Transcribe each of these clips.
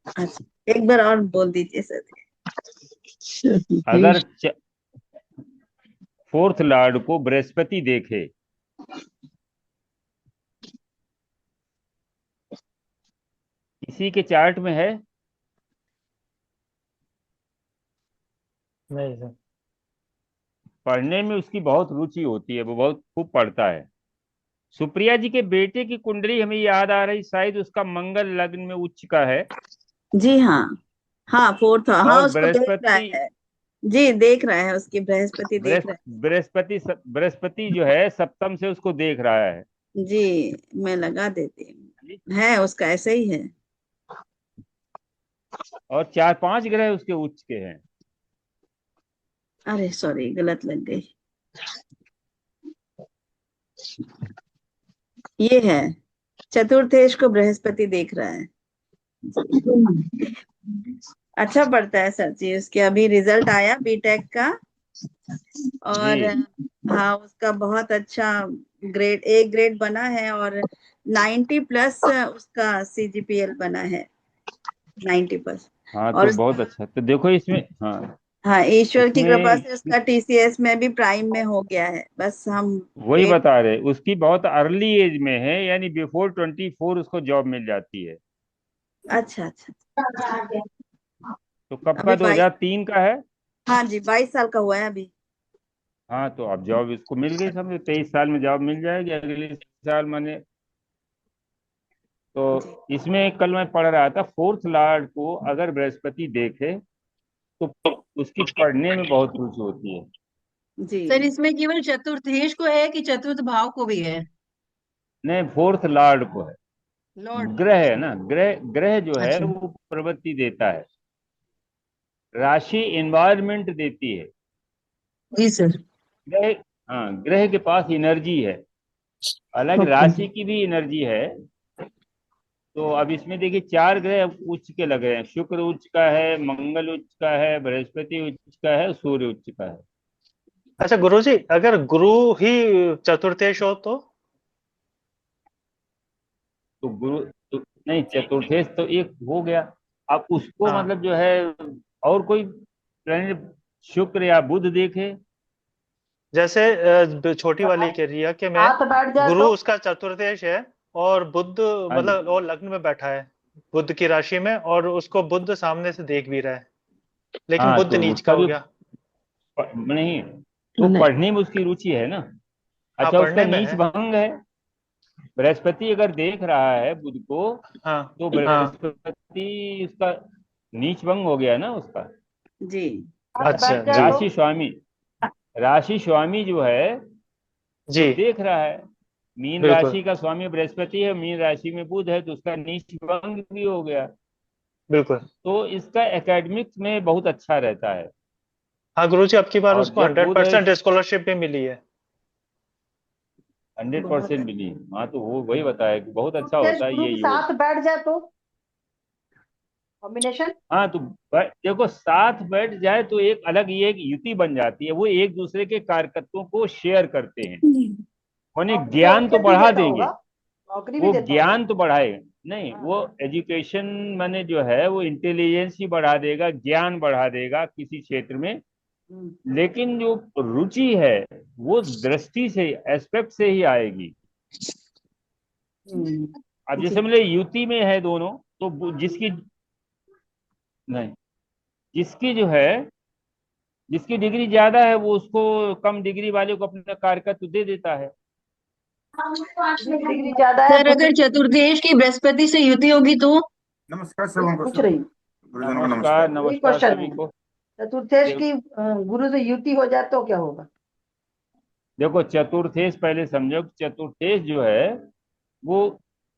अच्छा, एक बार और बोल दीजिए सर। अगर चतुर्देश। फोर्थ लॉर्ड को बृहस्पति देखे, इसी के चार्ट में है। नहीं सर। पढ़ने में उसकी बहुत रुचि होती है, वो बहुत खूब पढ़ता है। सुप्रिया जी के बेटे की कुंडली हमें याद आ रही, शायद उसका मंगल लग्न में उच्च का है। जी हाँ। हाँ, फोर्थ, हाँ और उसको देख रहा बृहस्पति, है। जी, देख रहा है, उसकी बृहस्पति देख रहा बृहस्पति जो है सप्तम से उसको देख रहा है। है। जी, मैं लगा देती हूँ, है उसका ऐसे ही है। और चार पांच ग्रह उसके उच्च के हैं। अरे सॉरी, गलत लग गई। ये है, चतुर्थेश को बृहस्पति देख रहा है। अच्छा पढ़ता है सर जी, उसके अभी रिजल्ट आया बीटेक का। जी। और हाँ, उसका बहुत अच्छा ग्रेड, ए ग्रेड बना है। और 90+ उसका सीजीपीएल बना है, 90+। हाँ और तो बहुत उसका, अच्छा, तो देखो इसमें, हाँ हाँ, ईश्वर की कृपा इसमें से उसका टीसीएस में भी प्राइम में हो गया है, बस हम वही वेट। बता रहे, उसकी बहुत अर्ली एज में है, यानी बिफोर 24 उसको जॉब मिल जाती है। अच्छा अच्छा। तो कब का, अभी 22, 2003 का है। हाँ जी, 22 साल का हुआ है अभी। हाँ तो अब जॉब इसको मिल गई, समझो 23 साल में जॉब मिल जाएगी अगले साल माने। तो जी इसमें कल मैं पढ़ रहा था, फोर्थ लॉर्ड को अगर बृहस्पति देखे तो उसकी पढ़ने में बहुत रुचि होती है। जी। सर इसमें केवल चतुर्थेश को है कि चतुर्थ भाव को भी है? नहीं, फोर्थ लॉर्ड को है। लॉर्ड। ग्रह है ना, ग्रह ग्रह जो है अच्छा। वो प्रवृत्ति देता है, राशि एनवायरनमेंट देती है। जी सर। ग्रह, हाँ ग्रह के पास एनर्जी है, अलग ओके। राशि की भी एनर्जी है। तो अब इसमें देखिए चार ग्रह उच्च के लग रहे हैं, शुक्र उच्च का है, मंगल उच्च का है, बृहस्पति उच्च का है, सूर्य उच्च का है। अच्छा गुरुजी, अगर गुरु ही चतुर्थेश हो तो? तो गुरु, तो नहीं, चतुर्थेश तो एक हो गया। अब उसको हाँ, मतलब जो है और कोई प्लेनेट, शुक्र या बुध देखे। जैसे छोटी वाली कह रही है कि मैं, हाथ बैठ जाए गुरु तो। उसका चतुर्थेश है और बुध हाँ जी। मतलब और लग्न में बैठा है बुध की राशि में, और उसको बुध सामने से देख भी रहा है, लेकिन हाँ बुध तो नीच का उसका हो भी गया। नहीं, तो नहीं। पढ़ने में उसकी रुचि है ना। हाँ, अच्छा, उसका पढ़ने में नीच है। भंग है, बृहस्पति अगर देख रहा है बुध को, हाँ तो हाँ। बृहस्पति उसका नीच भंग हो गया ना उसका। जी, हाथ अच्छा बैठ जाए जी। तो। राशि स्वामी, राशि स्वामी जो है जी वो देख रहा है, मीन बिल्कुल। राशि का स्वामी बृहस्पति है, मीन राशि में बुध है, तो उसका नीच भंग भी हो गया। बिल्कुल। तो इसका एकेडमिक्स में बहुत अच्छा रहता है। हाँ गुरुजी, अब की बार और उसको जब हंड्रेड बुध है, परसेंट स्कॉलरशिप भी मिली है। बहुत 100% अच्छा। मिली। हाँ तो वो वही बताया कि बहुत अच्छा चतुर्थेश होता है गुरु ये के योग। साथ बैठ जाए तो कॉम्बिनेशन। हाँ तो देखो, साथ बैठ जाए तो एक अलग, ये एक युति बन जाती है, वो एक दूसरे के कारकत्वों को शेयर करते हैं, यानी नौकरी तो ज्ञान तो भी बढ़ा देता देंगे। होगा, नौकरी भी वो देता होगा। ज्ञान तो बढ़ाएगा, नहीं हाँ। वो एजुकेशन माने जो है वो इंटेलिजेंस ही बढ़ा देगा, ज्ञान बढ़ा देगा किसी क्षेत्र में। हम्म। लेकिन जो रुचि है वो दृष्टि से, एस्पेक्ट से ही आएगी। अब जी। जैसे मतलब युति में है दोनों, तो जिसकी, नहीं, जिसकी जो है, जिसकी डिग्री ज्यादा है वो उसको कम डिग्री वाले को अपना कारकत्व दे देता है। जिसकी डिग्री ज्यादा है सर बुद्धि। अगर चतुर्देश की बृहस्पति से युति होगी तो? नमस्कार वही श्रवण को पूछ सर। रही हूँ। गुरुजन को नमस्कार, नमस्कार। वही नमस्कार क्वेश्चन सभी है। को। चतुर्थेश दे, की गुरु से युति हो जाए तो क्या होगा? देखो चतुर्थेश पहले समझो कि चतुर्थेश जो है वो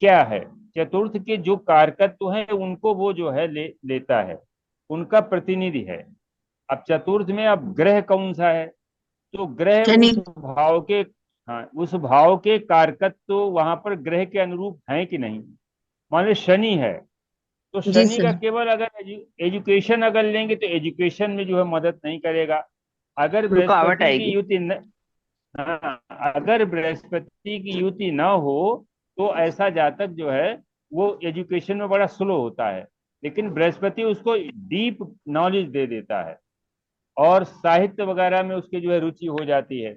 क्या है। चतुर्थ के जो कारकत्व हैं उनको वो जो है लेता है, उनका प्रतिनिधि है। अब चतुर्थ में अब ग्रह कौन सा है, तो ग्रह शनि। उस भाव के, हाँ उस भाव के कारकत्व वहां पर ग्रह के अनुरूप हैं कि नहीं। मान लो शनि है, तो जी शनि का सर। केवल अगर एजुकेशन अगर लेंगे तो एजुकेशन में जो है मदद नहीं करेगा। अगर रुकावट बृहस्पति की आएगी। युति न, हाँ, अगर बृहस्पति की युति न हो तो ऐसा जातक जो है वो एजुकेशन में बड़ा स्लो होता है, लेकिन बृहस्पति उसको डीप नॉलेज दे देता है और साहित्य वगैरह में उसकी जो है रुचि हो जाती है।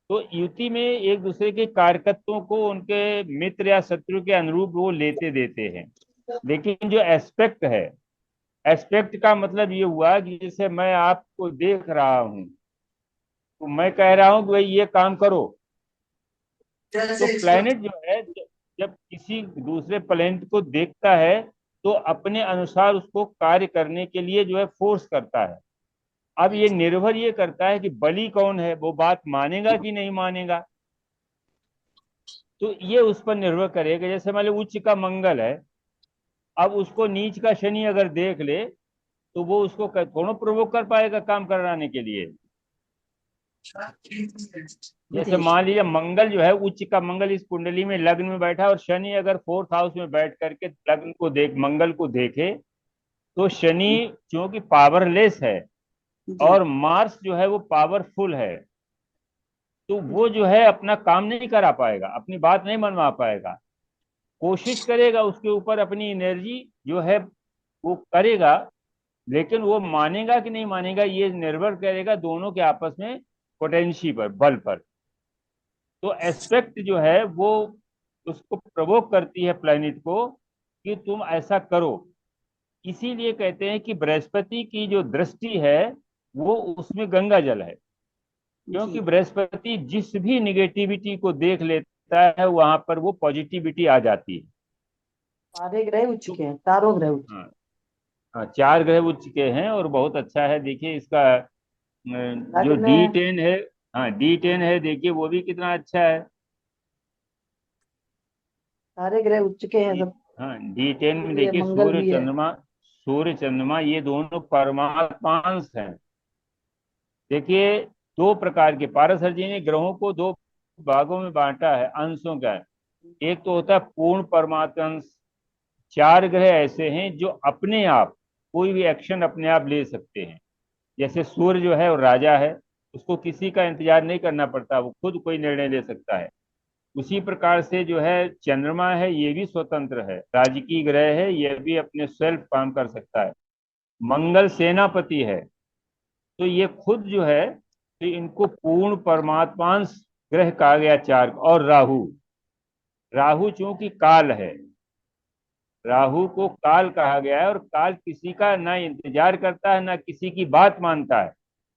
तो युति में एक दूसरे के कारकत्वों को उनके मित्र या शत्रु के अनुरूप वो लेते देते हैं। लेकिन जो एस्पेक्ट है, एस्पेक्ट का मतलब ये हुआ कि जैसे मैं आपको देख रहा हूं तो मैं कह रहा हूं कि भाई ये काम करो। तो प्लेनेट जो है जब किसी दूसरे प्लेनेट को देखता है तो अपने अनुसार उसको कार्य करने के लिए जो है फोर्स करता है। अब ये निर्भर ये करता है कि बलि कौन है, वो बात मानेगा कि नहीं मानेगा। तो ये उस पर निर्भर करेगा। जैसे मान लो उच्च का मंगल है, अब उसको नीच का शनि अगर देख ले तो वो उसको थोड़ा प्रोवोक कर पाएगा काम कराने के लिए। जैसे मान लीजिए मंगल जो है, उच्च का मंगल इस कुंडली में लग्न में बैठा और शनि अगर फोर्थ हाउस में बैठ करके लग्न को देख मंगल को देखे तो शनि क्योंकि पावरलेस है जी और मार्स जो है वो पावरफुल है, तो वो जो है अपना काम नहीं करा पाएगा, अपनी बात नहीं मनवा पाएगा। कोशिश करेगा उसके ऊपर अपनी एनर्जी जो है वो करेगा, लेकिन वो मानेगा कि नहीं मानेगा ये निर्भर करेगा दोनों के आपस में पोटेंशी पर, बल पर। तो एस्पेक्ट जो है वो उसको प्रवोक करती है प्लैनेट को कि तुम ऐसा करो। इसीलिए कहते हैं कि बृहस्पति की जो दृष्टि है वो उसमें गंगा जल है, क्योंकि जी बृहस्पति जिस भी निगेटिविटी को देख लेता है वहां पर वो पॉजिटिविटी आ जाती है। सारे ग्रह उच्च तो के हैं, चारों ग्रह उच्च। हाँ, हाँ, 4 ग्रह उच्च के हैं और बहुत अच्छा है। देखिए इसका जो लग्न है, D10 है, हाँ D10 है, देखिए वो भी कितना अच्छा है। सारे ग्रह उच्च के हैं डी, सब। हाँ D10 में भी है, देखिए मंगल सूर्य भी है। चंद्रमा, सूर्य चंद्रमा ये दोनों परमात्मांश हैं। देखिए दो प्रकार के पारसर जी ने ग्रहों को दो भागों में बांटा है, अंशों का। एक तो होता है पूर्ण परमात्मा अंश। 4 ग्रह ऐसे हैं जो अपने आप कोई भी एक्शन अपने आप ले सकते हैं। जैसे सूर्य जो है वो राजा है, उसको किसी का इंतजार नहीं करना पड़ता, वो खुद कोई निर्णय ले सकता है। उसी प्रकार से जो है चंद्रमा है, ये भी स्वतंत्र है, राजकीय ग्रह है, ये भी अपने सेल्फ काम कर सकता है। मंगल सेनापति है, तो ये खुद जो है, तो इनको पूर्ण परमात्मांश ग्रह कहा गया 4। और राहु, राहु चूंकि काल है, राहु को काल कहा गया है और काल किसी का ना इंतजार करता है ना किसी की बात मानता है,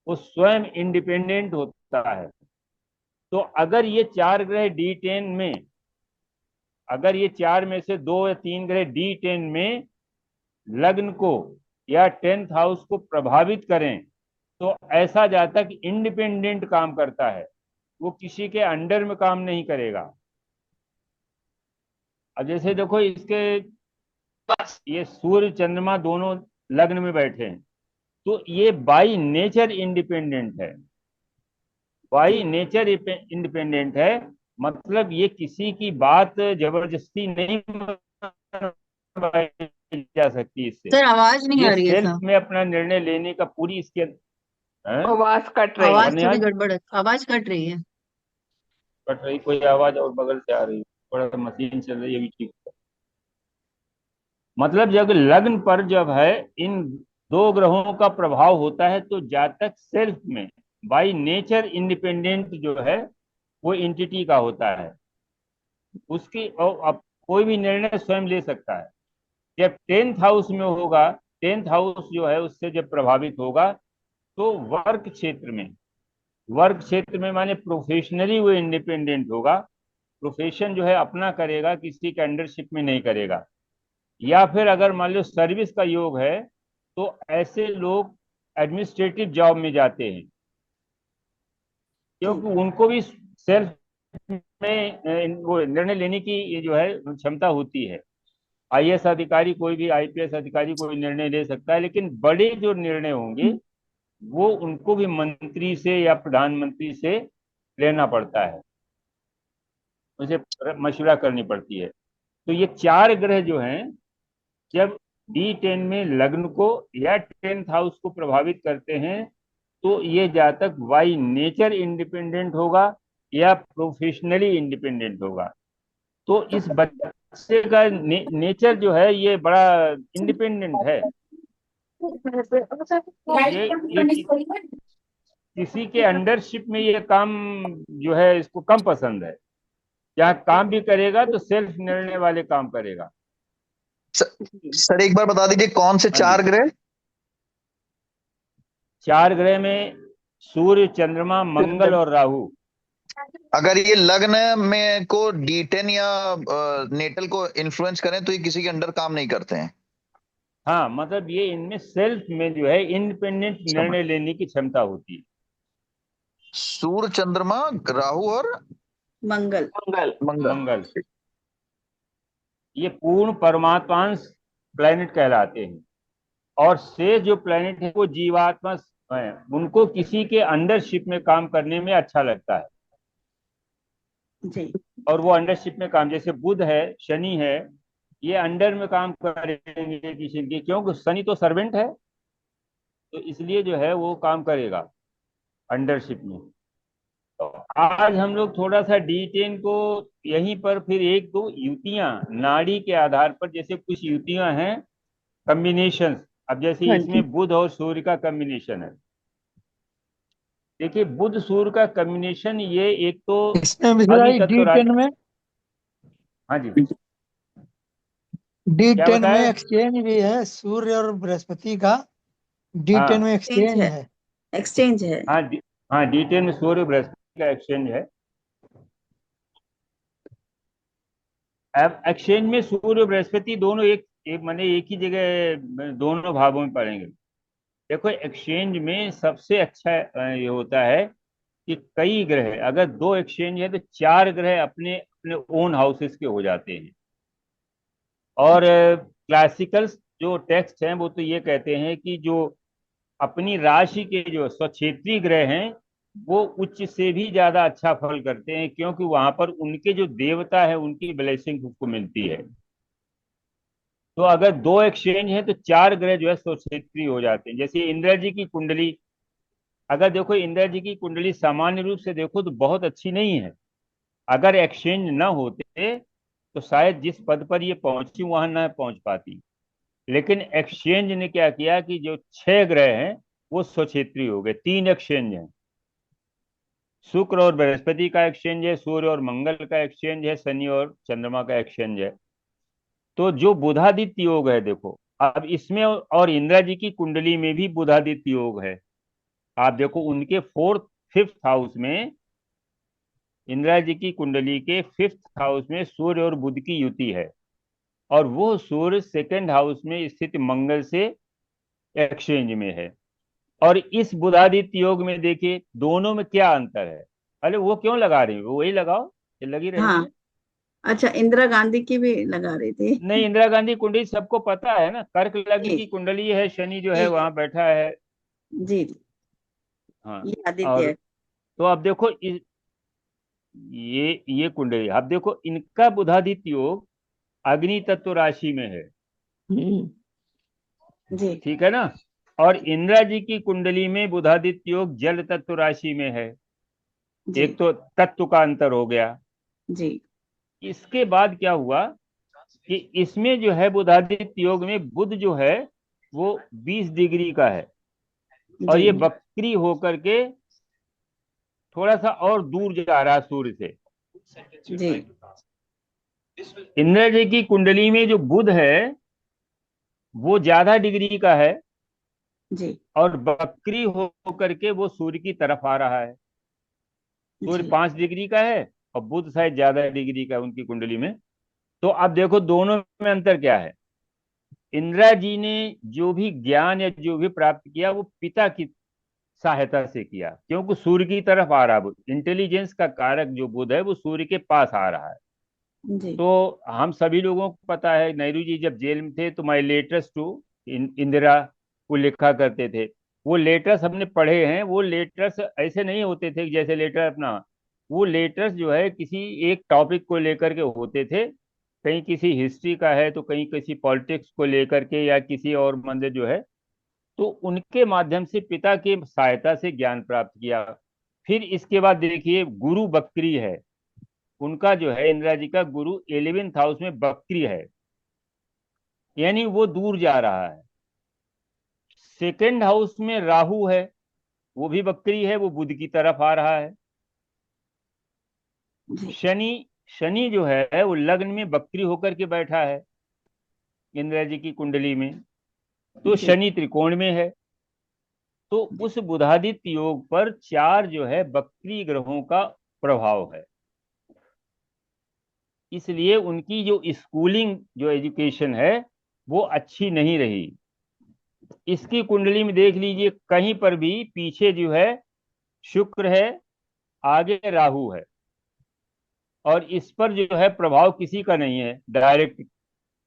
वो स्वयं इंडिपेंडेंट होता है। तो अगर ये 4 ग्रह D10 में, अगर ये 4 में से 2 या 3 ग्रह D10 में लग्न को या 10th हाउस को प्रभावित करें तो ऐसा जातक इंडिपेंडेंट काम करता है, वो किसी के अंडर में काम नहीं करेगा। अब जैसे देखो इसके ये सूर्य चंद्रमा दोनों लग्न में बैठे हैं, तो ये बाई नेचर इंडिपेंडेंट है। बाई नेचर इंडिपेंडेंट है, मतलब ये किसी की बात जबरदस्ती नहीं मनवाई जा सकती इससे। सर आवाज नहीं ये आ रही है सेल्फ सर। में अपना निर्णय लेने का पूरी इसके हैं? आवाज कट रही आवाज है। आवाज नहीं आ थोड़ी रही? गड़बड़ है, आवाज कट रही है। कट रही कोई आवाज और बगल से आ रही है, थोड़ा सा मशीन चल रही है भी ठीक है। मतलब जब लग्न पर जब है इन दो ग्रहों का प्रभाव होता है तो जातक सेल्फ में बाई नेचर इंडिपेंडेंट जो है वो एंटिटी का होता है। उसकी और अब कोई भी निर्णय स्वयं ले सकता है। जब 10th हाउस में होगा, 10th हाउस जो है उससे जब प्रभावित होगा तो वर्क क्षेत्र में माने प्रोफेशनली वो इंडिपेंडेंट होगा। प्रोफेशन जो है अपना करेगा, किसी के अंडरशिप में नहीं करेगा। या फिर अगर मान लो सर्विस का योग है तो ऐसे लोग एडमिनिस्ट्रेटिव जॉब में जाते हैं, क्योंकि उनको भी सेल्फ में वो निर्णय लेने की ये जो है क्षमता होती है। आईएएस अधिकारी कोई भी, आईपीएस अधिकारी कोई निर्णय ले सकता है, लेकिन बड़े जो निर्णय होंगे वो उनको भी मंत्री से या प्रधानमंत्री से लेना पड़ता है, उनसे मशवरा करनी पड़ती है। तो ये 4 ग्रह जो हैं जब D10 में लग्न को या 10th हाउस को प्रभावित करते हैं तो ये जातक बाई नेचर इंडिपेंडेंट होगा या प्रोफेशनली इंडिपेंडेंट होगा। तो इस बच्चे का नेचर जो है ये बड़ा इंडिपेंडेंट है। ये किसी के अंडरशिप में ये काम जो है इसको कम पसंद है। यहाँ काम भी करेगा तो सेल्फ निर्णय वाले काम करेगा। सर एक बार बता दीजिए कौन से हाँ चार जी। ग्रह? 4 ग्रह में सूर्य, चंद्रमा, मंगल और राहु। अगर ये लग्न में को D10 या नेटल को इन्फ्लुएंस करें तो ये किसी के अंडर काम नहीं करते हैं। हाँ, मतलब ये इनमें सेल्फ में जो है इंडिपेंडेंट निर्णय लेने की क्षमता होती है। सूर्य, चंद्रमा, राहु और मंगल। मंगल। मंगल ये पूर्ण परमात्मांश प्लेनेट कहलाते हैं। और शेष जो प्लेनेट है वो जीवात्मा है, उनको किसी के अंडरशिप में काम करने में अच्छा लगता है। जी। और वो अंडरशिप में काम, जैसे बुध है, शनि है, ये अंडर में काम करेंगे किसी के, क्योंकि शनि तो सर्वेंट है, तो इसलिए जो है वो काम करेगा अंडरशिप में। तो आज हम लोग थोड़ा सा D10 को यहीं पर फिर एक दो युतियां नाड़ी के आधार पर, जैसे कुछ युतियां हैं कॉम्बिनेशन। अब जैसे हाँ जी। इसमें बुध और सूर्य का कॉम्बिनेशन है। देखिए बुध सूर्य का कॉम्बिनेशन, ये एक तो इसमें अग्नि मिश्रा तत्व D10 राशि। में हाँ जी, क्या D10 में बताया? एक्सचेंज भी है, सूर्य और बृहस्पति का D10 हाँ में एक्सचेंज एक्सचेंज है। है। एक्सचेंज है। हाँ हाँ, D10 में सूर्य बृहस्पति का एक्सचेंज है। अब एक्सचेंज में सूर्य बृहस्पति दोनों एक एक माने एक ही जगह दोनों भावों में पड़ेंगे। देखो एक्सचेंज में सबसे अच्छा ये होता है कि कई ग्रह, अगर 2 एक्सचेंज है तो 4 ग्रह अपने अपने ओन हाउसेस के हो जाते हैं। और क्लासिकल जो टेक्स्ट हैं वो तो ये कहते हैं कि जो अपनी राशि के जो स्वक्षेत्री ग्रह हैं वो उच्च से भी ज्यादा अच्छा फल करते हैं, क्योंकि वहां पर उनके जो देवता है उनकी ब्लेसिंग उसको मिलती है। तो अगर 2 एक्सचेंज है तो 4 ग्रह जो है स्वक्षेत्री हो जाते हैं। जैसे इंद्र जी की कुंडली, अगर देखो इंद्र जी की कुंडली सामान्य रूप से देखो तो बहुत अच्छी नहीं है। अगर एक्सचेंज न होते तो शायद जिस पद पर ये पहुंची वहां न पहुंच पाती। लेकिन एक्सचेंज ने क्या किया कि जो 6 ग्रह हैं वो स्वक्षेत्री हो गए। 3 एक्सचेंज हैं, शुक्र और बृहस्पति का एक्सचेंज है, सूर्य और मंगल का एक्सचेंज है, शनि और चंद्रमा का एक्सचेंज है। तो जो बुधादित्य योग है देखो, अब इसमें और इंदिरा जी की कुंडली में भी बुधादित्य योग है। आप देखो उनके 5th हाउस में, इंदिरा जी की कुंडली के 5th हाउस में सूर्य और बुध की युति है। और वो सूर्य 2nd हाउस में स्थित मंगल से एक्सचेंज में है। और इस बुधादित्य योग में देखिए दोनों में क्या अंतर है। अरे वो क्यों लगा रही हो, वही लगाओ, ये लगी रहेगी हाँ। ना। अच्छा, इंदिरा गांधी की भी लगा रही नहीं, थी। इंदिरा गांधी कुंडली सबको पता है ना, कर्क लग्न जी की कुंडली है, शनि जो है जी वहां बैठा है। जी जी। हाँ। ये आदित्य और है। तो अब देखो ये कुंडली, अब देखो इनका बुधादित्य योग अग्नि तत्व राशि में है। जी ठीक है ना। और इंदिरा जी की कुंडली में बुधादित्य योग जल तत्व राशि में है। जी एक तो तत्व का अंतर हो गया। जी इसके बाद क्या हुआ कि इसमें जो है बुधादित्य योग में बुध जो है वो 20 डिग्री का है। और जी ये वक्री होकर के थोड़ा सा और दूर जा रहा है सूर्य से। जी इंद्र जी की कुंडली में जो बुध है वो ज्यादा डिग्री का है, जी और वक्री होकर के वो सूर्य की तरफ आ रहा है। सूर्य जी 5 डिग्री का है और बुध शायद ज्यादा डिग्री का है उनकी कुंडली में। तो अब देखो दोनों में अंतर क्या है। इंदिरा जी ने जो भी ज्ञान या जो भी प्राप्त किया वो पिता की सहायता से किया, क्योंकि सूर्य की तरफ आ रहा बुध, इंटेलिजेंस का कारक जो बुध है वो सूर्य के पास आ रहा है। जी तो हम सभी लोगों को पता है नेहरू जी जब जेल में थे तो माई लेटर्स टू इंदिरा वो लिखा करते थे। वो लेटर्स हमने पढ़े हैं। वो लेटर्स ऐसे नहीं होते थे जैसे लेटर अपना, वो लेटर्स जो है किसी एक टॉपिक को लेकर के होते थे। कहीं किसी हिस्ट्री का है तो कहीं किसी पॉलिटिक्स को लेकर के या किसी और मंदिर जो है। तो उनके माध्यम से पिता की सहायता से ज्ञान प्राप्त किया। फिर इसके बाद देखिए गुरु बकरी है। उनका जो है इंदिरा जी का गुरु 11th हाउस में बकरी है, यानी वो दूर जा रहा है। सेकंड हाउस में राहु है, वो भी बकरी है, वो बुध की तरफ आ रहा है। जी शनि शनि जो है वो लग्न में बकरी होकर के बैठा है इंदिरा जी की कुंडली में, तो जी शनि त्रिकोण में है। तो जी उस बुधादित्य योग पर 4 जो है बकरी ग्रहों का प्रभाव है, इसलिए उनकी जो स्कूलिंग जो एजुकेशन है वो अच्छी नहीं रही। इसकी कुंडली में देख लीजिए, कहीं पर भी पीछे जो है शुक्र है, आगे राहु है, और इस पर जो है प्रभाव किसी का नहीं है डायरेक्ट,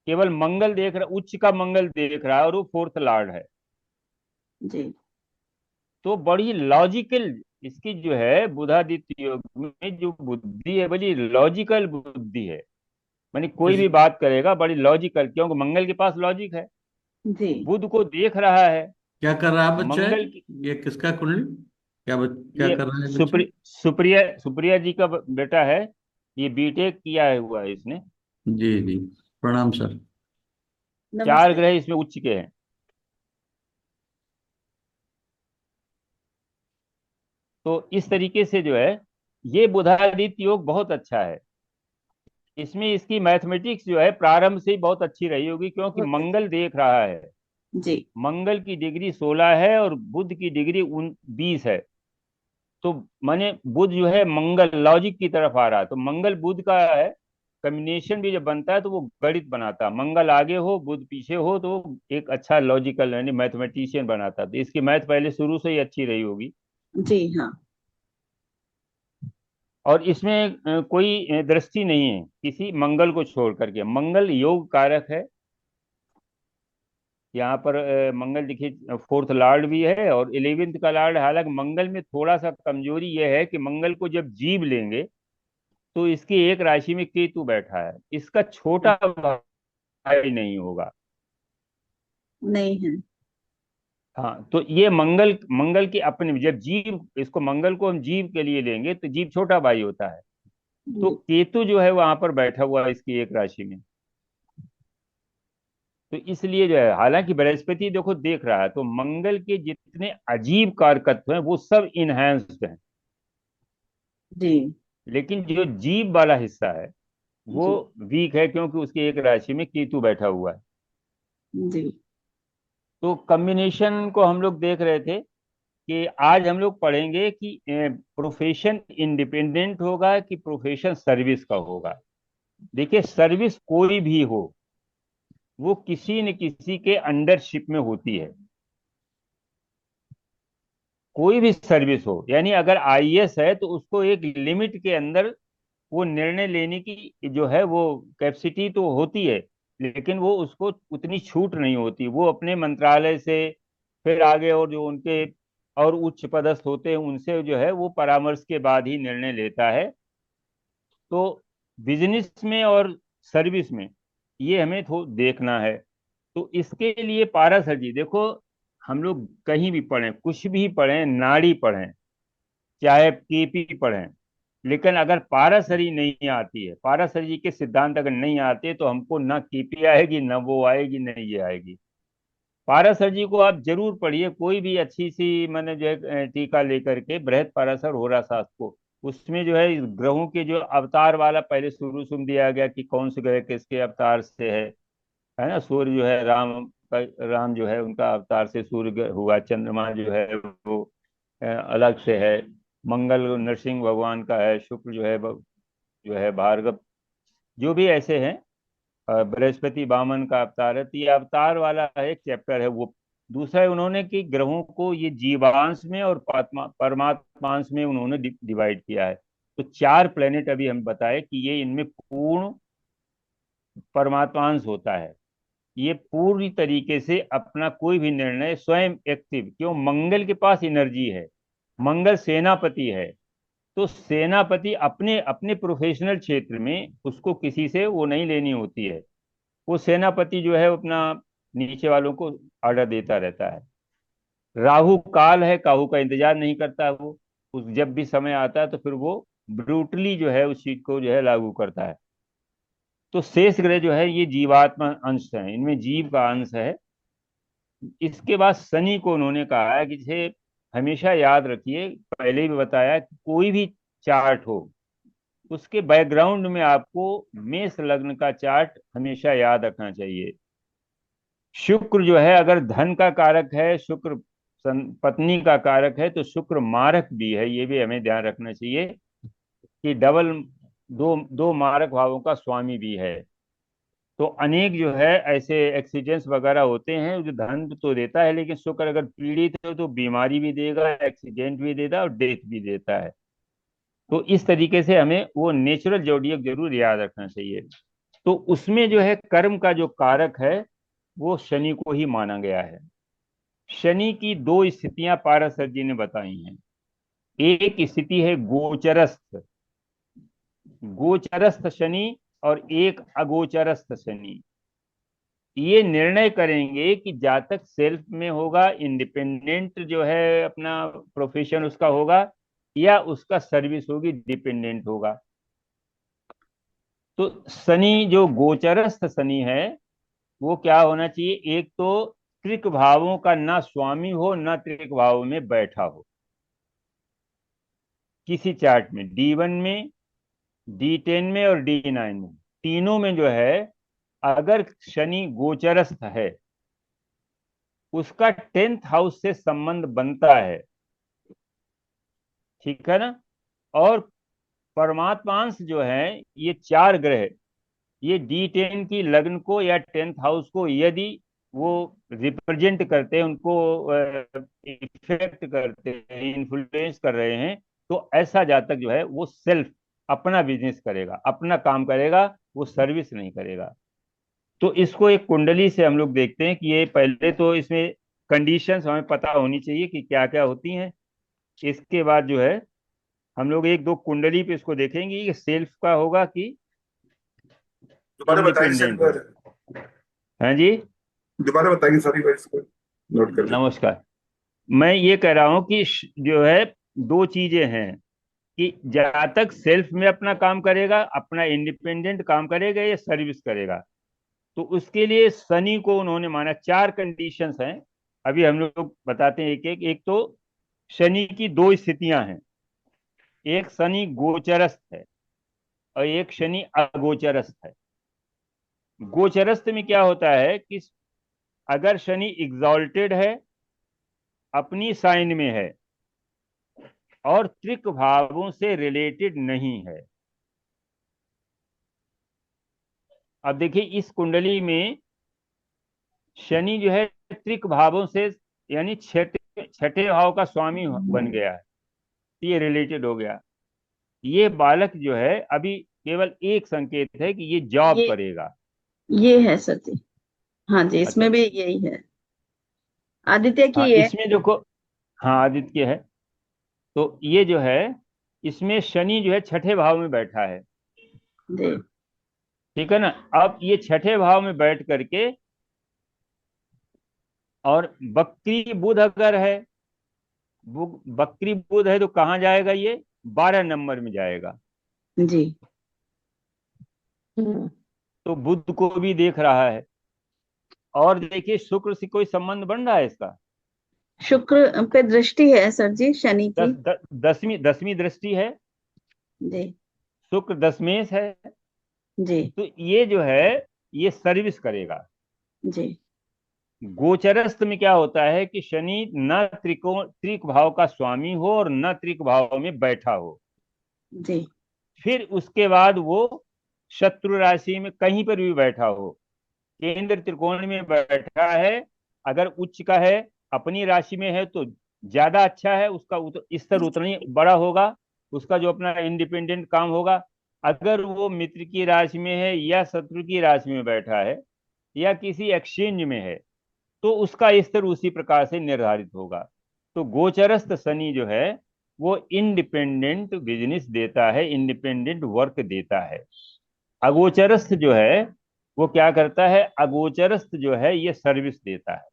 केवल मंगल देख रहा, उच्च का मंगल देख रहा है, और वो 4th लॉर्ड है। जी तो बड़ी लॉजिकल इसकी जो है बुधादित्य योग में जो बुद्धि है, बड़ी लॉजिकल बुद्धि है। मानी कोई भी बात करेगा बड़ी लॉजिकल, क्योंकि मंगल के पास लॉजिक है, जी बुध को देख रहा है। क्या कर रहा है बच्चा? मंगल की ये किसका कुंडली? क्या ये कर रहा है बच्चा? सुप्रिया जी का बेटा है, ये बीटेक किया हुआ है इसने। जी जी, प्रणाम सर। 4 नमस्ते। ग्रह इसमें उच्च के हैं। तो इस तरीके से जो है ये बुधादित्य योग बहुत अच्छा है। इसमें इसकी मैथमेटिक्स जो है प्रारंभ से ही बहुत अच्छी रही होगी, क्योंकि बहुत मंगल देख रहा है। जी मंगल की डिग्री 16 है और बुध की डिग्री 20 है। तो माने बुध जो है मंगल लॉजिक की तरफ आ रहा है, तो मंगल बुध का है कॉम्बिनेशन भी जब बनता है तो वो गणित बनाता है। मंगल आगे हो बुध पीछे हो तो एक अच्छा लॉजिकल यानी मैथमेटिशियन बनाता है। तो इसकी मैथ पहले शुरू से ही अच्छी रही होगी। जी हाँ और इसमें कोई दृष्टि नहीं है किसी मंगल को छोड़ करके। मंगल योग कारक है, यहाँ पर मंगल देखिए 4th लॉर्ड भी है और 11th का लॉर्ड। हालांकि मंगल में थोड़ा सा कमजोरी यह है कि मंगल को जब जीव लेंगे तो इसकी एक राशि में केतु बैठा है, इसका छोटा भाई नहीं होगा। नहीं है। हाँ, तो ये मंगल मंगल के अपने, जब जीव इसको मंगल को हम जीव के लिए लेंगे तो जीव छोटा भाई होता है। तो जी केतु जो है वहां पर बैठा हुआ है इसकी एक राशि में। तो इसलिए जो है, हालांकि बृहस्पति देखो देख रहा है, तो मंगल के जितने अजीब कारकत्व हैं वो सब इनहेंस्ड हैं, जी लेकिन जो जीव वाला हिस्सा है वो जी वीक है, क्योंकि उसकी एक राशि में केतु बैठा हुआ है। जी तो कॉम्बिनेशन को हम लोग देख रहे थे कि आज हम लोग पढ़ेंगे कि प्रोफेशन इंडिपेंडेंट होगा कि प्रोफेशन सर्विस का होगा। देखिए, सर्विस कोई भी हो वो किसी न किसी के अंडरशिप में होती है, कोई भी सर्विस हो। यानी अगर आईएएस है तो उसको एक लिमिट के अंदर वो निर्णय लेने की जो है वो कैपेसिटी तो होती है, लेकिन वो उसको उतनी छूट नहीं होती। वो अपने मंत्रालय से फिर आगे और जो उनके और उच्च पदस्थ होते हैं उनसे जो है वो परामर्श के बाद ही निर्णय लेता है। तो बिजनेस में और सर्विस में ये हमें देखना है। तो इसके लिए पारासर देखो, हम लोग कहीं भी पढ़ें, कुछ भी पढ़ें, नाड़ी पढ़ें, चाहे केपी पढ़ें, लेकिन अगर पारासरी नहीं आती है, पारासरी के सिद्धांत अगर नहीं आते तो हमको ना केपी आएगी, ना वो आएगी, ना ये आएगी। पारासर जी को आप जरूर पढ़िए, कोई भी अच्छी सी मैंने जो है टीका लेकर के, बृहद पारासर होरा शास्त्र को, उसमें जो है इस ग्रहों के जो अवतार वाला पहले शुरू शुरू दिया गया कि कौन से ग्रह किसके अवतार से है ना। सूर्य जो है राम जो है उनका अवतार से सूर्य हुआ, चंद्रमा जो है वो अलग से है, मंगल नरसिंह भगवान का है, शुक्र जो है जो है भार्गव, जो भी ऐसे हैं, बृहस्पति वामन का अवतार है। तो ये अवतार वाला एक चैप्टर है वो। दूसरा है उन्होंने कि ग्रहों को ये जीवांश में और परमात्मांश में उन्होंने डिवाइड किया है। तो 4 प्लेनेट अभी हम बताए कि ये इनमें पूर्ण परमात्मांश होता है। ये पूरी तरीके से अपना कोई भी निर्णय स्वयं एक्टिव, क्यों, मंगल के पास एनर्जी है, मंगल सेनापति है। तो सेनापति अपने अपने प्रोफेशनल क्षेत्र में उसको किसी से वो नहीं लेनी होती है। वो सेनापति जो है अपना नीचे वालों को ऑर्डर देता रहता है। राहु काल है, काहू का इंतजार नहीं करता वो, उस जब भी समय आता है तो फिर वो ब्रूटली जो है उस चीज को जो है लागू करता है। तो शेष ग्रह जो है ये जीवात्मा अंश है, इनमें जीव का अंश है। इसके बाद शनि को उन्होंने कहा है कि जैसे हमेशा याद रखिए, पहले भी बताया कि कोई भी चार्ट हो उसके बैकग्राउंड में आपको मेष लग्न का चार्ट हमेशा याद रखना चाहिए। शुक्र जो है अगर धन का कारक है, शुक्र पत्नी का कारक है, तो शुक्र मारक भी है, ये भी हमें ध्यान रखना चाहिए कि डबल दो दो मारक भावों का स्वामी भी है। तो अनेक जो है ऐसे एक्सीडेंट्स वगैरह होते हैं जो धन तो देता है, लेकिन शुक्र अगर पीड़ित है तो बीमारी भी देगा, एक्सीडेंट भी देता है और डेथ भी देता है। तो इस तरीके से हमें वो नेचुरल जोडियक जरूर याद रखना चाहिए। तो उसमें जो है कर्म का जो कारक है वो शनि को ही माना गया है। शनि की दो स्थितियां पाराशर जी ने बताई हैं। एक स्थिति है गोचरस्थ, गोचरस्थ शनि, और एक अगोचरस्थ शनि। ये निर्णय करेंगे कि जातक सेल्फ में होगा, इंडिपेंडेंट जो है अपना प्रोफेशन उसका होगा, या उसका सर्विस होगी, डिपेंडेंट होगा। तो शनि जो गोचरस्थ शनि है वो क्या होना चाहिए, एक तो त्रिक भावों का ना स्वामी हो ना त्रिक भावों में बैठा हो। किसी चार्ट में D1 में, D10 में और D9 में, तीनों में जो है अगर शनि गोचरस्थ है उसका 10th हाउस से संबंध बनता है, ठीक है ना। और परमात्मांश जो है ये चार ग्रह, ये D10 की लग्न को या 10th हाउस को यदि वो रिप्रेजेंट करते हैं, उनको इफेक्ट करते हैं, इन्फ्लुएंस कर रहे हैं, तो ऐसा जातक जो है वो सेल्फ अपना बिजनेस करेगा, अपना काम करेगा, वो सर्विस नहीं करेगा। तो इसको एक कुंडली से हम लोग देखते हैं कि ये पहले तो इसमें कंडीशंस हमें पता होनी चाहिए कि क्या क्या होती हैं। इसके बाद जो है हम लोग एक दो कुंडली पे इसको देखेंगे कि सेल्फ का होगा कि दोबारा बताइए सर, इंडिपेंडेंट होगा। हाँ जी, दोबारा बताइए सर, एक बार इसको नोट कर लें। नमस्कार। मैं ये कह रहा हूँ कि जो है दो चीजें हैं कि जातक सेल्फ में अपना काम करेगा, अपना इंडिपेंडेंट काम करेगा या सर्विस करेगा। तो उसके लिए शनि को उन्होंने माना, चार कंडीशंस हैं, अभी हम लोग बताते हैं एक एक। एक तो शनि की दो स्थितियां हैं, एक शनि गोचरस्थ है और एक शनि अगोचरस्थ है। गोचरस्थ में क्या होता है कि अगर शनि एग्जॉल्टेड है, अपनी साइन में है और त्रिक भावों से रिलेटेड नहीं है। अब देखिए इस कुंडली में शनि जो है त्रिक भावों से, यानी छठे भाव का स्वामी बन गया है, तो ये रिलेटेड हो गया। ये बालक जो है अभी केवल एक संकेत है कि ये जॉब ये करेगा। ये है सर जी। हाँ जी, अच्छा, इसमें भी यही है, आदित्य हाँ की है। इसमें देखो, हाँ आदित्य है, तो ये जो है इसमें शनि जो है छठे भाव में बैठा है, जी ठीक है ना। अब ये छठे भाव में बैठ करके, और बकरी बुध अगर है, बकरी बुध है तो कहाँ जाएगा, ये 12 नंबर में जाएगा। जी। हम्म, तो बुध को भी देख रहा है। और देखिए शुक्र से कोई संबंध बन रहा है इसका, शुक्र पे दृष्टि है सर जी शनि की। 10वीं दृष्टि है, जी शुक्र दशमेश है। जी तो ये जो है ये सर्विस करेगा। जी गोचरस्थ में क्या होता है कि शनि न त्रिक भाव का स्वामी हो और न त्रिक भाव में बैठा हो। जी फिर उसके बाद वो शत्रु राशि में कहीं पर भी बैठा हो, केंद्र त्रिकोण में बैठा है, अगर उच्च का है, अपनी राशि में है तो ज्यादा अच्छा है, उसका स्तर उतना ही बड़ा होगा, उसका जो अपना इंडिपेंडेंट काम होगा। अगर वो मित्र की राशि में है या शत्रु की राशि में बैठा है या किसी एक्सचेंज में है, तो उसका स्तर उसी प्रकार से निर्धारित होगा। तो गोचरस्थ शनि जो है वो इंडिपेंडेंट बिजनेस देता है, इंडिपेंडेंट वर्क देता है। अगोचरस्थ जो है वो क्या करता है, अगोचरस्थ जो है ये सर्विस देता है।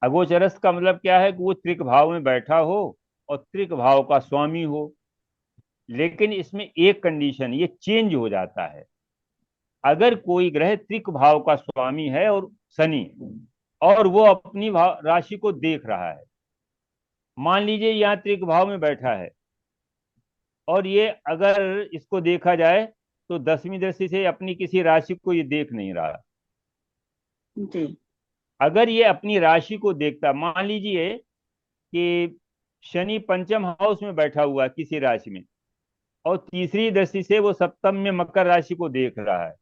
अगोचरस्थ का मतलब क्या है कि वो त्रिक भाव में बैठा हो और त्रिक भाव का स्वामी हो। लेकिन इसमें एक कंडीशन, ये चेंज हो जाता है अगर कोई ग्रह त्रिक भाव का स्वामी है और शनि, और वो अपनी राशि को देख रहा है। मान लीजिए यहाँ त्रिक भाव में बैठा है और ये अगर इसको देखा जाए तो 10वीं दृष्टि से अपनी किसी राशि को ये देख नहीं रहा। जी। अगर ये अपनी राशि को देखता, मान लीजिए कि शनि पंचम हाउस में बैठा हुआ है किसी राशि में, और तीसरी दृष्टि से वो सप्तम में मकर राशि को देख रहा है,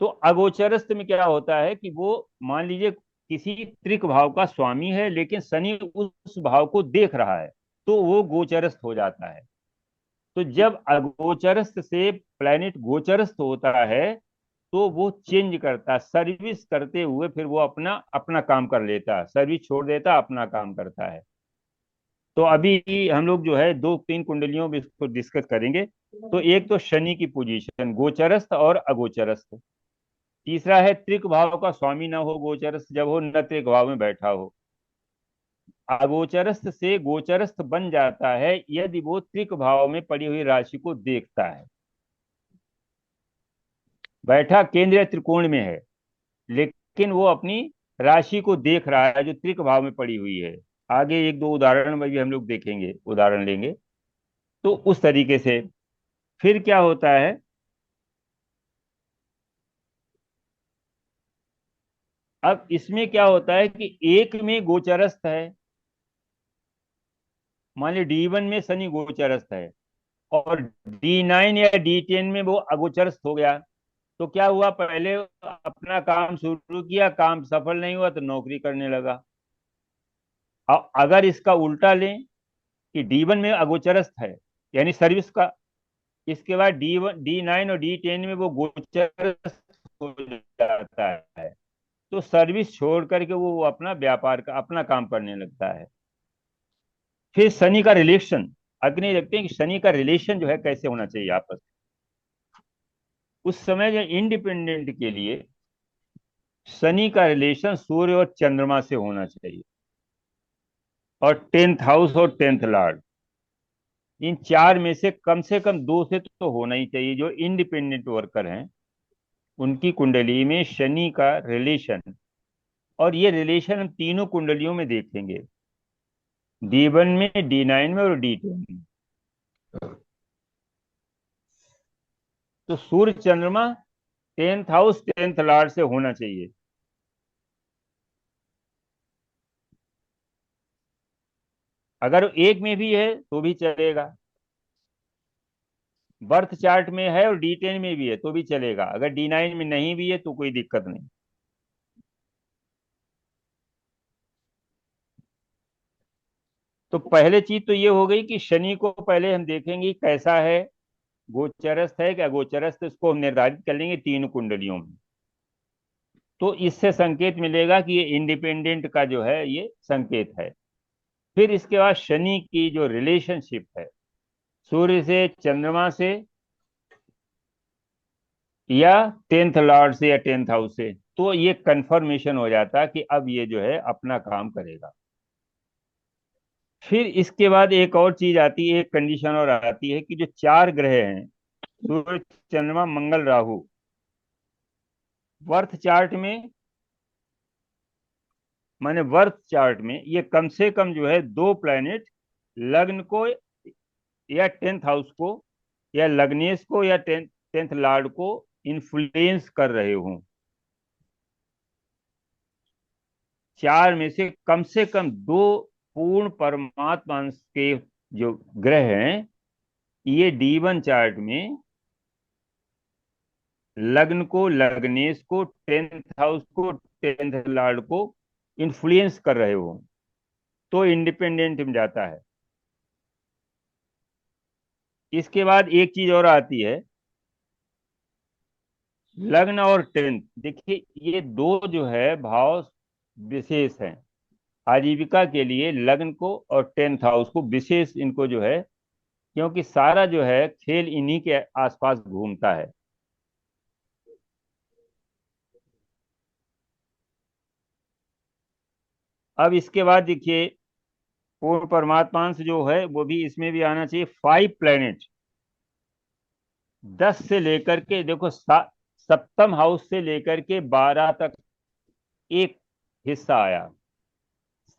तो अगोचरस्थ में क्या होता है कि वो मान लीजिए किसी त्रिक भाव का स्वामी है लेकिन शनि उस भाव को देख रहा है, तो वो गोचरस्थ हो जाता है। तो जब अगोचरस्थ से प्लैनेट गोचरस्थ होता है तो वो चेंज करता है, सर्विस करते हुए फिर वो अपना अपना काम कर लेता है, सर्विस छोड़ देता है, अपना काम करता है। तो अभी हम लोग जो है 2-3 कुंडलियों में इसको डिस्कस करेंगे। तो एक तो शनि की पोजीशन गोचरस्थ और अगोचरस्थ, तीसरा है त्रिक भाव का स्वामी न हो गोचरस्थ, जब हो न त्रिक भाव में बैठा हो। अगोचरस्थ से गोचरस्थ बन जाता है यदि वो त्रिक भाव में पड़ी हुई राशि को देखता है। बैठा केंद्रीय त्रिकोण में है लेकिन वो अपनी राशि को देख रहा है जो त्रिक भाव में पड़ी हुई है। आगे 1-2 उदाहरण में भी हम लोग देखेंगे, उदाहरण लेंगे। तो उस तरीके से फिर क्या होता है, अब इसमें क्या होता है कि एक में गोचरस्थ है, मान ली D1 में शनि गोचरस्थ है और D9 या D10 में वो अगोचरस्थ हो गया, तो क्या हुआ, पहले अपना काम शुरू किया, काम सफल नहीं हुआ तो नौकरी करने लगा। अब अगर इसका उल्टा लें कि D1 में अगोचरस्थ है यानी सर्विस का, इसके बाद D9 और D10 में वो गोचरस्थ हो जाता है, तो सर्विस छोड़ करके वो अपना व्यापार का अपना काम करने लगता है। फिर शनि का रिलेशन, अग्नि देखते हैं कि शनि का रिलेशन जो है कैसे होना चाहिए आपस में। उस समय जो इंडिपेंडेंट के लिए शनि का रिलेशन सूर्य और चंद्रमा से होना चाहिए, और 10th हाउस और 10th लॉर्ड, इन चार में से कम 2 से तो होना ही चाहिए। जो इंडिपेंडेंट वर्कर हैं उनकी कुंडली में शनि का रिलेशन, और ये रिलेशन हम तीनों कुंडलियों में देखेंगे, D1 में, D9 में और D10 में। तो सूर्य चंद्रमा 10th हाउस 10th लॉर्ड से होना चाहिए। अगर एक में भी है तो भी चलेगा, बर्थ चार्ट में है और D10 में भी है तो भी चलेगा, अगर D9 में नहीं भी है तो कोई दिक्कत नहीं। तो पहले चीज तो ये हो गई कि शनि को पहले हम देखेंगे कैसा है, गोचरस्थ है क्या गोचरस्थ, इसको हम निर्धारित कर लेंगे तीन कुंडलियों में। तो इससे संकेत मिलेगा कि ये इंडिपेंडेंट का जो है ये संकेत है। फिर इसके बाद शनि की जो रिलेशनशिप है सूर्य से, चंद्रमा से, या 10th लॉर्ड से या 10th हाउस से, तो ये कंफर्मेशन हो जाता है कि अब ये जो है अपना काम करेगा। फिर इसके बाद एक और चीज आती है, एक कंडीशन और आती है कि जो चार ग्रह हैं सूर्य, चंद्रमा, मंगल, राहु, बर्थ चार्ट में, माने बर्थ चार्ट में ये कम से कम जो है 2 प्लैनेट लग्न को या 10th हाउस को या लग्नेश को या 10th लॉर्ड को इन्फ्लुएंस कर रहे हों। चार में से कम 2 पूर्ण परमात्मा अंश के जो ग्रह हैं ये D1 चार्ट में लग्न को, लग्नेश को, 10th हाउस को, 10th लॉर्ड को इन्फ्लुएंस कर रहे हो तो इंडिपेंडेंट में जाता है। इसके बाद एक चीज और आती है, लग्न और 10th, देखिए ये दो जो है भाव विशेष हैं आजीविका के लिए, लग्न को और 10th हाउस को विशेष इनको जो है, क्योंकि सारा जो है खेल इन्हीं के आसपास घूमता है। अब इसके बाद देखिए पूर्ण परमात्मांश जो है वो भी इसमें भी आना चाहिए। 5 प्लेनेट 10 से लेकर के देखो सप्तम हाउस से लेकर के 12 तक एक हिस्सा आया,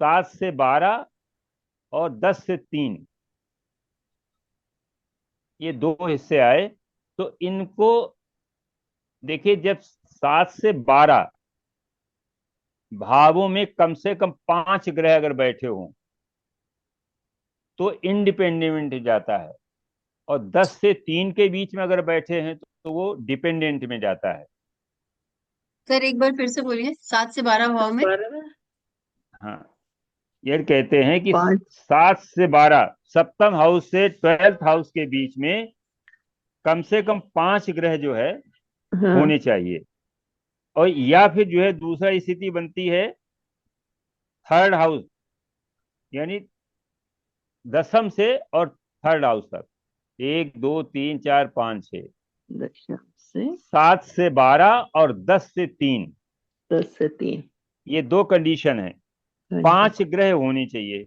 7 से 12 और 10 से 3, ये 2 हिस्से आए। तो इनको देखिए, जब 7 से 12 भावों में कम से कम 5 ग्रह अगर बैठे हों तो इंडिपेंडेंट जाता है, और 10 से 3 के बीच में अगर बैठे हैं तो वो डिपेंडेंट में जाता है। सर एक बार फिर से बोलिए, 7 से 12 भाव में। हाँ, ये कहते हैं कि 5 7 से 12 सप्तम हाउस से 12th हाउस के बीच में कम से कम 5 ग्रह जो है होने चाहिए। और या फिर जो है दूसरा स्थिति बनती है 3rd हाउस, यानी 10th से और 3rd हाउस तक, 1 2 3 4 5 6, 7 से 12 और 10 से 3, 10 से 3 ये 2 कंडीशन है। 5 ग्रह होनी चाहिए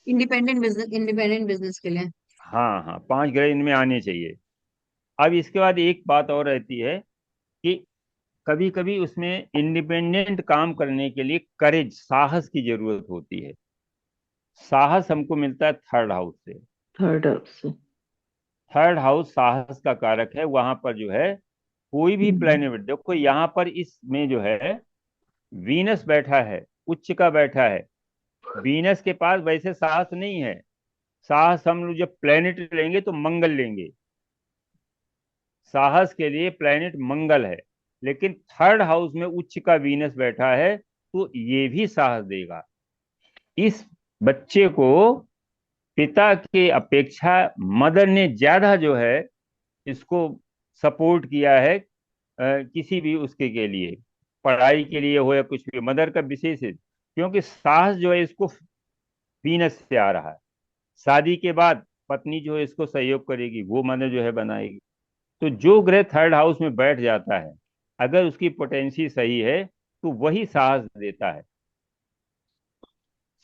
इंडिपेंडेंट बिजनेस के लिए। हाँ हाँ, 5 ग्रह इनमें आने चाहिए। अब इसके बाद एक बात और रहती है कि कभी कभी उसमें इंडिपेंडेंट काम करने के लिए करेज, साहस की जरूरत होती है। साहस हमको मिलता है 3rd हाउस से। 3rd हाउस साहस का कारक है। वहां पर जो है कोई भी प्लेनेट, देखो यहाँ पर इसमें जो है वीनस बैठा है, उच्च का बैठा है। वीनस के पास वैसे साहस नहीं है। साहस हम लोग जब प्लेनेट लेंगे तो मंगल लेंगे, साहस के लिए प्लेनेट मंगल है। लेकिन 3rd हाउस में उच्च का वीनस बैठा है तो ये भी साहस देगा। इस बच्चे को पिता के अपेक्षा मदर ने ज्यादा जो है इसको सपोर्ट किया है, किसी भी उसके के लिए, पढ़ाई के लिए हो या कुछ भी, मदर का विशेष है। क्योंकि साहस जो है इसको वीनस से आ रहा है। शादी के बाद पत्नी जो है इसको सहयोग करेगी, वो मदर जो है बनाएगी। तो जो ग्रह 3rd हाउस में बैठ जाता है, अगर उसकी पोटेंसी सही है तो वही साहस देता है।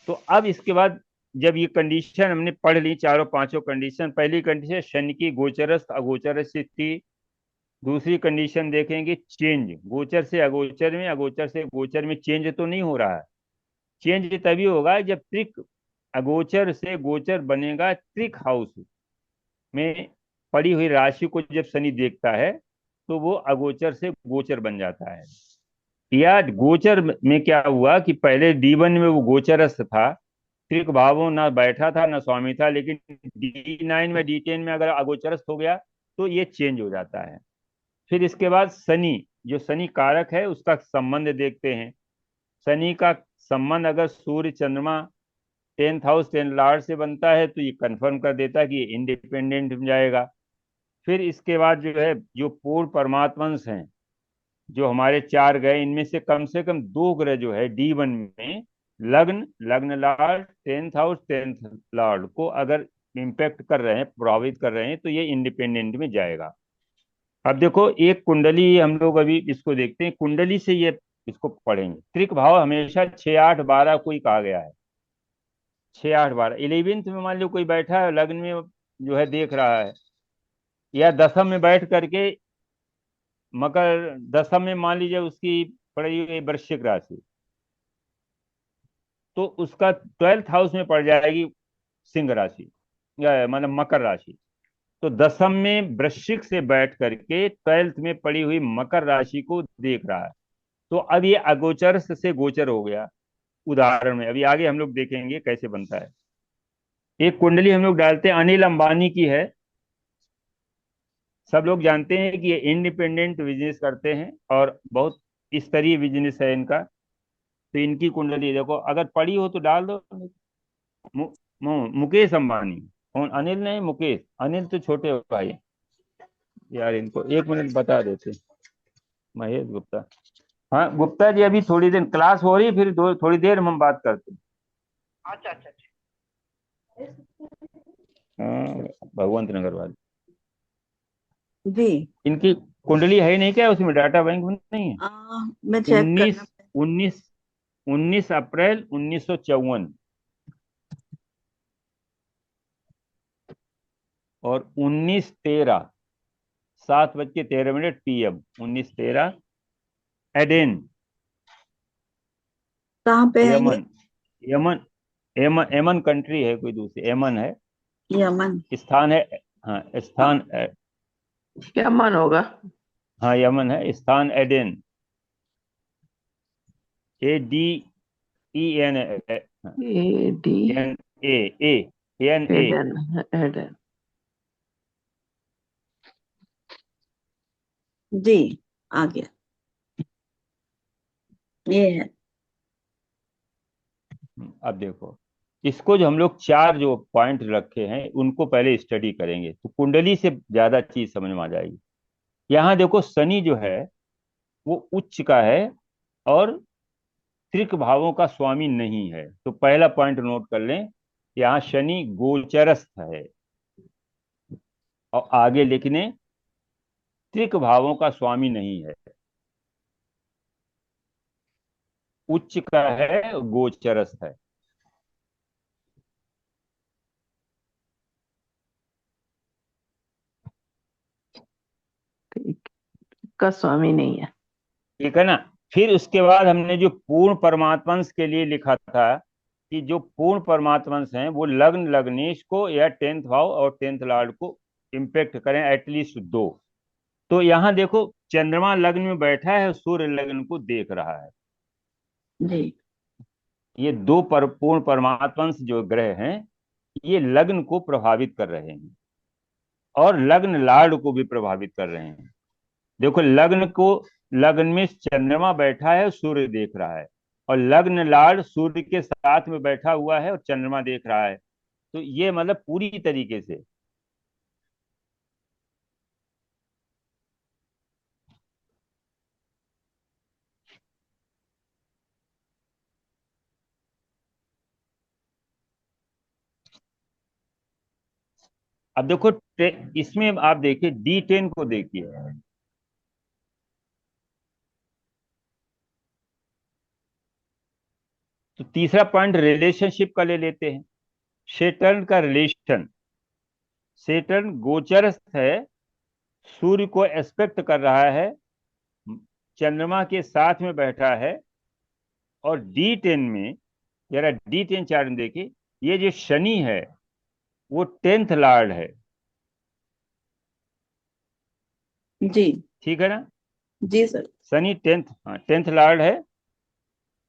तो अब इसके बाद जब ये कंडीशन हमने पढ़ ली, चारों पांचों कंडीशन, पहली कंडीशन शनि की गोचरस्थ अगोचर स्थिति। दूसरी कंडीशन देखेंगे चेंज, गोचर से अगोचर में, अगोचर से गोचर में चेंज तो नहीं हो रहा है। चेंज तभी होगा जब त्रिक, अगोचर से गोचर बनेगा त्रिक हाउस में पड़ी हुई राशि को जब शनि देखता है तो वो अगोचर से गोचर बन जाता है। या गोचर में क्या हुआ कि पहले D1 में वो गोचरस्थ था, त्रिक भावों ना बैठा था ना स्वामी था, लेकिन D9 में D10 में अगर अगोचरस्थ हो गया तो ये चेंज हो जाता है। फिर इसके बाद शनि, जो शनि कारक है उसका संबंध देखते हैं। शनि का संबंध अगर सूर्य चंद्रमा 10th हाउस 10 लॉर्ड से बनता है तो ये कंफर्म कर देता है कि ये इंडिपेंडेंट हो जाएगा। फिर इसके बाद जो है जो पूर्ण परमात्मंश हैं, जो हमारे 4 ग्रह, इनमें से कम 2 ग्रह जो है D1 में लग्न Lord 10th house 10th Lord को अगर इम्पेक्ट कर रहे हैं, प्रभावित कर रहे हैं, तो ये इंडिपेंडेंट में जाएगा। अब देखो एक कुंडली, हम लोग अभी इसको देखते हैं, कुंडली से ये इसको पढ़ेंगे। त्रिक भाव हमेशा 6 8 12 कोई कहा गया है। 6 8 12 11th में मान लो कोई बैठा है लग्न में जो है देख रहा है, या दशम में बैठ करके, मकर दशम में मान लीजिए उसकी पड़ी हुई वृश्चिक राशि, तो उसका 12th हाउस में पड़ जाएगी सिंह राशि या मतलब मकर राशि। तो दशम में वृश्चिक से बैठ करके 12th में पड़ी हुई मकर राशि को देख रहा है। तो अब ये अगोचर से गोचर हो गया। उदाहरण में अभी आगे हम लोग देखेंगे कैसे बनता है। एक कुंडली हम लोग डालते हैं, अनिल अंबानी की है। सब लोग जानते हैं कि ये इंडिपेंडेंट बिजनेस करते हैं और बहुत स्तरीय बिजनेस है इनका। तो इनकी कुंडली देखो, अगर पड़ी हो तो डाल दो। मुकेश अंबानी, कौन? अनिल नहीं, मुकेश। अनिल तो छोटे भाई यार, इनको 1 मिनट बता देते। महेश गुप्ता, हाँ गुप्ता जी, अभी थोड़ी देर क्लास हो रही है, फिर थोड़ी देर में हम बात करते हैं। अच्छा अच्छा अच्छा। हाँ, भगवंत नगर वाले, जी इनकी कुंडली है नहीं क्या उसमें, डाटा बैंक में नहीं है? मैं चेक 19 करना। 19 19 अप्रैल 1954 और 19:13 7:13 PM 19:13 एडेन, कहाँ पे है ये? Yemen. Yemen, Yemen, Yemen country है, कोई दूसरी यमन है, यमन। स्थान है। हाँ स्थान, यमन होगा। हाँ यमन है, स्थान Aden, ADEN, A D NA। Aden Aden. जी, आ गया, ये है। अब देखो, इसको जो हम लोग चार जो पॉइंट रखे हैं उनको पहले स्टडी करेंगे तो कुंडली से ज्यादा चीज समझ में आ जाएगी। यहाँ देखो शनि जो है वो उच्च का है और त्रिक भावों का स्वामी नहीं है। तो पहला पॉइंट नोट कर लें, यहाँ शनि गोचरस्थ है और आगे लिखने त्रिक भावों का स्वामी नहीं है, उच्च का है, गोचरस्थ है। ठीक, का स्वामी नहीं है। ठीक है ना। फिर उसके बाद हमने जो पूर्ण परमात्मंश के लिए लिखा था कि जो पूर्ण परमात्मंश हैं वो लग्न लग्नेश को या 10th भाव और 10th लॉर्ड को इम्पेक्ट करें एटलीस्ट दो। तो यहाँ देखो चंद्रमा लग्न में बैठा है, सूर्य लग्न को देख रहा है। जी, ये दो पूर्ण परमात्मंश जो ग्रह हैं ये लग्न को प्रभावित कर रहे हैं और लग्न लॉर्ड को भी प्रभावित कर रहे हैं। देखो लग्न को, लग्न में चंद्रमा बैठा है, सूर्य देख रहा है, और लग्न लॉर्ड सूर्य के साथ में बैठा हुआ है और चंद्रमा देख रहा है। तो ये मतलब पूरी तरीके से अब देखो इसमें आप देखिए D10 को देखिए। तो तीसरा पॉइंट रिलेशनशिप का ले लेते हैं, सेटर्न का रिलेशन। सेटर्न गोचरस्थ है, सूर्य को एस्पेक्ट कर रहा है, चंद्रमा के साथ में बैठा है, और D10 में, जरा D10 चार्ट में देखिए, ये जो शनि है वो 10th लॉर्ड है। जी, ठीक है ना। जी सर। शनि 10th लॉर्ड है,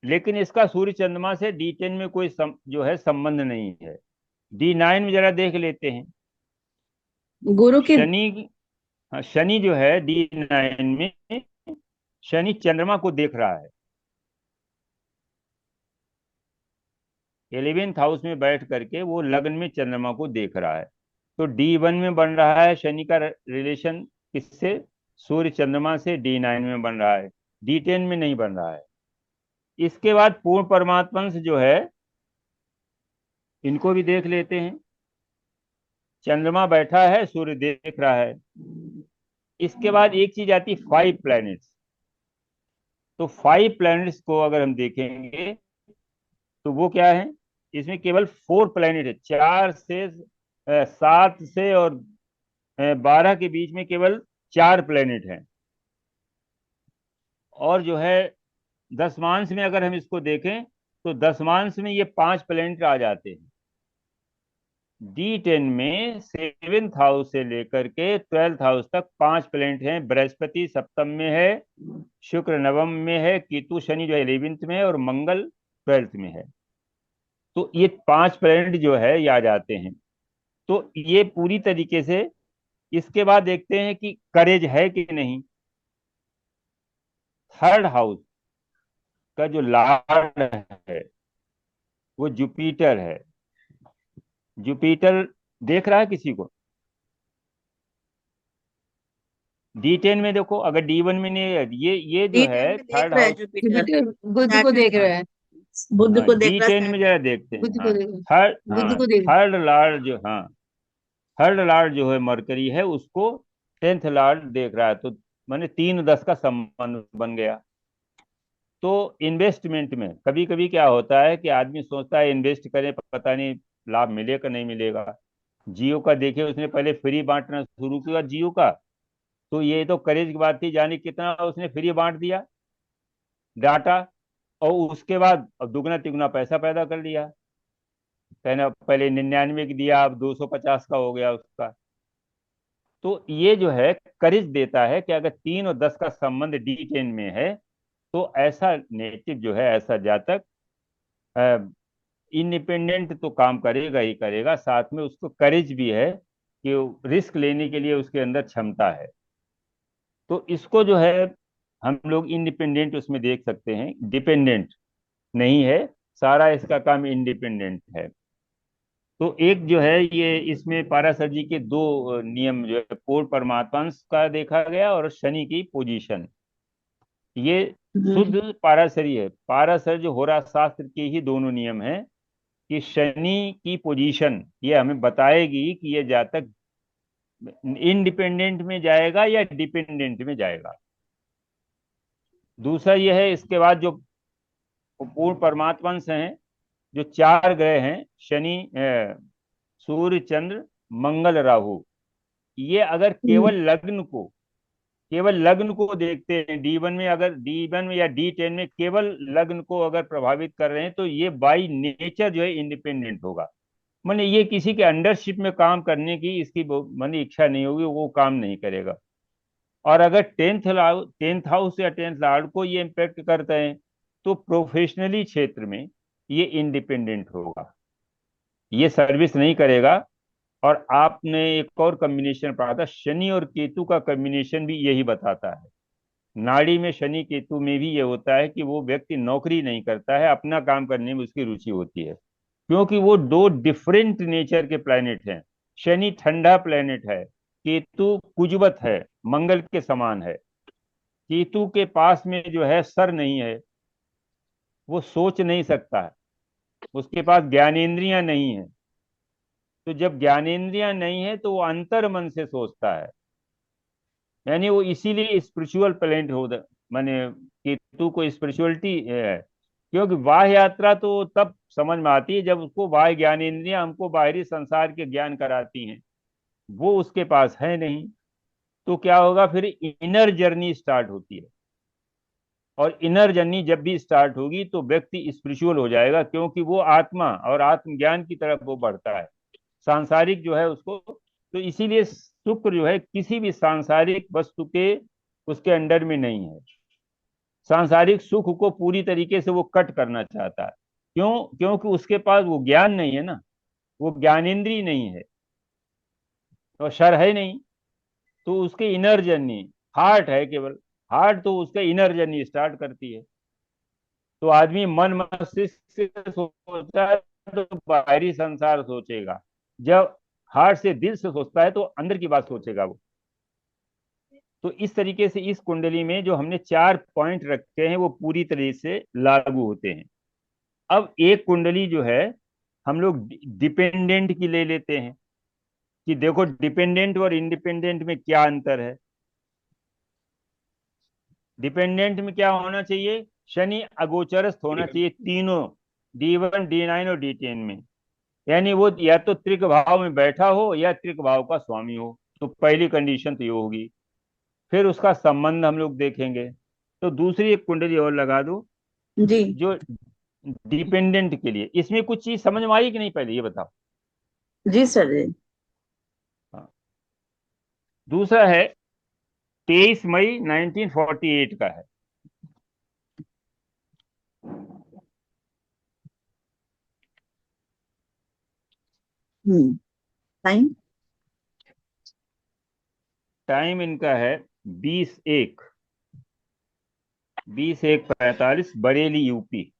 लेकिन इसका सूर्य चंद्रमा से D10 में कोई जो है संबंध नहीं है। D9 में जरा देख लेते हैं। गुरु के शनि, हाँ, शनि जो है D9 में, शनि चंद्रमा को देख रहा है 11th हाउस में बैठ करके, वो लग्न में चंद्रमा को देख रहा है। तो D1 में बन रहा है शनि का रिलेशन किससे, सूर्य चंद्रमा से, D9 में बन रहा है, D10 में नहीं बन रहा है। इसके बाद पूर्ण परमात्मंश जो है इनको भी देख लेते हैं। चंद्रमा बैठा है, सूर्य देख रहा है। इसके बाद एक चीज आती है 5 प्लैनेट्स। तो 5 प्लैनेट्स को अगर हम देखेंगे तो वो क्या है, इसमें केवल 4 प्लैनेट है। 4 से 7 से और 12 के बीच में केवल 4 प्लैनेट हैं। और जो है दशमांश में अगर हम इसको देखें तो दशमांश में ये 5 प्लैनेट आ जाते हैं। D10 में 7th हाउस से लेकर के 12th हाउस तक 5 प्लैनेट हैं। बृहस्पति सप्तम में है, शुक्र नवम में है, केतु शनि जो 11th में है, और मंगल 12th में है। तो ये 5 प्लैनेट जो है ये आ जाते हैं। तो ये पूरी तरीके से, इसके बाद देखते हैं कि करेज है कि नहीं। 3rd हाउस का जो लॉर्ड है वो जुपिटर है। जुपिटर देख रहा है किसी को D10 में। देखो अगर D1 में नहीं है, ये जो है D10 में देख 3rd रहा है हाउस। जुपिटर। जुपिटर बुध को देख रहा है। बुध को देख रहा D10 है। में जरा देखते हैं। बुध को हाँ, देख रहा है। बुध को देख थर्ड लॉर्ड जो, हाँ, थर्ड लॉर्ड जो है मरकरी है, उसको 10th लॉर्ड देख रहा है। तो माने 3-10 का संबंध बन गया। तो इन्वेस्टमेंट में कभी कभी क्या होता है कि आदमी सोचता है इन्वेस्ट करें, पता नहीं लाभ मिलेगा नहीं मिलेगा। जियो का देखिए, उसने पहले फ्री बांटना शुरू किया जियो का, तो ये तो करेज की बात थी, जाने कितना उसने फ्री बांट दिया डाटा, और उसके बाद अब दुगना तिगुना पैसा पैदा कर लिया। कहना पहले 99 की दिया, अब 250 का हो गया उसका। तो ये जो है करेज देता है कि अगर 3 और 10 का संबंध D10 में है, तो ऐसा नेटिव जो है, ऐसा जातक इंडिपेंडेंट तो काम करेगा ही करेगा, साथ में उसको करेज भी है कि रिस्क लेने के लिए उसके अंदर क्षमता है। तो इसको जो है हम लोग इंडिपेंडेंट उसमें देख सकते हैं, डिपेंडेंट नहीं है, सारा इसका काम इंडिपेंडेंट है। तो एक जो है ये इसमें पाराशर जी के दो नियम जो है, पूर्ण परमात्मांश का देखा गया और शनि की पोजीशन, ये शुद्ध पाराशरी है। पाराशर जो होरा शास्त्र के ही दोनों नियम हैं कि शनि की पोजीशन ये हमें बताएगी कि ये जातक इंडिपेंडेंट में जाएगा या डिपेंडेंट में जाएगा। दूसरा ये है, इसके बाद जो पूर्ण परमात्मंश हैं, जो 4 ग्रह हैं, शनि, सूर्य, चंद्र, मंगल, राहु, ये अगर केवल लग्न को देखते हैं, D1 में, अगर D1 में या D10 में केवल लग्न को अगर प्रभावित कर रहे हैं, तो ये बाई नेचर जो है इंडिपेंडेंट होगा। माने ये किसी के अंडरशिप में काम करने की इसकी माने इच्छा नहीं होगी, वो काम नहीं करेगा। और अगर टेंथ हाउस या 10th लॉर्ड को ये इम्पेक्ट करते हैं, तो प्रोफेशनली क्षेत्र में ये इंडिपेंडेंट होगा, ये सर्विस नहीं करेगा। और आपने एक और कॉम्बिनेशन पढ़ा था, शनि और केतु का कॉम्बिनेशन भी यही बताता है। नाड़ी में शनि केतु में भी ये होता है कि वो व्यक्ति नौकरी नहीं करता है, अपना काम करने में उसकी रुचि होती है, क्योंकि वो दो डिफरेंट नेचर के प्लैनेट हैं। शनि ठंडा प्लैनेट है, केतु कुजवत है, मंगल के समान है। केतु के पास में जो है सर नहीं है, वो सोच नहीं सकता है, उसके पास ज्ञानेंद्रियां नहीं है। तो जब ज्ञानेंद्रियां नहीं है तो वो अंतर मन से सोचता है, यानी वो इसीलिए स्पिरिचुअल प्लेनेट हो माने केतु को स्पिरिचुअलिटी है। क्योंकि बाह्य यात्रा तो तब समझ में आती है जब उसको बाह्य ज्ञानेंद्रियां हमको बाहरी संसार के ज्ञान कराती हैं, वो उसके पास है नहीं। तो क्या होगा, फिर इनर जर्नी स्टार्ट होती है, और इनर जर्नी जब भी स्टार्ट होगी तो व्यक्ति स्पिरिचुअल हो जाएगा, क्योंकि वो आत्मा और आत्मज्ञान की तरफ वो बढ़ता है। सांसारिक जो है उसको, तो इसीलिए शुक्र जो है किसी भी सांसारिक वस्तु के उसके अंडर में नहीं है। सांसारिक सुख को पूरी तरीके से वो कट करना चाहता है। क्यों? क्योंकि उसके पास वो ज्ञान नहीं है ना, वो ज्ञानेंद्रिय नहीं है, और शर है नहीं, तो उसके इनर जर्नी हार्ट है केवल। हार्ट तो उसका इनर जर्नी स्टार्ट करती है। तो आदमी मन मस्तिष्क से सोचता है तो बाहरी संसार सोचेगा, जब हार्ट से दिल से सोचता है तो अंदर की बात सोचेगा वो। तो इस तरीके से इस कुंडली में जो हमने 4 पॉइंट रखे हैं वो पूरी तरीके से लागू होते हैं। अब एक कुंडली जो है हम लोग डिपेंडेंट की ले लेते हैं कि देखो डिपेंडेंट और इंडिपेंडेंट में क्या अंतर है। डिपेंडेंट में क्या होना चाहिए, शनि अगोचरस्थ होना चाहिए तीनों, D1, D9 और D10 में। यानी वो या तो त्रिक भाव में बैठा हो या त्रिक भाव का स्वामी हो, तो पहली कंडीशन तो ये होगी। फिर उसका संबंध हम लोग देखेंगे। तो दूसरी एक कुंडली और लगा दो जी जो डिपेंडेंट के लिए। इसमें कुछ चीज समझ में आई कि नहीं, पहले ये बताओ। जी सर जी। हाँ। दूसरा है 23 मई 1948 का है। टाइम टाइम इनका है 20:01 बरेली, यूपी,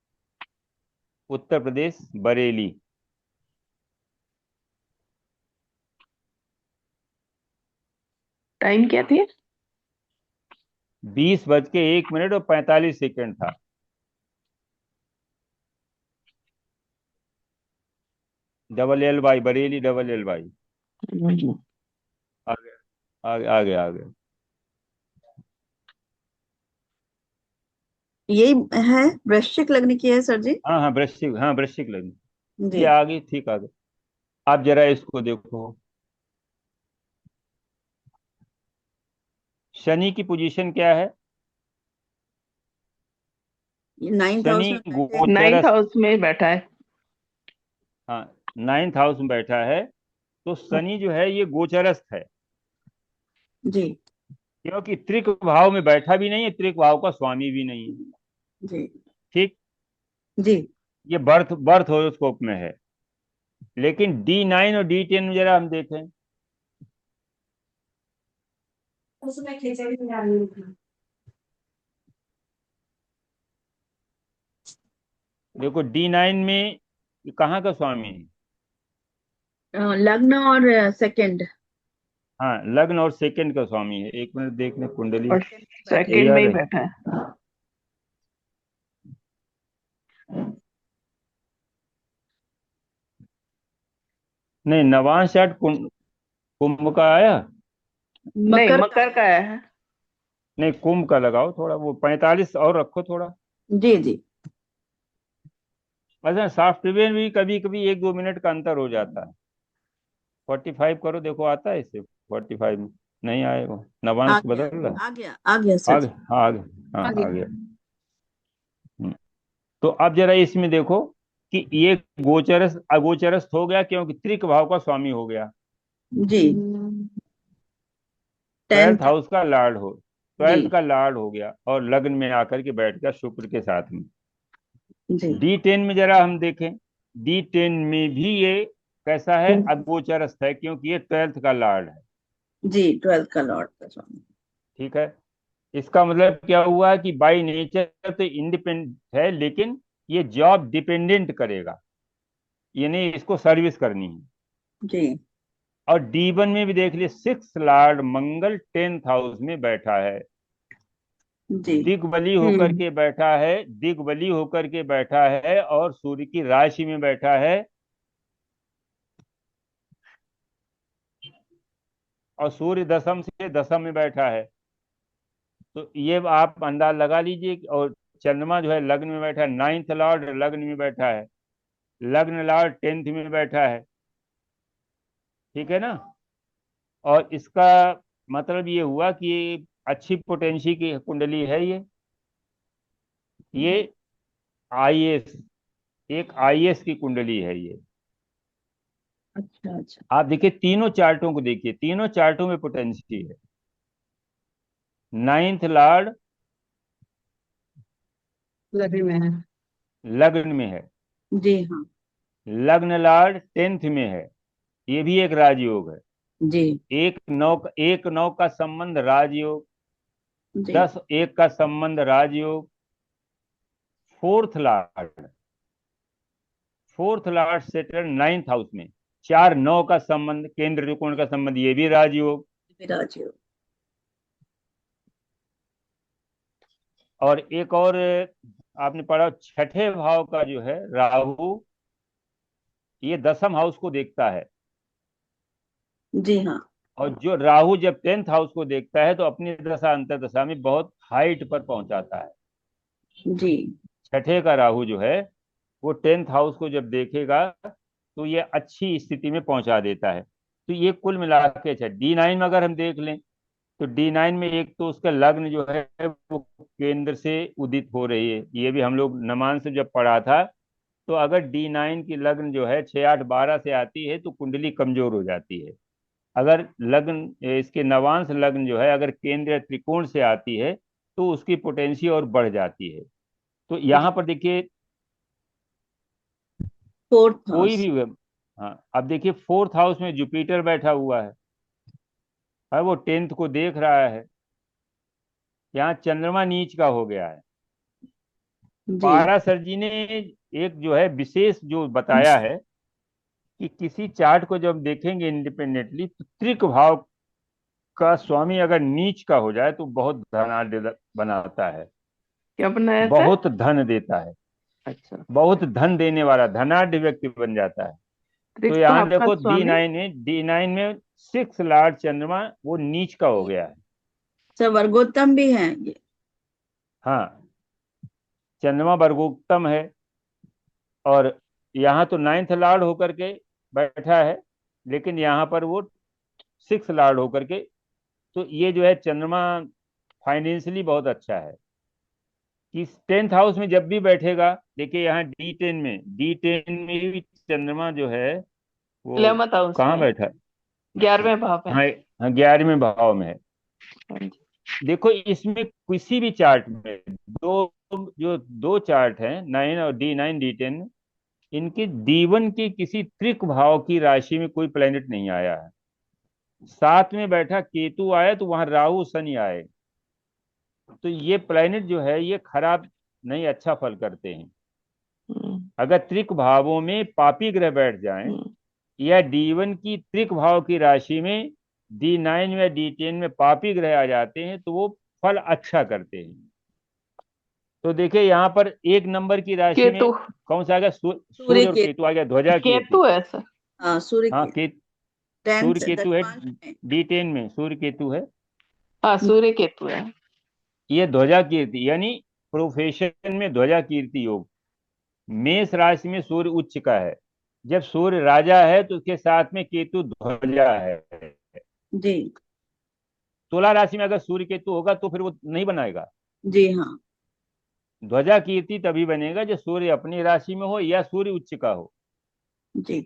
उत्तर प्रदेश, बरेली। टाइम क्या थी? 20:01 और 45 था। LLY, Bareilly, LLY। आगे आगे आगे आगे। यही है, वृश्चिक लग्न की है सर जी। हाँ हाँ, वृश्चिक, हाँ वृश्चिक लग्न, जी। ये आ गई, ठीक आ गई। आप जरा इसको देखो, शनि की पोजीशन क्या है? 9th हाउस शनि में बैठे हैं। 9th गोचरस, हाउस में बैठा है। हाँ 9th हाउस में बैठा है। तो शनि जो है ये गोचरस्थ है, जी। क्योंकि त्रिक भाव में बैठा भी नहीं है, त्रिक भाव का स्वामी भी नहीं है। जी। ठीक, जी। ये बर्थ बर्थ होरोस्कोप में है। लेकिन D9 और D10 में जरा हम देखें, उसमें खिचड़ी डालनी थी। देखो D9 में ये कहाँ का स्वामी है? लग्न और सेकंड। हाँ, लग्न और सेकंड का स्वामी है। एक मिनट देख ले कुंडली, और बैठे ये सेकंड आ में ही रही, बैठा है। नहीं नवांश चार्ट कुंभ का आया, नहीं, मकर का मकर का है। है। नहीं कुंभ का लगाओ थोड़ा, वो 45 और रखो थोड़ा। जी जी। अच्छा, सॉफ्टवेयर में भी कभी कभी 1-2 मिनट का अंतर हो जाता है। 45 करो, देखो आता है इससे 45 में, नहीं आएगा, आ नवांश गया, बदल रहा है। आ गया, आ गया सर आ जी। गया, हाँ आ गया, हाँ आ आ गया। गया। हम्म, तो अब जरा इसमें देखो कि ये गोचरस अगोचरस्थ हो गया, क्योंकि त्रिक भाव का स्वामी हो गया। जी। 12th 10th। हाउस का लॉर्ड हो, जी। 12th का लॉर्ड हो गया और लग्न में आकर के बैठ गया शुक्र के साथ में। जी। D10 में जरा हम देखें, D10 में भी ये कैसा है? हम्म। अगोचरस्थ है, क्योंकि ये 12th का लॉर्ड है। जी, 12th का लॉर्ड का स्वामी। ठीक है, इसका मतलब क्या हुआ कि बाई नेचर तो इंडिपेंडेंट है, लेकिन ये जॉब डिपेंडेंट करेगा, यानी इसको सर्विस करनी है। जी। और D1 में भी देख लिए, 6 लॉर्ड मंगल 10th हाउस में बैठा है, जी। दिग्बली होकर के बैठा है, दिग्बली होकर के बैठा है और सूर्य की राशि में बैठा है, और सूर्य दशम से दशम में बैठा है। तो ये आप अंदाज लगा लीजिए और चंद्रमा जो है लग्न में बैठा है, 9th लॉर्ड लग्न में बैठा है, लग्न लॉर्ड 10th में बैठा है। ठीक है ना? और इसका मतलब ये हुआ कि ये अच्छी पोटेंशियल की कुंडली है ये आईएएस, एक आईएएस की कुंडली है ये। अच्छा अच्छा। आप देखिए तीनों चार्टों को देखिए, तीनों चार्टों में पोटेंशियल है। 9th लॉर्ड लग्न में है। लग्न में है, जी हाँ। लग्न लॉर्ड 10th में है, ये भी एक राजयोग है। जी। एक नौ का संबंध राजयोग, जी। 10-1 का संबंध राजयोग। Fourth lord settle 9th house में, 4-9 का संबंध, केंद्र त्रिकोण का संबंध, ये भी राजयोग। विराज योग। और एक और आपने पढ़ा, छठे भाव का जो है राहु, ये दसम हाउस को देखता है। जी हाँ। और जो राहु जब 10th हाउस को देखता है तो अपनी दशा अंतर दशा में बहुत हाइट पर पहुंचाता है। जी। छठे का राहु जो है वो 10th हाउस को जब देखेगा तो ये अच्छी स्थिति में पहुंचा देता है। तो ये कुल मिला के अच्छा, D9 में अगर हम देख लें तो D9 में एक तो उसका लग्न जो है वो केंद्र से उदित हो रही है, ये भी हम लोग नमान से जब पढ़ा था। तो अगर D9 की लग्न जो है 6-8-12 से आती है तो कुंडली कमजोर हो जाती है। अगर लग्न इसके नवांश लग्न जो है अगर केंद्र या त्रिकोण से आती है तो उसकी पोटेंशियल और बढ़ जाती है। तो यहाँ पर देखिए 4th कोई हाउस। भी, हाँ अब देखिए 4th हाउस में जुपिटर बैठा हुआ है और वो 10th को देख रहा है। यहाँ चंद्रमा नीच का हो गया है। जी। पारासर जी ने एक जो है विशेष जो बताया है कि किसी चार्ट को जब देखेंगे इंडिपेंडेंटली तो त्रिक भाव का स्वामी अगर नीच का हो जाए तो बहुत धनाढ़ बनाता है, क्या बनाया था? बहुत धन देता है, अच्छा। बहुत धन देने वाला धनाढ़ व्यक्ति बन जाता है। तो त्रिक यहाँ भाव का देखो स्वामी। D9 में 6 लॉर्ड चंद्रमा वो नीच का हो गया है। सब वर्गोत्तम भी है ये। हाँ, चंद्रमा वर्गोत्तम है, और यहाँ तो 9th लॉर्ड होकर के बैठा है, लेकिन यहाँ पर वो 6th लॉर्ड होकर के, तो ये जो है चंद्रमा फाइनेंशियली बहुत अच्छा है। कि 10th हाउस में जब भी बैठेगा, देखिए यहाँ डी टेन में भी चंद्रमा जो है वो 11th हाउस कहाँ में, बैठा है? 11वें भाव में। हाँ हाँ, 11वें भाव में है। हाँ जी। देखो इसमें किसी भी चार्ट में दो चार्ट हैं, 9 और D9 D10, इनके D1 के किसी त्रिक भाव की राशि में कोई प्लेनेट नहीं आया है। 7 में बैठा केतु आया तो वहां राहु शनि आए, तो ये प्लेनेट जो है ये खराब नहीं, अच्छा फल करते हैं। अगर त्रिक भावों में पापी ग्रह बैठ जाएं, या D1 की त्रिक भाव की राशि में D9 या D10 में पापी ग्रह आ जाते हैं, तो वो फल अच्छा करते हैं। तो देखिए यहाँ पर 1 नंबर की राशि में केतु, कौन सा आ गया? सूर्य सूर्य और के केतु आ गया, ध्वजा कीर्ति। केतु है सर। हाँ, सूर्य हाँ, के 10th सूर्य केतु है, 10th में। D10 में सूर्य केतु है। हाँ, सूर्य केतु है। ये ध्वजा कीर्ति यानी प्रोफेशन में ध्वजा कीर्ति योग। मेष राशि में सूर्य उच्च का है, जब सूर्य राजा है तो उसके साथ में केतु ध्वजा है। जी तुला राशि में अगर सूर्य केतु होगा तो फिर वो नहीं बनाएगा। जी हाँ ध्वजा कीर्ति तभी बनेगा जब सूर्य अपनी राशि में हो या सूर्य उच्च का हो। जी।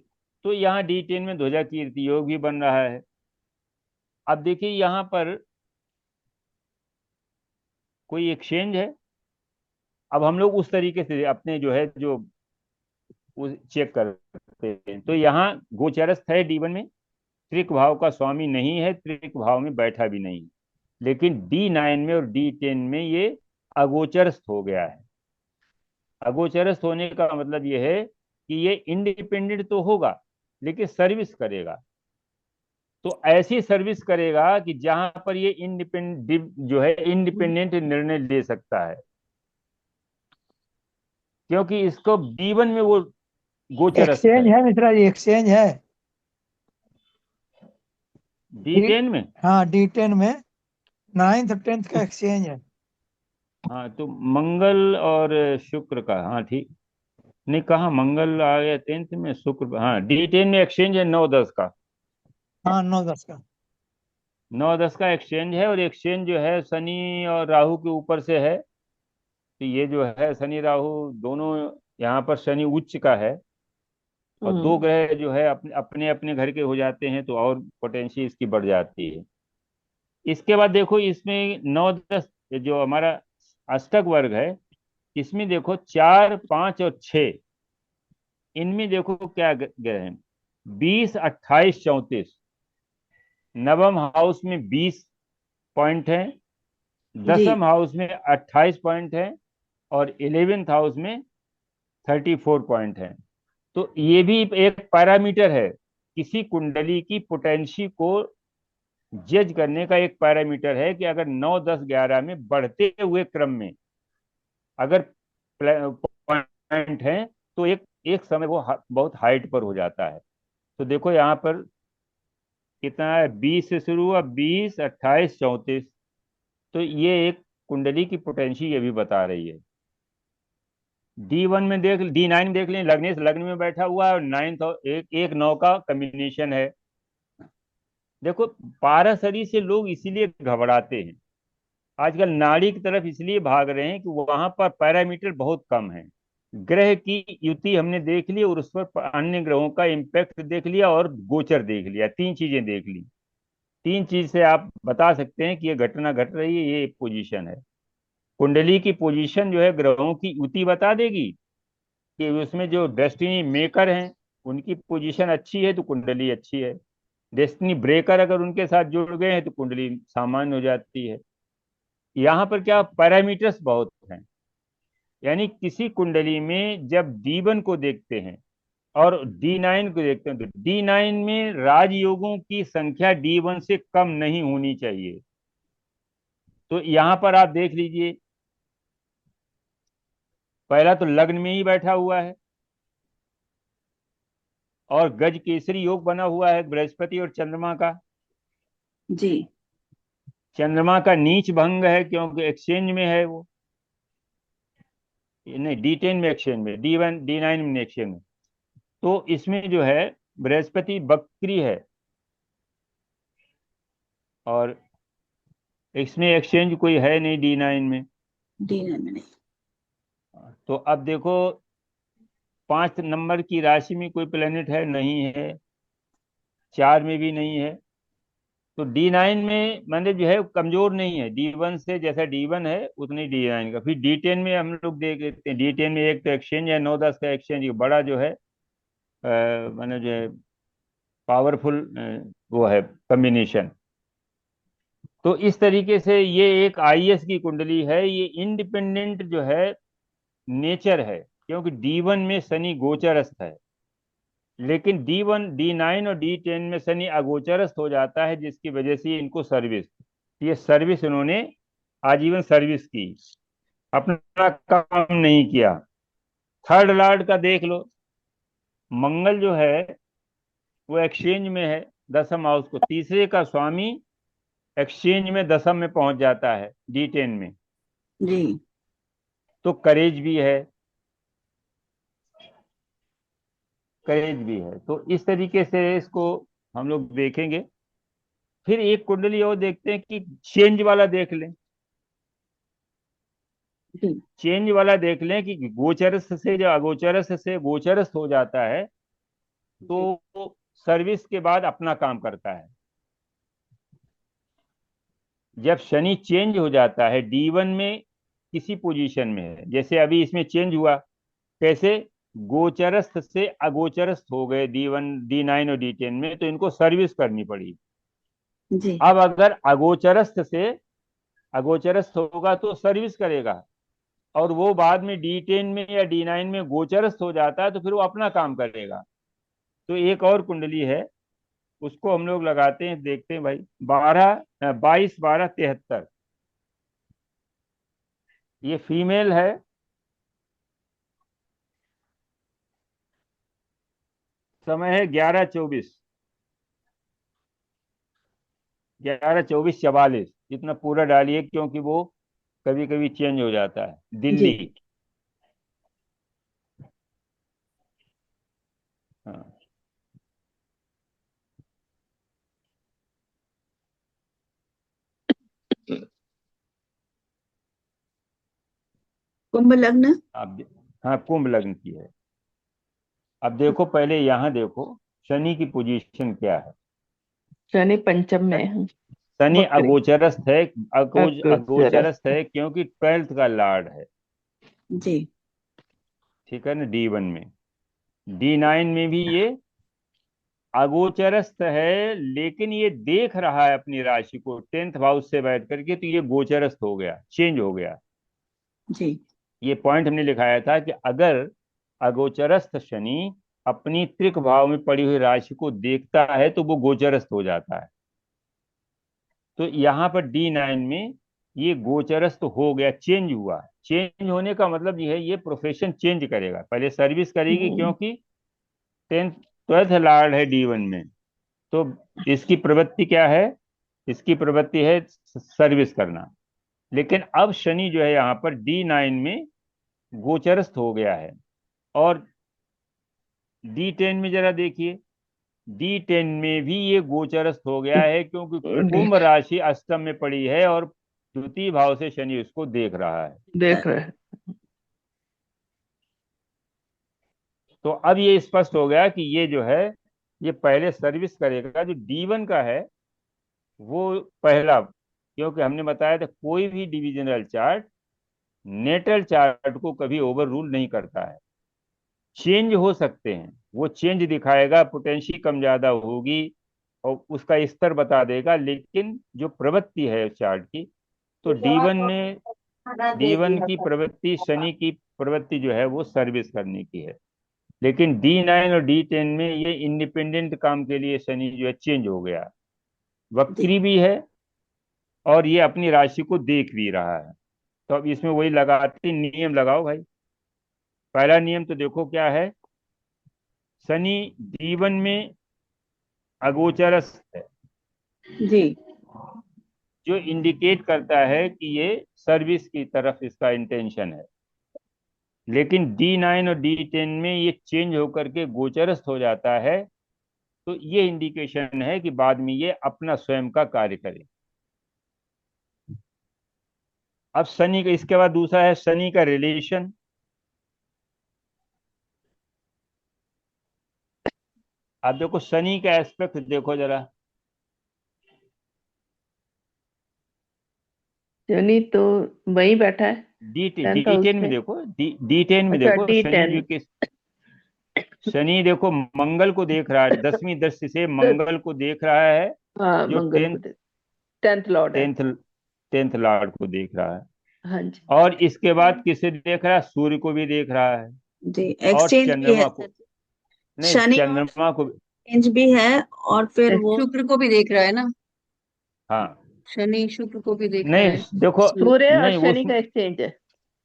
तो यहाँ D10 में ध्वजा कीर्ति योग भी बन रहा है। अब देखिए यहाँ पर कोई एक्सचेंज है। अब हम लोग उस तरीके से अपने जो है जो चेक करते हैं, तो यहाँ गोचरस्थ है D1 में, त्रिक भाव का स्वामी नहीं है, त्रिक भाव में बैठा भी नहीं, लेकिन D9 में और D10 में ये अगोचरस्थ हो गया है। अगोचरस्थ होने का मतलब ये है कि ये इंडिपेंडेंट तो होगा लेकिन सर्विस करेगा। तो ऐसी सर्विस करेगा कि जहां पर ये इंडिपेंडेंट जो है इंडिपेंडेंट निर्णय ले सकता है, क्योंकि इसको D1 में वो गोचरस्थ एक्सचेंज है। है मिश्रा जी, एक्सचेंज है D10 में। हाँ D10 में 9th 10th का एक्सचेंज है। हाँ, तो मंगल और शुक्र का, हाँ ठीक। नहीं, कहाँ मंगल आ गया 10th में, शुक्र, हाँ D10 में एक्सचेंज है 9-10 का। हाँ 9-10 का 9-10 का एक्सचेंज है, और एक्सचेंज जो है शनि और राहु के ऊपर से है। तो ये जो है शनि राहु दोनों, यहाँ पर शनि उच्च का है, और दो ग्रह जो है अपने अपने अपने घर के हो जाते हैं, तो और पोटेंशियल इसकी बढ़ जाती है। इसके बाद देखो इसमें 9-10 जो हमारा अष्टक वर्ग है, इसमें देखो 4, 5 और 6, इनमें देखो क्या ग्रह हैं? 20, 28, 34। नवम हाउस में 20 पॉइंट है, जी 10th हाउस में 28 पॉइंट है, और 11th हाउस में 34 पॉइंट है। तो ये भी एक पैरामीटर है, किसी कुंडली की पोटेंसी को जज करने का एक पैरामीटर है, कि अगर 9, 10, 11 में बढ़ते हुए क्रम में अगर पॉइंट है, तो एक एक समय वो बहुत हाइट पर हो जाता है। तो देखो यहाँ पर कितना है, 20 से शुरू हुआ, 20, 28, 34। तो ये एक कुंडली की पोटेंशियल ये भी बता रही है। D1 में देख, D9 देख लें, लग्नेश लग्न में बैठा हुआ है, और 9th और 1-9 का कम्बिनेशन है। देखो पाराशरी से लोग इसीलिए घबराते हैं, आजकल नाड़ी की तरफ इसलिए भाग रहे हैं कि वहां पर पैरामीटर बहुत कम है। ग्रह की युति हमने देख ली, और उस पर अन्य ग्रहों का इम्पैक्ट देख लिया, और गोचर देख लिया, 3 चीजें देख ली। 3 चीज से आप बता सकते हैं कि ये घटना घट रही है, ये पोजीशन है। कुंडली की पोजीशन जो है ग्रहों की युति बता देगी, कि उसमें जो डेस्टिनी मेकर हैं उनकी पोजीशन अच्छी है तो कुंडली अच्छी है, डेस्टिनी ब्रेकर अगर उनके साथ जुड़ गए हैं तो कुंडली सामान्य हो जाती है। यहाँ पर क्या पैरामीटर्स बहुत हैं, यानी किसी कुंडली में जब D1 को देखते हैं और D9 को देखते हैं, तो D9 में राजयोगों की संख्या D1 से कम नहीं होनी चाहिए। तो यहाँ पर आप देख लीजिए, पहला तो लग्न में ही बैठा हुआ है, और गज केसरी योग बना हुआ है बृहस्पति और चंद्रमा का। जी चंद्रमा का नीच भंग है क्योंकि एक्सचेंज में है वो। नहीं D10 में एक्सचेंज में, D1 D9 में एक्सचेंज में। तो इसमें जो है बृहस्पति बकरी है और इसमें एक्सचेंज कोई है नहीं D9 में। D9 में नहीं। तो अब देखो 5 नंबर की राशि में कोई प्लेनेट है नहीं है, 4 में भी नहीं है। तो D9 में मैंने जो है कमजोर नहीं है, D1 से जैसा D1 है उतनी D9 का। फिर D10 में हम लोग देख लेते हैं, D10 में एक तो एक्सचेंज है 9-10 का एक्सचेंज, बड़ा जो है मैंने जो है पावरफुल वो है कॉम्बिनेशन। तो इस तरीके से ये एक IS की कुंडली है, ये इंडिपेंडेंट जो है नेचर है, क्योंकि D1 में शनि गोचरस्थ है, लेकिन D1 D9 और D10 में शनि अगोचरस्थ हो जाता है, जिसकी वजह से इनको सर्विस, ये सर्विस इन्होंने आजीवन सर्विस की, अपना काम नहीं किया। थर्ड लॉर्ड का देख लो, मंगल जो है वो एक्सचेंज में है दसम हाउस को, तीसरे का स्वामी एक्सचेंज में दसम में पहुंच जाता है D10 में। जी। तो करेज भी है, करेज भी है। तो इस तरीके से इसको हम लोग देखेंगे। फिर एक कुंडली और देखते हैं कि चेंज वाला देख लें। जी। चेंज वाला देख लें कि गोचरस्थ से जो अगोचरस्थ से गोचरस्थ हो जाता है तो सर्विस के बाद अपना काम करता है। जब शनि चेंज हो जाता है D1 में किसी पोजीशन में है, जैसे अभी इसमें चेंज हुआ, कैसे गोचरस्थ से अगोचरस्थ हो गए D1 D9 और D10 में, तो इनको सर्विस करनी पड़ी। जी। अब अगर अगोचरस्थ से अगोचरस्थ होगा तो सर्विस करेगा, और वो बाद में D10 में या D9 में गोचरस्थ हो जाता है तो फिर वो अपना काम करेगा। तो एक और कुंडली है, उसको हम लोग लगाते हैं, देखते हैं भाई। 22-12-73 ये फीमेल है, समय है 11-24 11-24-44, इतना पूरा डालिए क्योंकि वो कभी कभी चेंज हो जाता है। दिल्ली। जी। हाँ, कुंभ लग्न। अब हाँ कुंभ लग्न की है। अब देखो पहले यहाँ देखो शनि की पोजीशन क्या है। शनि पंचम में है, शनि वक्री, अगोचरस्थ है, अगोचरस्थ अगोचरस्थ है क्योंकि 12th का लॉर्ड है, जी। ठीक है ना। D1 में, D9 में भी ये अगोचरस्थ है, लेकिन ये देख रहा है अपनी राशि को 10th हाउस से बैठ करके, तो ये गोचरस्थ हो गया, चेंज हो गया। जी। ये पॉइंट हमने लिखाया था कि अगर अगोचरस्थ शनि अपनी त्रिक भाव में पड़ी हुई राशि को देखता है तो वो गोचरस्थ हो जाता है। तो यहाँ पर D9 में ये गोचरस्थ हो गया, चेंज हुआ। चेंज होने का मतलब ये है ये प्रोफेशन चेंज करेगा, पहले सर्विस करेगी क्योंकि 12th लॉर्ड है D1 में। तो इसकी प्रवृत्ति क्या है, इसकी प्रवृत्ति है सर्विस करना। लेकिन अब शनि जो है यहाँ पर D9 में गोचरस्थ हो गया है। और D10 में जरा देखिए, D10 में भी ये गोचरस्थ हो गया है क्योंकि कुंभ राशि अष्टम में पड़ी है और द्वितीय भाव से शनि उसको देख रहा है। देख रहे हैं। तो अब ये स्पष्ट हो गया कि ये जो है ये पहले सर्विस करेगा। जो D1 का है वो पहला, क्योंकि हमने बताया था कोई भी डिविजनल चार्ट नेटल चार्ट को कभी ओवर रूल नहीं करता है। चेंज हो सकते हैं, वो चेंज दिखाएगा, पोटेंशियल कम ज्यादा होगी और उसका स्तर बता देगा, लेकिन जो प्रवृत्ति है चार्ट की, तो D1 की प्रवृत्ति, शनि की प्रवृत्ति जो है वो सर्विस करने की है। लेकिन D9 और D10 में ये इंडिपेंडेंट काम के लिए शनि जो है चेंज हो गया, वक्री भी है और ये अपनी राशि को देख भी रहा है। तो अब इसमें वही लगाते नियम लगाओ भाई। पहला नियम तो देखो क्या है, शनि D1 में अगोचरस्थ है, जी। जो इंडिकेट करता है कि ये सर्विस की तरफ इसका इंटेंशन है। लेकिन D9 और D10 में ये चेंज होकर के गोचरस्थ हो जाता है, तो ये इंडिकेशन है कि बाद में ये अपना स्वयं का कार्य करे। अब शनि का, इसके बाद दूसरा है शनि का रिलेशन। अब देखो शनि का एस्पेक्ट देखो जरा। शनि तो वही बैठा है डी 10th हाउस D10 में में। देखो, D10 में अच्छा देखो शनि D10। जो कि शनि देखो मंगल को देख रहा है, 10वीं दृष्टि से मंगल को देख रहा है, हाँ जो मंगल को 10th लॉर्ड है। टेंथ टेंथ लॉर्ड को देख रहा है। हाँ जी। और इसके बाद किसे देख रहा है? सूर्य को भी देख रहा है, जी, और एक्सचेंज भी है चंद्रमा को, सर। नहीं शनि और चंद्रमा को, एक्सचेंज भी है, और फिर वो शुक्र को भी देख रहा है ना, हाँ शनि शुक्र को भी देख रहा नहीं है। देखो, सूर्य और नहीं शनि उस, का एक्सचेंज है।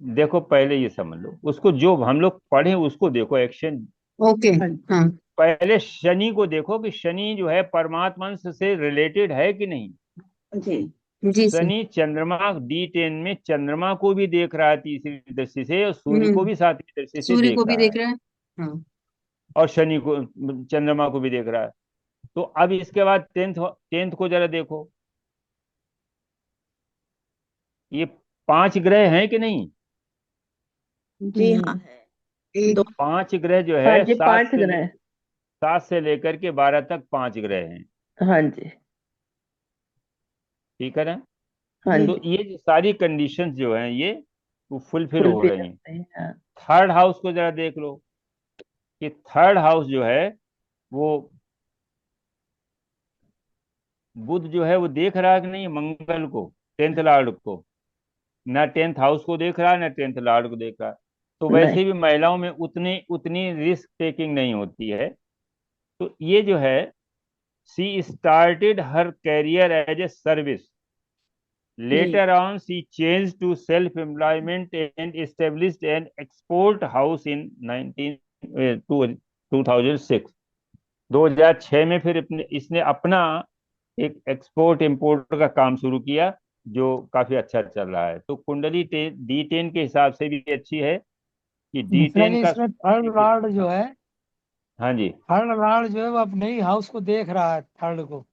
देखो पहले ये समझ लो, उसको जो हम लोग पढ़े उसको देखो, एक्शन। ओके। हाँ जी। हाँ पहले शनि को देखो कि शनि जो है परमात्मा से रिलेटेड है कि नहीं। जी जी सर। शनि चंद्रमा D10 में चंद्रमा को भी देख रहा है तीसरी दृष्टि से, और सूर्य को हम्म। भी सातवीं दृष्टि से सूर्य देख को भी रहा देख है, रहा है। हाँ। और शनि को, चंद्रमा को भी देख रहा है। तो अब इसके बाद टेंथ टेंथ को जरा देखो, ये 5 ग्रह हैं कि नहीं। जी हाँ है। एक। दो। 5 ग्रह जो हाँ है जी 5 ग्रह। 7 से लेकर के 12 तक 5 ग्रह हैं, हाँ जी। ठीक है ना। हाँ जी। तो जी ये जो सारी कंडीशंस जो हैं ये वो फुलफिल हो फुलफिल रही हैं। होते हैं। हाँ। थर्ड हाउस को जरा देख लो कि थर्ड हाउस जो है वो बुध जो है वो देख रहा है कि नहीं मंगल को, टेंथ लॉर्ड को। ना टेंथ हाउस को देख रहा है, ना टेंथ लॉर्ड को देख रहा है। तो नहीं। वैसे भी महिलाओं में उतनी उतनी रिस्क टेकिंग नहीं होती है। तो ये जो है, she started her career as a service, जी later on she changed to self employment and established an export house in 2006। 2006 में फिर इसने अपना एक एक्सपोर्ट इंपोर्ट का काम शुरू किया, जो काफी अच्छा चल रहा है। तो कुंडली D10 के हिसाब से भी अच्छी है कि D10 यानी का। इसमें थर्ड लॉर्ड जो है, हाँ जी, थर्ड लॉर्ड जो है वो अपने ही हाउस को देख रहा है, थर्ड को।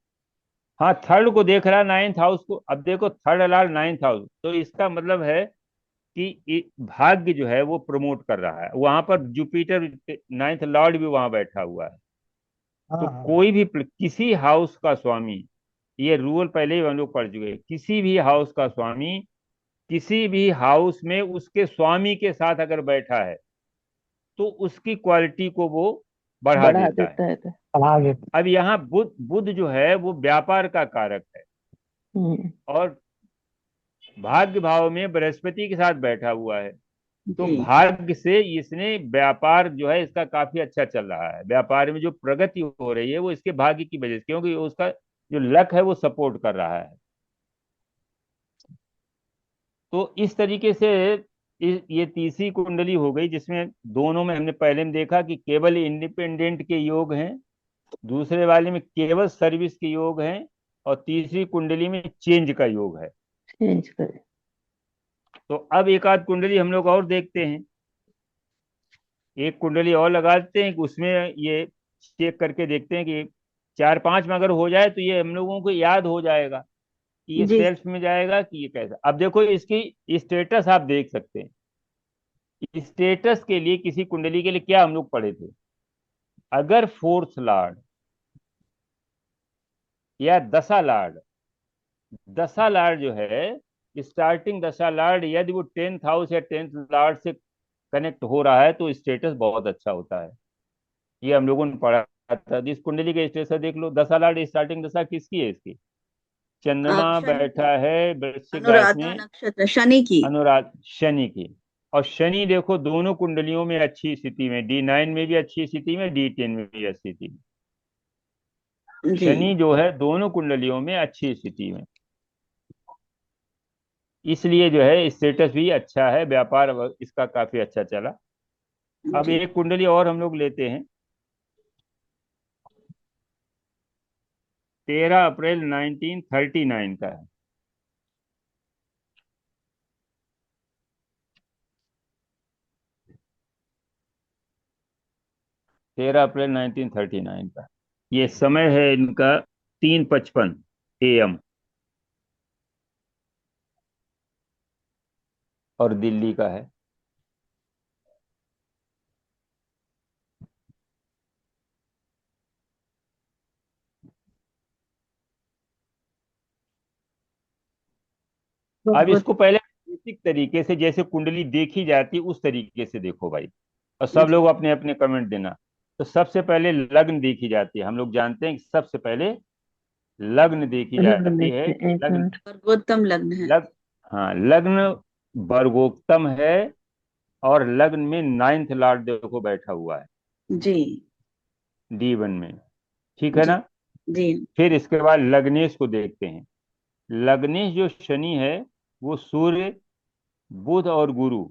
हाँ थर्ड को देख रहा है, 9th हाउस को। अब देखो थर्ड अलार्ड 9th हाउस, तो इसका मतलब है कि भाग्य जो है वो प्रमोट कर रहा है। वहां पर जुपिटर 9th लॉर्ड भी वहां बैठा हुआ है। तो हाँ हाँ। कोई भी किसी हाउस का स्वामी, ये रूल पहले ही हम लोग पढ़ चुके हैं, किसी भी हाउस का स्वामी किसी भी हाउस में उसके स्वामी के साथ अगर बैठा है तो उसकी क्वालिटी को वो बढ़ा बढ़ा देता है। देता है तो। आगे। अब यहाँ बुध बुध जो है वो व्यापार का कारक है, हम्म। और भाग्य भाव में बृहस्पति के साथ बैठा हुआ है। तो जी भाग्य से इसने व्यापार जो है इसका काफी अच्छा चल रहा है। व्यापार में जो प्रगति हो रही है वो इसके भाग्य की वजह से, क्योंकि उसका जो लक है वो सपोर्ट कर रहा है। तो इस तरीके से ये तीसरी कुंडली हो गई, जिसमें दोनों में हमने पहले में देखा कि केवल इंडिपेंडेंट के योग हैं, दूसरे वाले में केवल सर्विस के योग हैं, और तीसरी कुंडली में चेंज का योग है। चेंज करें। तो अब एक आध कुंडली हम लोग और देखते हैं, एक कुंडली और लगा देते हैं कि उसमें ये चेक करके देखते हैं कि 4-5 में अगर हो जाए तो ये हम लोगों को याद हो जाएगा कि ये जी सेल्फ में जाएगा कि ये कैसा। अब देखो इसकी स्टेटस आप देख सकते हैं। स्टेटस के लिए किसी कुंडली के लिए क्या हम लोग पढ़े थे, अगर फोर्थ लॉर्ड या दशा लॉर्ड, दशा लॉर्ड जो है स्टार्टिंग दशा लॉर्ड यदि वो 10th हाउस या 10th लॉर्ड से कनेक्ट हो रहा है तो स्टेटस बहुत अच्छा होता है। ये हम लोगों ने पढ़ा था। इस कुंडली के स्टेटस देख लो, दशा लॉर्ड स्टार्टिंग दशा किसकी है इसकी? चंद्रमा शनि की, बैठा है वृश्चिक राशि अनुराधा में, नक्षत्र शनि की। अनुराग शनि की। और शनि देखो दोनों कुंडलियों में अच्छी स्थिति में, D9 में भी अच्छी स्थिति में, D10 में भी अच्छी स्थिति में। जी शनि जो है दोनों कुंडलियों में अच्छी स्थिति में, इसलिए जो है स्टेटस भी अच्छा है, व्यापार इसका काफी अच्छा चला। अब जी एक कुंडली और हम लोग लेते हैं, 13 अप्रैल 1939 का है। 13 अप्रैल 1939 का। ये समय है इनका 3:55 AM, और दिल्ली का है। अब इसको पहले बेसिक तरीके से, जैसे कुंडली देखी जाती है उस तरीके से देखो भाई, और सब लोग अपने अपने कमेंट देना। तो सबसे पहले लग्न देखी जाती है, हम लोग जानते हैं कि सबसे पहले लग्न देखी लग्न जाती है। देखते हैं, एक लग्न मिनट। वर्गोत्तम लग्न है। हाँ, लग्न वर्गोत्तम है, और लग्न में 9th लॉर्ड देखो बैठा हुआ है जी D1 में, ठीक है जी ना। जी फिर इसके बाद लग्नेश को देखते हैं। लग्नेश जो शनि है वो सूर्य, बुध और गुरु,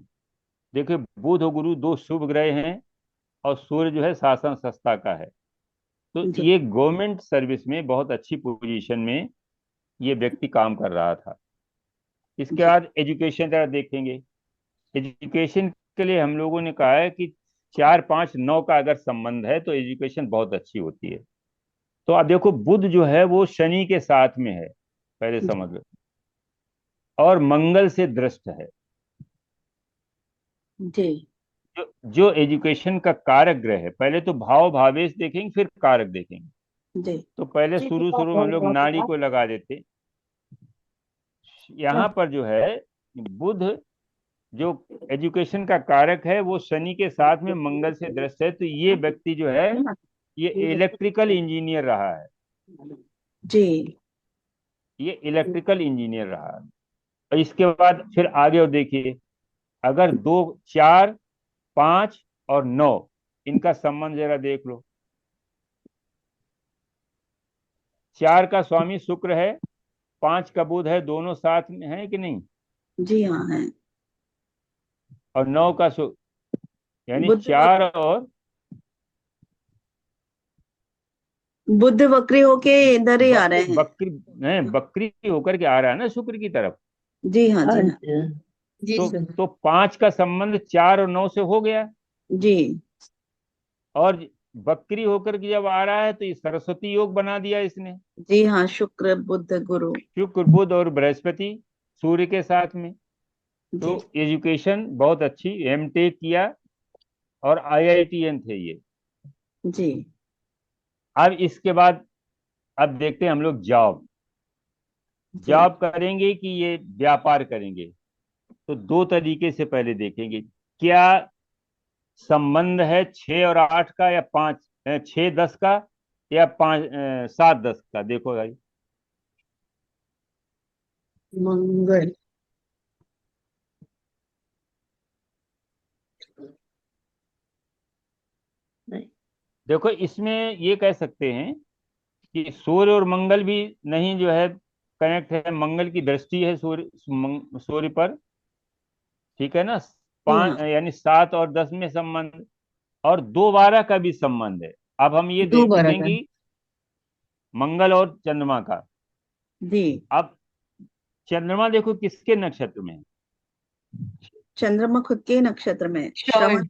देखिए बुध और गुरु दो शुभ ग्रह हैं, और सूर्य जो है शासन संस्था का है। तो जी ये गवर्नमेंट सर्विस में बहुत अच्छी पोजीशन में ये व्यक्ति काम कर रहा था। इसके जी बाद एजुकेशन तरह देखेंगे। एजुकेशन के लिए हम लोगों ने कहा है कि 4, 5, 9 का अगर संबंध है तो एजुकेशन बहुत अच्छी होती है। तो अब देखो बुध जो है वो शनि के साथ में है, पहले जी समझ लो, और मंगल से दृष्ट है। जी जो एजुकेशन का कारक ग्रह है, पहले तो भाव भावेश देखेंगे फिर कारक देखेंगे। जी तो पहले शुरू शुरू में हम लोग नाड़ी को लगा देते। यहाँ पर जो है बुध जो एजुकेशन का कारक है वो शनि के साथ में मंगल से दृष्ट है। तो ये व्यक्ति जो है ये इलेक्ट्रिकल इंजीनियर रहा है, जी ये इलेक्ट्रिकल इंजीनियर रहा है। और इसके बाद फिर आगे और देखिए, अगर 2, 4, 5 और 9 इनका संबंध जरा देख लो। 4 का स्वामी शुक्र है, 5 का बुध है, दोनों साथ में है कि नहीं, जी हाँ है। और 9 का यानी बुध 4 और बुध वक्री होके इधर ही आ रहे बकरी हैं। बकरी नहीं, बकरी होकर के आ रहा है ना शुक्र की तरफ। जी हाँ हाँ जी हाँ जी, जी तो सर। तो 5 का संबंध 4 और 9 से हो गया, जी और बकरी होकर के जब आ रहा है तो ये सरस्वती योग बना दिया इसने। जी हाँ, शुक्र बुध गुरु। शुक्र बुध और बृहस्पति सूर्य के साथ में। तो जी एजुकेशन बहुत अच्छी, एमटेक किया, और IITN थे ये। जी अब इसके बाद अब देखते हैं हम लोग जॉब जी जॉब करेंगे कि ये व्यापार करेंगे। तो दो तरीके से पहले देखेंगे, क्या संबंध है 6 और 8 का, या 6, 10 का, या 5, 7, 10 का। देखो भाई, मंगल। नहीं, देखो इसमें ये कह सकते हैं कि सूर्य और मंगल भी नहीं जो है कनेक्ट है, मंगल की दृष्टि है सूर्य पर, ठीक है ना। जी हाँ, 5 यानी 7 और 10 में संबंध, और 2, 12 का भी संबंध है। अब हम ये दो बारह का। देखेंगे मंगल और चंद्रमा का। जी अब चंद्रमा देखो किसके नक्षत्र में है? चंद्रमा खुद के नक्षत्र में श्रवण। श्रवण।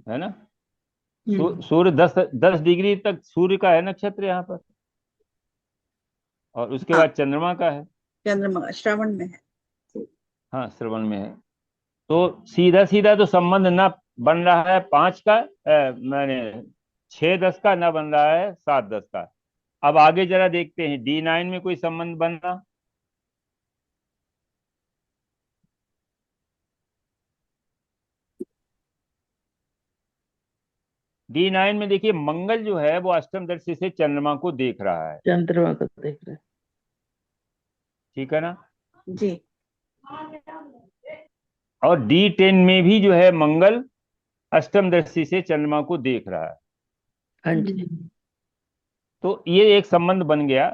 है ना। हम्म। सूर्य 10 डिग्री तक सूर्य का है नक्षत्र यहाँ पर, और उसके हाँ, बाद चंद्रमा का है। चंद्रमा श्रवण में है। हाँ, श्रवण में है। तो सीधा सीधा तो संबंध ना बन रहा है 5 का, मैंने 6, 10 का ना बन रहा है 7, 10 का। अब आगे जरा देखते हैं D9 में कोई संबंध बनना। D9 में देखिए मंगल जो है वो अष्टम दृष्टि से चंद्रमा को देख रहा है, चंद्रमा को देख रहे हैं। ठीक है ना। जी और D10 में भी जो है मंगल अष्टम दृष्टि से चंद्रमा को देख रहा है। हाँ जी, तो ये एक संबंध बन गया।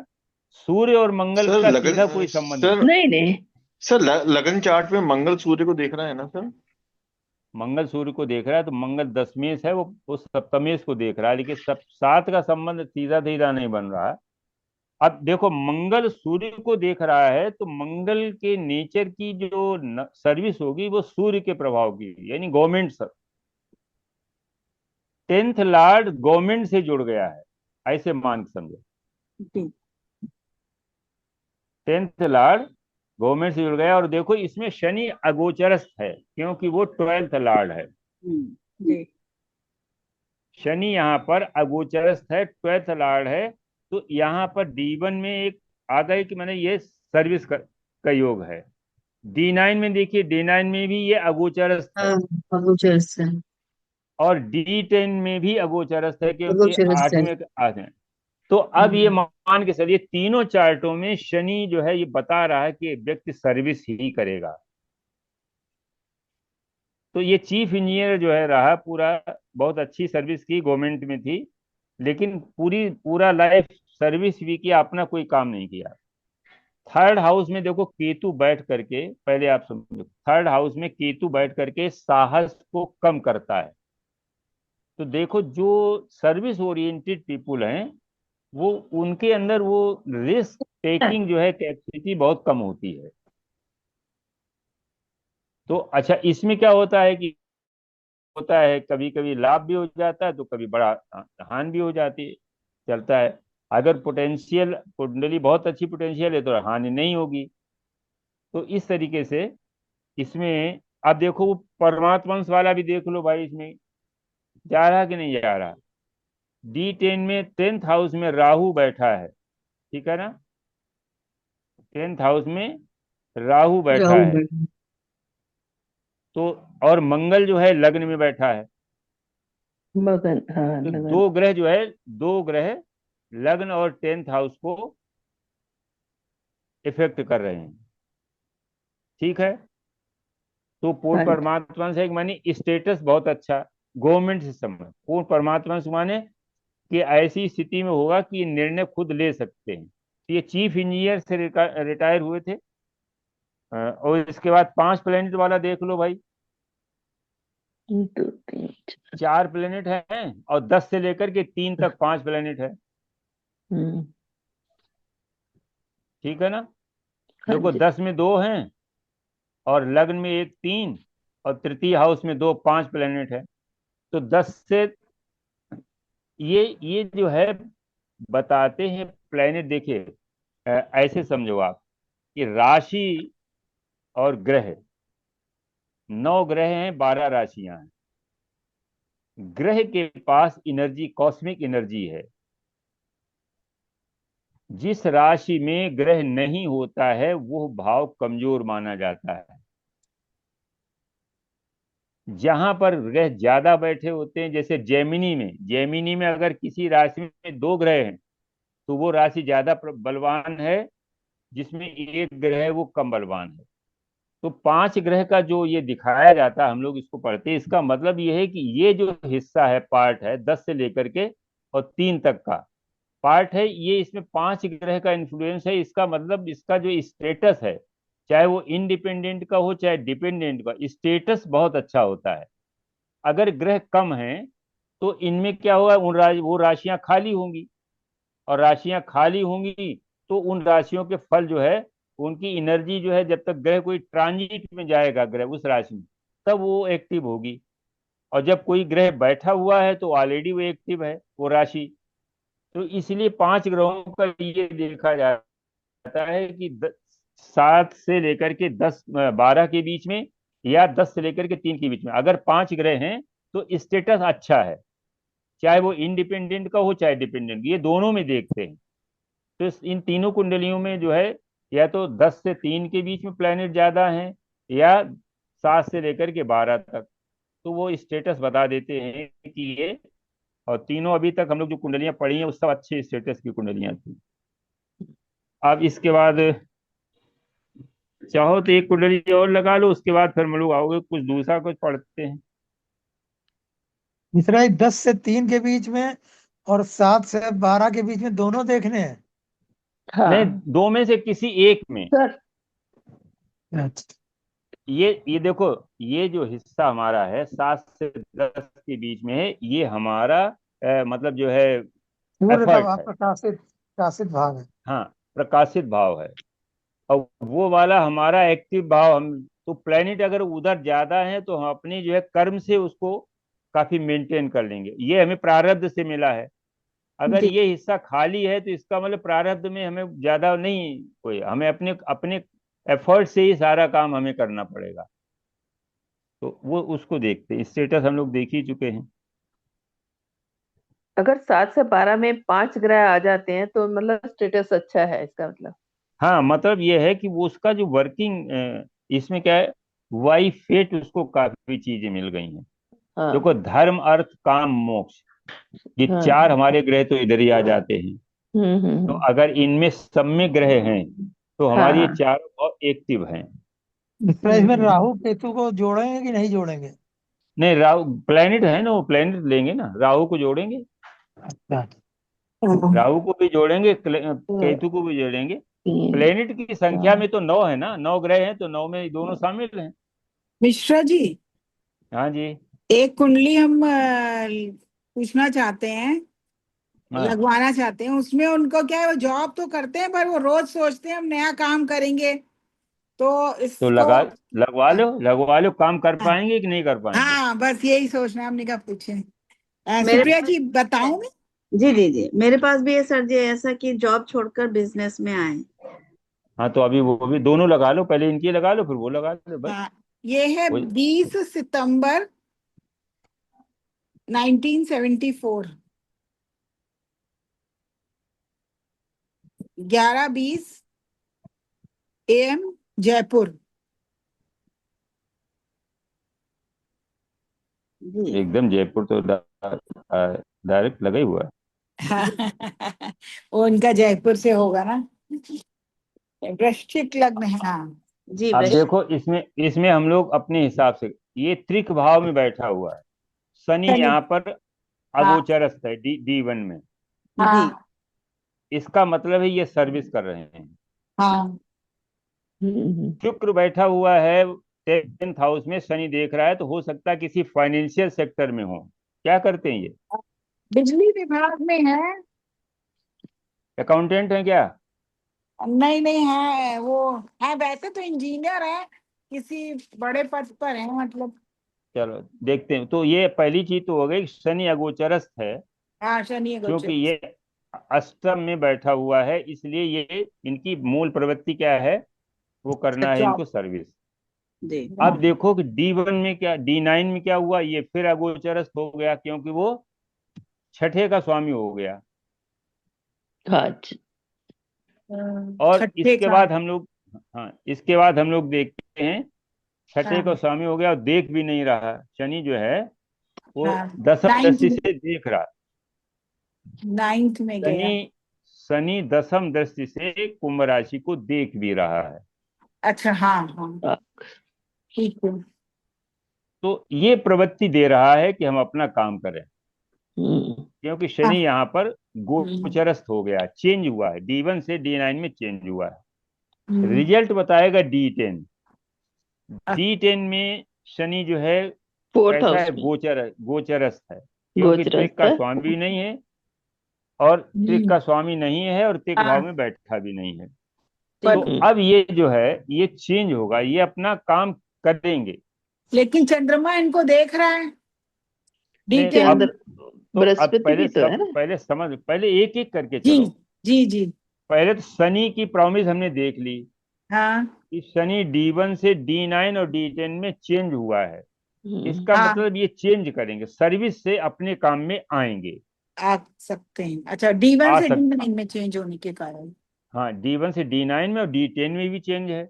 सूर्य और मंगल सर का लगन सीधा कोई संबंध सर नहीं। नहीं नहीं, सर लगन चार्ट में मंगल सूर्य को देख रहा है ना सर। मंगल सूर्य को देख रहा है तो मंगल दशमेश है, वो सप्तमेश को देख रहा है, लेकिन सब 7 का संबंध सीधा सीधा नहीं बन रहा है। अब देखो मंगल सूर्य को देख रहा है तो मंगल के नेचर की जो सर्विस होगी वो सूर्य के प्रभाव की, यानी गवर्नमेंट 10th लॉर्ड गवर्नमेंट से जुड़ गया है, ऐसे मान के समझो। जी 10th लॉर्ड गवर्नमेंट से जुड़ गया, और देखो इसमें शनि अगोचरस्थ है क्योंकि वो 12th लॉर्ड है। जी शनि यहाँ पर अगोचरस्थ है, 12th लॉर्ड है। तो यहाँ पर D1 में एक आ गई कि मैंने ये सर्विस का योग है। D9 में देखिए, D9 में भी ये अगोचरस्थ है, अगोचर से और D10 में भी अगोचरस्थ है क्योंकि अगोचर से 8वें। तो अब ये मान के चलिए तीनों चार्टों में शनि जो है ये बता रहा है कि व्यक्ति सर्विस ही करेगा। तो ये चीफ इंजीनियर जो है रहा, पूरा बहुत अच्छी सर्विस की, गवर्नमेंट में थी, लेकिन पूरा लाइफ सर्विस भी किया, अपना कोई काम नहीं किया। थर्ड हाउस में देखो केतु बैठ करके, पहले आप समझो, थर्ड हाउस में केतु बैठ करके साहस को कम करता है। तो देखो जो सर्विस ओरिएंटेड पीपुल हैं, वो उनके अंदर वो रिस्क टेकिंग जो है कैपेसिटी बहुत कम होती है। तो अच्छा, इसमें क्या होता है कि होता है कभी कभी लाभ भी हो जाता है, तो कभी बड़ा हानि भी हो जाती है, चलता है। अगर पोटेंशियल कुंडली बहुत अच्छी पोटेंशियल है तो हानि नहीं होगी। तो इस तरीके से इसमें आप देखो, वो परमात्मंश वाला भी देख लो भाई, इसमें जा रहा कि नहीं जा रहा। D10 में 10th हाउस में राहु बैठा है, ठीक है ना, 10th हाउस में राहु बैठा राहु है। तो और मंगल जो है लग्न में बैठा है। मगन, हाँ तो लगन। दो ग्रह लग्न और 10th हाउस को इफेक्ट कर रहे हैं, ठीक है। तो पूर्ण हाँ जी, परमात्मा से माने स्टेटस बहुत अच्छा, गवर्नमेंट सिस्टम में पूर्ण परमात्मा से माने कि ऐसी स्थिति में होगा कि निर्णय खुद ले सकते हैं। तो ये चीफ इंजीनियर से रिटायर हुए थे। और इसके बाद 5 प्लेनेट वाला देख लो भाई, 2 3 4। 4 प्लेनेट हैं, और 10 से लेकर के 3 तक 5 प्लेनेट है, हम्म, ठीक है ना। हाँ देखो जी, 10 में 2 हैं, और लग्न में 1 3, और तृतीय हाउस में 2 5 प्लेनेट है। तो 10 से ये जो है बताते हैं प्लेनेट। देखिए ऐसे समझो आप कि राशि और ग्रह, 9 ग्रह हैं, 12 राशियां हैं। ग्रह के पास एनर्जी, कॉस्मिक एनर्जी है। जिस राशि में ग्रह नहीं होता है वो भाव कमजोर माना जाता है। जहां पर ग्रह ज्यादा बैठे होते हैं, जैसे जेमिनी में अगर किसी राशि में 2 ग्रह हैं तो वो राशि ज्यादा बलवान है, जिसमें एक ग्रह है वो कम बलवान है। तो 5 ग्रह का जो ये दिखाया जाता है, हम लोग इसको पढ़ते हैं, इसका मतलब ये है कि ये जो हिस्सा है, पार्ट है 10 से लेकर के और 3 तक का पार्ट है, ये इसमें 5 ग्रह का इन्फ्लुएंस है। इसका मतलब इसका जो स्टेटस है, चाहे वो इंडिपेंडेंट का हो चाहे डिपेंडेंट का, स्टेटस बहुत अच्छा होता है। अगर ग्रह कम है तो इनमें क्या होगा, वो राशियां खाली होंगी, और राशियां खाली होंगी तो उन राशियों के फल जो है, उनकी एनर्जी जो है, जब तक ग्रह कोई ट्रांजिट में जाएगा ग्रह उस राशि में, तब वो एक्टिव होगी। और जब कोई ग्रह बैठा हुआ है तो ऑलरेडी वो एक्टिव है वो राशि। तो इसलिए 5 ग्रहों का ये देखा जाता है कि 7 से लेकर के 10 12 के बीच में, या 10 से लेकर के 3 के बीच में अगर 5 ग्रह हैं तो स्टेटस अच्छा है, चाहे वो इंडिपेंडेंट का हो चाहे डिपेंडेंट, ये दोनों में देखते हैं। तो इन तीनों कुंडलियों में जो है, या तो 10 से 3 के बीच में प्लैनेट ज्यादा हैं, या 7 से लेकर के 12 तक, तो वो स्टेटस बता देते हैं कि ये। और तीनों अभी तक हम लोग जो कुंडलियां पढ़ी हैं वो सब अच्छे स्टेटस की कुंडलियां थी। अब इसके बाद चाहो तो एक कुंडली और लगा लो, उसके बाद फिर हम लोग आओगे कुछ दूसरा कुछ पढ़ते हैं। तीसरा ही 10 से 3 के बीच में और 7 से 12 के बीच में दोनों देखने हैं। हाँ नहीं, 2 में से किसी एक में। सर। अच्छा, ये देखो, ये जो हिस्सा हमारा है 7 से 10 के बीच में है, ये हमारा मतलब जो है सूर्य का एफर्ट भाव है। प्रकाशित प्रकाशित भाव है। हाँ, प्रकाशित भाव है। और वो वाला हमारा एक्टिव भाव। हम तो प्लेनेट अगर उधर ज्यादा है तो हम अपनी जो है कर्म से उसको काफी मेंटेन कर लेंगे। ये हमें प्रारब्ध से मिला है। अगर जी ये हिस्सा खाली है तो इसका मतलब प्रारब्ध में हमें ज्यादा नहीं, कोई हमें अपने अपने एफर्ट से ही सारा काम हमें करना पड़ेगा। तो वो उसको देखते हैं, स्टेटस हम लोग देख ही चुके हैं। अगर 7 से 12 में 5 ग्रह आ जाते हैं तो मतलब स्टेटस अच्छा है इसका मतलब। हाँ, मतलब ये है कि वो उसका जो वर्किंग, इसमें क्या है, वाई फेट उसको काफी चीजें मिल गई हैं। देखो, हाँ धर्म अर्थ काम मोक्ष, ये हाँ। चार हमारे ग्रह तो इधर ही आ जाते हैं। तो हम्म। अगर इनमें सब में ग्रह हैं तो हाँ हमारे ये हाँ। चारों बहुत एक्टिव हैं। इसमें हम्म। राहु केतु को जोड़ेंगे कि नहीं जोड़ेंगे? नहीं, राहु प्लेनेट है ना, वो प्लेनेट लेंगे ना, राहु को जोड़ेंगे, अच्छा। राहु को भी जोड़ेंगे, तो केतु को भी जोड़ेंगे। 3 प्लेनेट की संख्या में तो 9 है ना, 9 ग्रह हैं तो 9 में दोनों शामिल हैं। मिश्रा जी, हाँ जी। एक कुंडली हम पूछना चाहते हैं, हाँ, लगवाना चाहते हैं। उसमें उनको क्या है, वो जॉब तो करते हैं पर वो रोज सोचते हैं हम नया काम करेंगे। तो तो इसको लगवा लो, काम कर पाएंगे कि नहीं कर पाएंगे? हाँ, बस यही सोचना है, हमने कहा पूछे। मेरे सुप्रिया पास जी बताऊं मैं? जी जी जी, मेरे पास भी है सर जी, ऐसा कि जॉब छोड़कर बिजनेस में आए। हाँ, तो अभी वो भी दोनों लगा लो, पहले इनकी लगा लो फिर वो लगा लो, बस। हाँ, ये है वो 20 सितंबर 1974, 11:20 AM, जयपुर। जी एकदम जयपुर तो डायरेक्ट लगा ही हुआ है। वो उनका जयपुर से होगा ना, वृश्चिक लग्न है। हाँ जी, अब वैश्विक। देखो, इसमें इसमें हम लोग अपने हिसाब से, ये त्रिक भाव में बैठा हुआ है। शनि चलिए। यहाँ पर हाँ अगोचरस्थ है, D1 में। जी हाँ इसका मतलब है ये सर्विस कर रहे हैं। हाँ। शुक्र बैठा हुआ है 10th हाउस में, शनि देख रहा है, तो हो सकता है किसी फाइनेंशियल सेक्टर में हो। क्या करते हैं ये? बिजली विभाग में है। अकाउंटेंट है क्या? नहीं नहीं है, वो है वैसे तो इंजीनियर है, किसी बड़े पद पर है मतलब। चलो देखते हैं। तो ये पहली चीज तो हो गई, शनि अगोचरस्थ है। हाँ, शनि क्योंकि गोचर। ये अष्टम में बैठा हुआ है, इसलिए ये इनकी मूल प्रवृत्ति क्या है, वो करना है जॉब। इनको सर्विस। जी अब देखो कि D1 में क्या, D9 में क्या हुआ, ये फिर अगोचरस्थ हो गया, क्योंकि वो छठे का स्वामी हो गया। हाँ और छठे इसके का। बाद हम लोग, हाँ, इसके बाद हम लोग देखते हैं, छठे का हाँ स्वामी हो गया और देख भी नहीं रहा, शनि जो है वो हाँ। दसम नाइन्थ दृष्टि में, से देख रहा। 9th में शनि गया। शनि दसम दृष्टि से कुंभ राशि को देख भी रहा है। अच्छा हाँ हाँ, हाँ। ठीक है। तो ये प्रवृत्ति दे रहा है कि हम अपना काम करें, हम्म। क्योंकि हाँ। शनि यहाँ पर हम्म, गोचरस्थ हो गया, चेंज हुआ है, D1 से D9 में चेंज हुआ है। हम्म, रिजल्ट बताएगा D10। अ- D10 में शनि जो है 4th कैसा हाउस है, में गोचरस्थ है, क्योंकि त्रिक गोचरस्थ का है। स्वामी भी नहीं है, और त्रिक हम्म, का स्वामी नहीं है, और त्रिक भाव हाँ, में बैठा भी नहीं है। तो पर ठीक। अब ये जो है ये चेंज होगा, ये अपना काम करेंगे। लेकिन चंद्रमा इनको देख रहा है, नहीं, D10। अब चंद्र तो अब बृहस्पति भी तो है ना। पहले एक एक करके जी चलो। जी जी। पहले तो शनि की प्रॉमिस हमने देख ली हाँ कि शनि D1 से D9 और D10 में चेंज हुआ है। हम्म। इसका हाँ, मतलब ये चेंज करेंगे, सर्विस से अपने काम में आएंगे, आ सकते हैं। अच्छा, D1 आ से सकते। D9 में चेंज होने के कारण। हाँ, D1 से D9 में और D10 में भी चेंज है।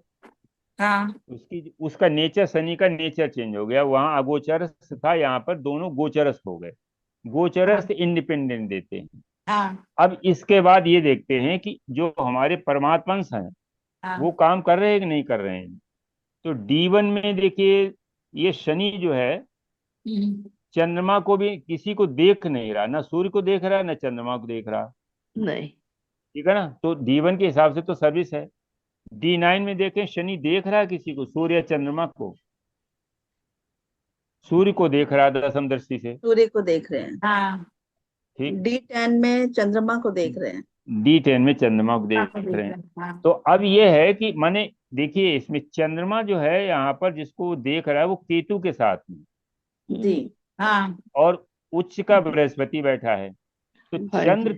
हाँ उसकी उसका नेचर, शनि का नेचर चेंज हो गया, वहां अगोचरस्थ था, यहाँ पर दोनों गोचरस्थ हो गए। हाँ गोचरस्थ इंडिपेंडेंट देते हैं। हाँ अब इसके बाद ये देखते हैं कि जो हमारे परमात्मंश हैं वो हाँ। काम कर रहे हैं कि नहीं कर रहे हैं। तो D1 में देखिए, ये शनि जो है हम्म, चंद्रमा को भी किसी को देख नहीं रहा, ना सूर्य को देख रहा, ना चंद्रमा को देख रहा। नहीं। ठीक है ना, तो D1 के हिसाब से तो सर्विस है। D9 में देखें, शनि देख रहा है किसी को, सूर्य या चंद्रमा को? सूर्य को देख रहा है दसम दृष्टि से। सूर्य को देख रहे हैं। हाँ ठीक। D10 में चंद्रमा को देख रहे हैं। D10 में चंद्रमा को आपको देख देख रहे हैं। रहे हैं, हाँ। तो अब ये है कि माने, देखिए इसमें चंद्रमा जो है यहाँ पर जिसको वो देख रहा है वो केतु के साथ में। जी हाँ और उच्च का बृहस्पति बैठा है। तो हाँ जी। चंद्र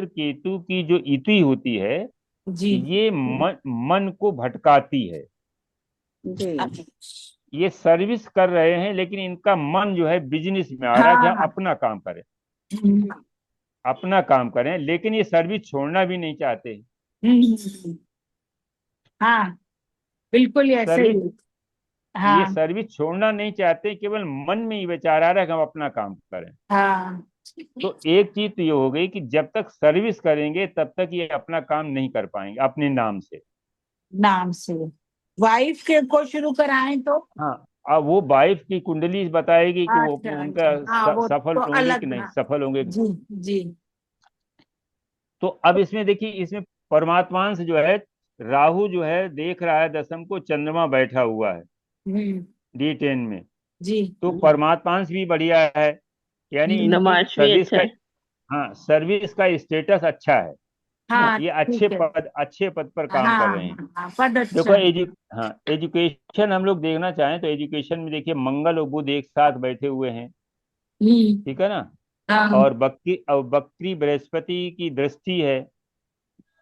केतु की जो युति होती है, जी ये मन को भटकाती है। जी। ये सर्विस कर रहे हैं, लेकिन इनका मन जो है बिजनेस में आ रहा है कि हम हाँ अपना काम करें, हम्म, अपना काम करें, लेकिन ये सर्विस छोड़ना भी नहीं चाहते। हम्म, हाँ बिल्कुल ये ऐसे सर्विस ही। ये हाँ सर्विस छोड़ना नहीं चाहते, केवल मन में ही विचार आ रहा है कि हम अपना काम करें। हाँ तो एक चीज तो ये हो गई कि जब तक सर्विस करेंगे तब तक ये अपना काम नहीं कर पाएंगे अपने नाम से। नाम से वाइफ के को शुरू कराएं तो। हाँ, अब वो वाइफ की कुंडली बताएगी कि वो अच्छा उनका अच्छा हाँ वो सफल तो होंगे कि अलग नहीं, ना। सफल होंगे। जी जी। तो अब इसमें देखिए, इसमें परमात्मांश जो है, राहु जो है देख रहा है दशम को, चंद्रमा बैठा हुआ है हम्म। D10 में। जी तो परमात्मांश भी बढ़िया है, यानी इनकी नमाज भी सर्विस अच्छा का, है। हाँ, सर्विस का स्टेटस अच्छा है। हाँ हाँ ये ठीक है। अच्छे पद पर हाँ काम कर रहे हैं। हाँ पद अच्छा देखो है। हाँ, एजुकेशन हम लोग देखना चाहें तो एजुकेशन में देखिए, मंगल और बुध एक साथ बैठे हुए हैं, हम्म। ठीक है ना। हाँ और बकरी बृहस्पति की दृष्टि है। तो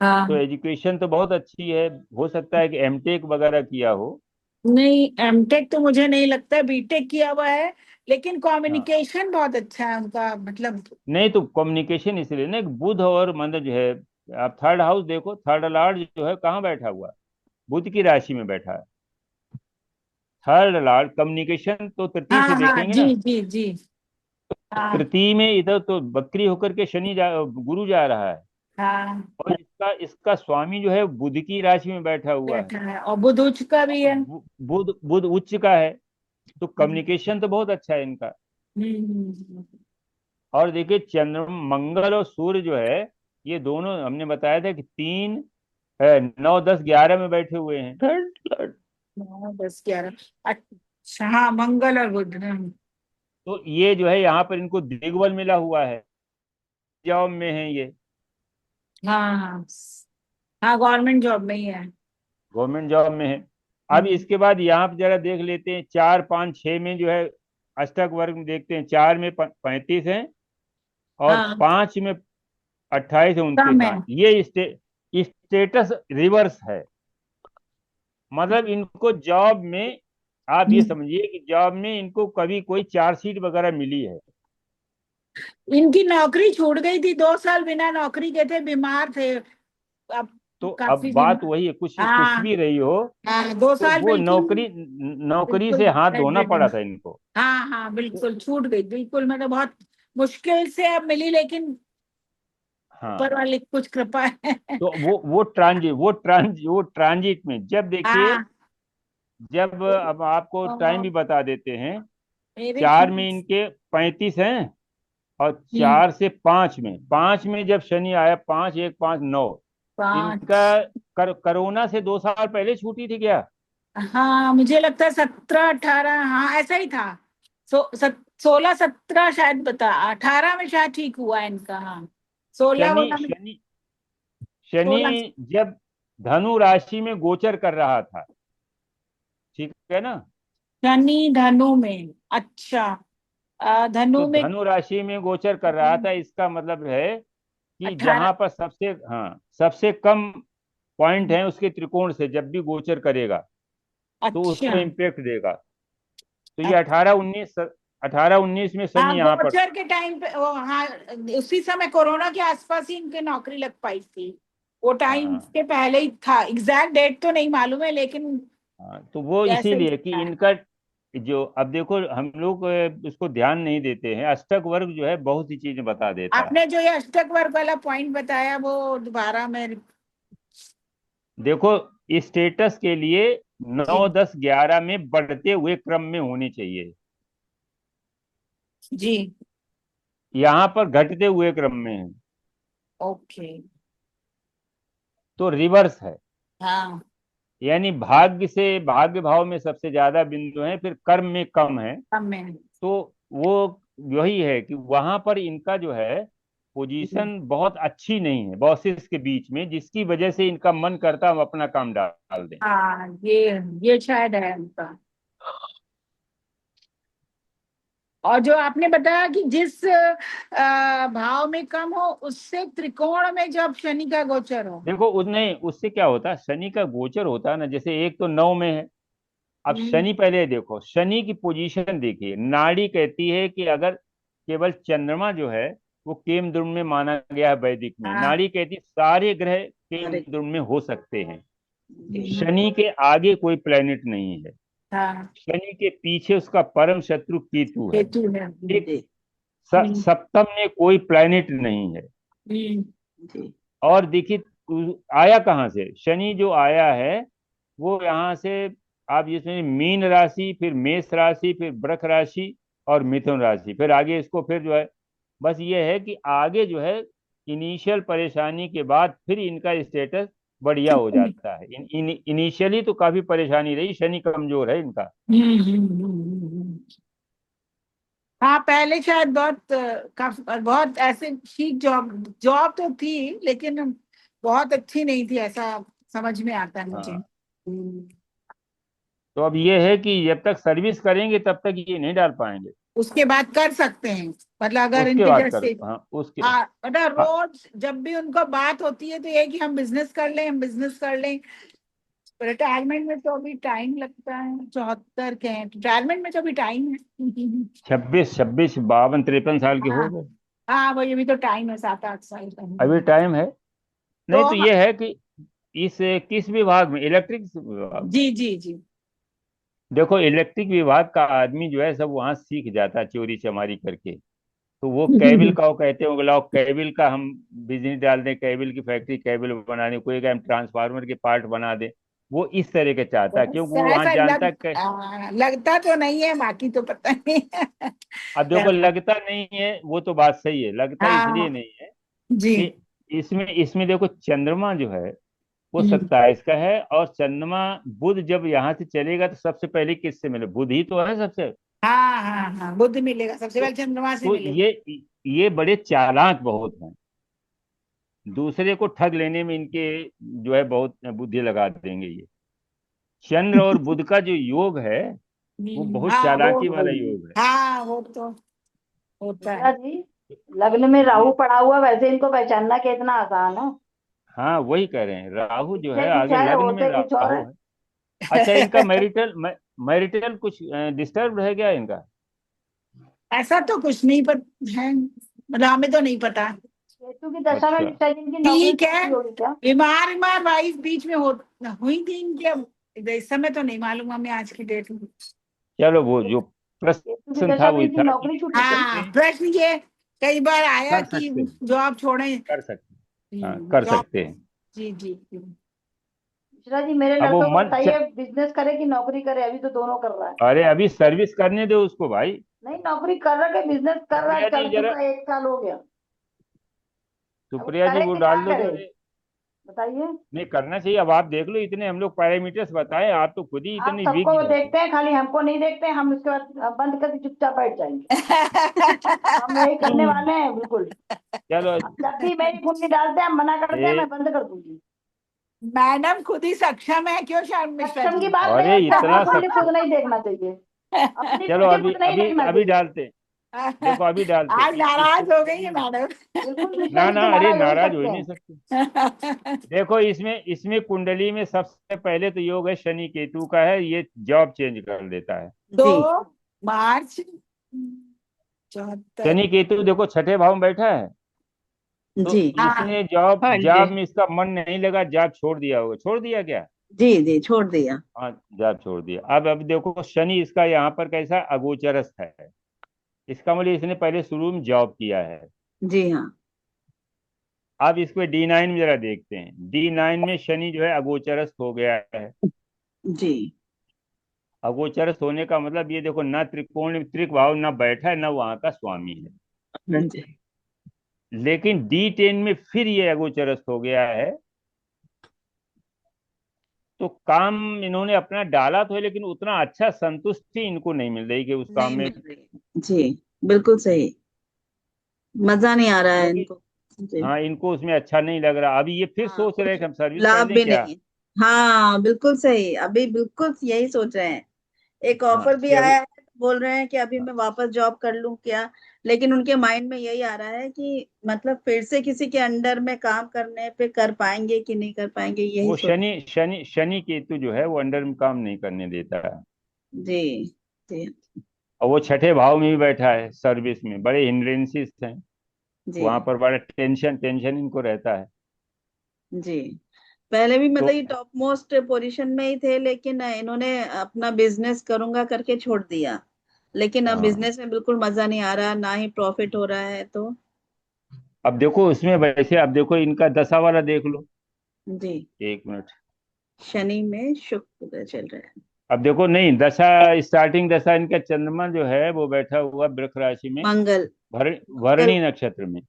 हाँ। एजुकेशन तो बहुत अच्छी है, हो सकता है कि एमटेक वगैरह किया हो। नहीं एमटेक तो मुझे नहीं लगता, बीटेक किया हुआ है, लेकिन हाँ, कम्युनिकेशन बहुत अच्छा है उनका मतलब। नहीं तो कम्युनिकेशन इसलिए ना कि बुध और मतलब जो है, आप थर्ड हाउस देखो, थर्ड लॉर्ड जो है कहाँ बैठा हुआ है, बुध की राशि में बैठा है। थर्ड लॉर्ड कम्युनिकेशन तो तृतीय से हाँ हाँ देखेंगे ना। जी जी जी। हाँ तृतीय में इधर तो बकरी होकर के गुरु जा रहा है। हाँ और इसका स्वामी जो है बुध की राशि में बैठा हुआ है। बैठा है और बुध उच्च का भी है। बुध बुध उच्च का है। तो कम्युनिकेशन तो बहुत अच्छा है इनका। हम्म। और देखिए, चंद्र मंगल और सूर्य जो है, ये दोनों हमने बताया था कि 3 9 10 11 में बैठे हुए हैं। Third Lord. 9 10 11 अच्छा हाँ मंगल और बुध तो ये जो है यहाँ पर इनको दिग्बल मिला हुआ है, जॉब में है ये, हाँ हाँ हाँ गवर्नमेंट जॉब में ही है। गवर्नमेंट जॉब में है। अब हम्म, इसके बाद यहाँ पर जरा देख लेते हैं, 4 5 6 में जो है, अष्टक वर्ग में देखते हैं, 4 में 35 है, और हाँ 5 में 28 है, कम 29 है। 8, ये स्टेटस रिवर्स है। मतलब इनको जॉब में, आप ये हम्म, समझिए कि जॉब में इनको कभी कोई चार्जशीट वगैरह मिली है। इनकी नौकरी छूट गई थी, 2 साल बिना नौकरी के थे, बीमार थे। अब तो अब काफी बात बीमार। वही है, कुछ हाँ भी रही हो, हाँ 2 साल वो बिल्कुल नौकरी बिल्कुल से हाथ बेड धोना रिडन। पड़ा था इनको। हाँ हाँ बिल्कुल छूट गई बिल्कुल, मतलब बहुत मुश्किल से अब मिली, लेकिन हाँ, ऊपर वाले की कुछ कृपा है। तो वो ट्रांजिट में, जब देखिए, हाँ जब अब आपको टाइम और भी बता देते हैं, मेरे 4 में ख्याल इनके 35 हैं, और हम्म 4 से 5 में जब शनि आया, 5 1 5 9, इनका 5 कोरोना से 2 साल पहले छूटी थी क्या? हाँ मुझे लगता है 17 18 हाँ ऐसा ही था। 16 17 शायद, बता 18 में शायद ठीक हुआ इनका। हाँ 16 शनि 16 में। शनि शनि 16 जब धनु राशि में गोचर कर रहा था, ठीक है ना। शनि धनु में अच्छा तो धनु में धनु राशि में गोचर कर रहा था, इसका मतलब है कि 18 जहां पर सबसे कम पॉइंट है उसके त्रिकोण से जब भी गोचर करेगा, तो अच्छा उसको इम्पेक्ट देगा। तो ये अच्छा। 18 19 में हाँ शनि यहाँ पर। गोचर के टाइम पे वो हाँ उसी समय कोरोना के आसपास ही इनकी नौकरी लग पाई थी। वो टाइम हाँ के पहले ही था, एग्जैक्ट डेट तो नहीं मालूम है लेकिन हाँ, तो वो जैसे ही इसीलिए कि था। इनका जो, अब देखो हम लोग उसको ध्यान नहीं देते हैं, अष्टक वर्ग जो है बहुत सी चीजें बता देता है। आपने जो ये अष्टक वर्ग वाला पॉइंट बताया वो दोबारा में। देखो, स्टेटस के लिए जी 9 10 11 में बढ़ते हुए क्रम में होने चाहिए, जी यहाँ पर घटते हुए क्रम में है, ओके। तो रिवर्स है। हाँ यानी भाग्य भाव में सबसे ज्यादा बिंदु हैं, फिर कर्म में कम है। कम में। तो वो यही है कि वहां पर इनका जो है पोजीशन बहुत अच्छी नहीं है बॉसेस के बीच में, जिसकी वजह से इनका मन करता हम अपना काम डाल दें। हाँ ये शायद है उनका। और जो आपने बताया कि जिस भाव में कम हो उससे त्रिकोण में जब शनि का गोचर हो। देखो नहीं, उससे क्या होता है, शनि का गोचर होता है ना, जैसे एक तो 9 में है। अब शनि पहले देखो, शनि की पोजीशन देखिए, नाड़ी कहती है कि अगर केवल चंद्रमा जो है वो केम द्रुम में माना गया है वैदिक में, हाँ नाड़ी कहती है सारे ग्रह केम अरे द्रुम में हो सकते हैं। जी शनि के आगे कोई प्लेनेट नहीं है। हाँ शनि के पीछे उसका परम शत्रु केतु है। केतु है। ठीक, जी सप्तम में कोई प्लेनेट नहीं है। हम्म, जी और देखिए आया कहाँ से, शनि जो आया है वो यहाँ से, आप जिसमें मीन राशि, फिर मेष राशि, फिर वृष राशि और मिथुन राशि, फिर आगे इसको फिर जो है, बस ये है कि आगे जो है इनिशियल परेशानी के बाद फिर इनका स्टेटस बढ़िया हो जाता है। इनिशियली तो काफी परेशानी रही, शनि कमजोर है इनका। हाँ पहले शायद बहुत बहुत ऐसे ठीक जॉब जॉब तो थी लेकिन बहुत अच्छी नहीं थी, ऐसा समझ में आता है मुझे। हाँ, तो अब ये है कि जब तक सर्विस करेंगे तब तक ये नहीं डाल पाएंगे। उसके बाद कर सकते हैं, मतलब अगर उसके इनके बाद जैसे कर, हाँ उसके, मतलब हाँ, रोज जब भी उनको बात होती है तो ये कि हम बिजनेस कर लें, हम बिजनेस कर लें। रिटायरमेंट में तो अभी टाइम लगता है, 74 के हैं, रिटायरमेंट में तो अभी टाइम है। 26 26 52 53 साल के हो हाँ गए, हाँ वही, अभी तो टाइम है, 7-8 साल का। अभी टाइम है। तो नहीं तो ये है कि इस किस विभाग में, इलेक्ट्रिक विभाग में, जी जी जी देखो इलेक्ट्रिक विभाग का आदमी जो है सब वहां सीख जाता है चोरी चमारी करके। तो वो केबिल का, वो कहते होंगे लाओ केबिल का हम बिजनेस डाल दें, केबिल की फैक्ट्री, केबिल बनाने, कोई हम ट्रांसफार्मर के पार्ट बना दें, वो इस तरह के चाहता है क्योंकि वो वहां ऐसा जानता है कि, लगता तो नहीं है, बाकी तो पता नहीं है। अब देखो लगता नहीं है, वो तो बात सही है, लगता इसलिए हाँ नहीं है जी कि इसमें इसमें देखो चंद्रमा जो है वो हम्म, 27 का है, और चंद्रमा बुध जब यहाँ से चलेगा तो सबसे पहले किससे मिले, बुध ही तो है सबसे। हाँ हाँ हाँ बुध मिलेगा सबसे तो, पहले, चंद्रमा से तो मिलेगा। ये बड़े चालाक बहुत हैं, दूसरे को ठग लेने में इनके जो है बहुत बुद्धि लगा देंगे ये। चंद्र और बुध का जो योग है वो बहुत हाँ वो, चालाकी वाला योग है। हाँ वो तो होता मिश्रा है। जी, लग्न में राहु जी, पड़ा हुआ, वैसे इनको पहचानना कितना आसान है। हाँ वही कह रहे हैं, राहु जो दिखते है कुछ आगे है, लग्न में होते कुछ और राहु है। है। अच्छा, इनका मैरिटल मैरिटल कुछ डिस्टर्ब है क्या इनका? ऐसा तो कुछ नहीं पर है, मतलब हमें तो नहीं पता। केतु की दशा में अच्छा, मिश्रा जी इनकी नौकरी ठीक है, छूटी होगी क्या? बीमार बीमार वाइफ बीच में हुई थी इनकी, अब इस समय तो नहीं मालूम हमें आज की डेट में। चलो वो जो केतु की प्रश्न था दशा में वो इनकी था कि नौकरी छूटी क्या? हाँ प्रश्न ये कई बार आया कर कि सकते हैं, जॉब छोड़े। कर सकते हैं, हाँ कर जॉब, सकते हैं। जी जी मिश्रा जी, मेरे अब वो लड़के को बताइए बिजनेस करे कि नौकरी करे, अभी तो दोनों कर रहा है। अरे अभी सर्विस करने दो उसको भाई। नहीं, नौकरी कर रहा है, बिजनेस कर रहा है, सुप्रिया जी कर जरा, चुका है, 1 साल हो गया। अब वो सुप्रिया जी करे वो कि डाल ना दो करे, तो। बताइए। नहीं करना चाहिए, अब आप देख लो, इतने हम लोग पैरामीटर्स बताए, आप तो खुद ही आप इतनी वीक सबको हो। देखते हैं, खाली हमको नहीं देखते हैं। हम उसके बाद बंद करके चुपचाप बैठ जाएंगे। हम यही करने वाले हैं बिल्कुल। चलो अब जब भी मेरी कुंडली डालते हैं, हम मना करते हैं, ये, मैं बंद कर दूंगी। मैडम खुद ही सक्षम है, क्यों शर्म मिश्रा सक्षम की जी? बात नहीं अरे होती, अपनी इतना कुंडली सक्षम, खुद नहीं देखना चाहिए। अपनी चलो कुंडली अभी खुद नहीं अभी देखना अभी चाहिए। डालते हैं, देखो अभी डालते आज हैं नाराज हो गई है मैडम। बिल्कुल मिश्रा ना जी ना, से अरे नाराज हो ही नाराज हो सकते ही नहीं हैं। सकते। देखो इसमें इसमें कुंडली में सबसे पहले तो योग है शनि केतु का है, ये जॉब चेंज कर देता है। जी 2 मार्च 74। शनि केतु देखो छठे भाव में बैठा है, तो जी हाँ इसने जॉब हाँ जी। जॉब में इसका मन नहीं लगा, जॉब छोड़ दिया होगा, छोड़ दिया क्या? जी जी छोड़ दिया। हाँ जॉब छोड़ दिया। अब देखो शनि इसका यहाँ पर कैसा अगोचरस्थ है, इसका मतलब इसने पहले शुरू में जॉब किया है। जी हाँ अब इसको D9 में जरा देखते हैं, D9 में शनि जो है अगोचरस्थ हो गया है। जी अगोचरस्थ होने का मतलब ये देखो, ना त्रिकोण त्रिक भाव ना बैठा है, ना वहां का स्वामी है, हाँ जी लेकिन D10 में फिर ये अगोचरस्थ हो गया है। तो काम इन्होंने अपना डाला तो है, लेकिन उतना अच्छा संतुष्टि इनको नहीं मिल रही कि उस काम नहीं में, मिल रही। जी बिल्कुल सही, मजा नहीं आ रहा है क्योंकि इनको। जी हाँ इनको उसमें अच्छा नहीं लग रहा। अभी ये फिर हाँ सोच रहे हैं कुछ कि हम सर्विस कर लाभ लें भी क्या। नहीं। हाँ बिल्कुल सही, अभी बिल्कुल यही सोच रहे हैं। एक हाँ ऑफर भी सेव, आया है, बोल रहे हैं कि अभी मैं वापस जॉब कर लूं क्या, लेकिन उनके माइंड में यही आ रहा है कि मतलब फिर से किसी के अंडर में काम करने पे कर पाएंगे कि नहीं कर पाएंगे, यही वो सोच। शनि केतु जो है वो अंडर में काम नहीं करने देता है। जी जी और वो छठे भाव में भी बैठा है, सर्विस में बड़े हिंड्रेंसेस हैं जी वहां पर, बड़ा टेंशन टेंशन इनको रहता है। जी। पहले भी तो मतलब ये टॉप मोस्ट पोजीशन में ही थे, लेकिन इन्होंने अपना बिजनेस करूंगा करके छोड़ दिया। लेकिन अब हाँ, बिजनेस में बिल्कुल मजा नहीं आ रहा, ना ही प्रॉफिट हो रहा है तो। अब देखो उसमें वैसे, अब देखो इनका दशा वाला देख लो। जी। 1 मिनट। शनि में शुक्र चल रहा है। अब देखो, नहीं दशा, स्टार्टिंग दशा इनका चंद्रमा जो है वो बैठा हुआ वृष राशि में, मंगल। मंगल। भरणी नक्षत्र में।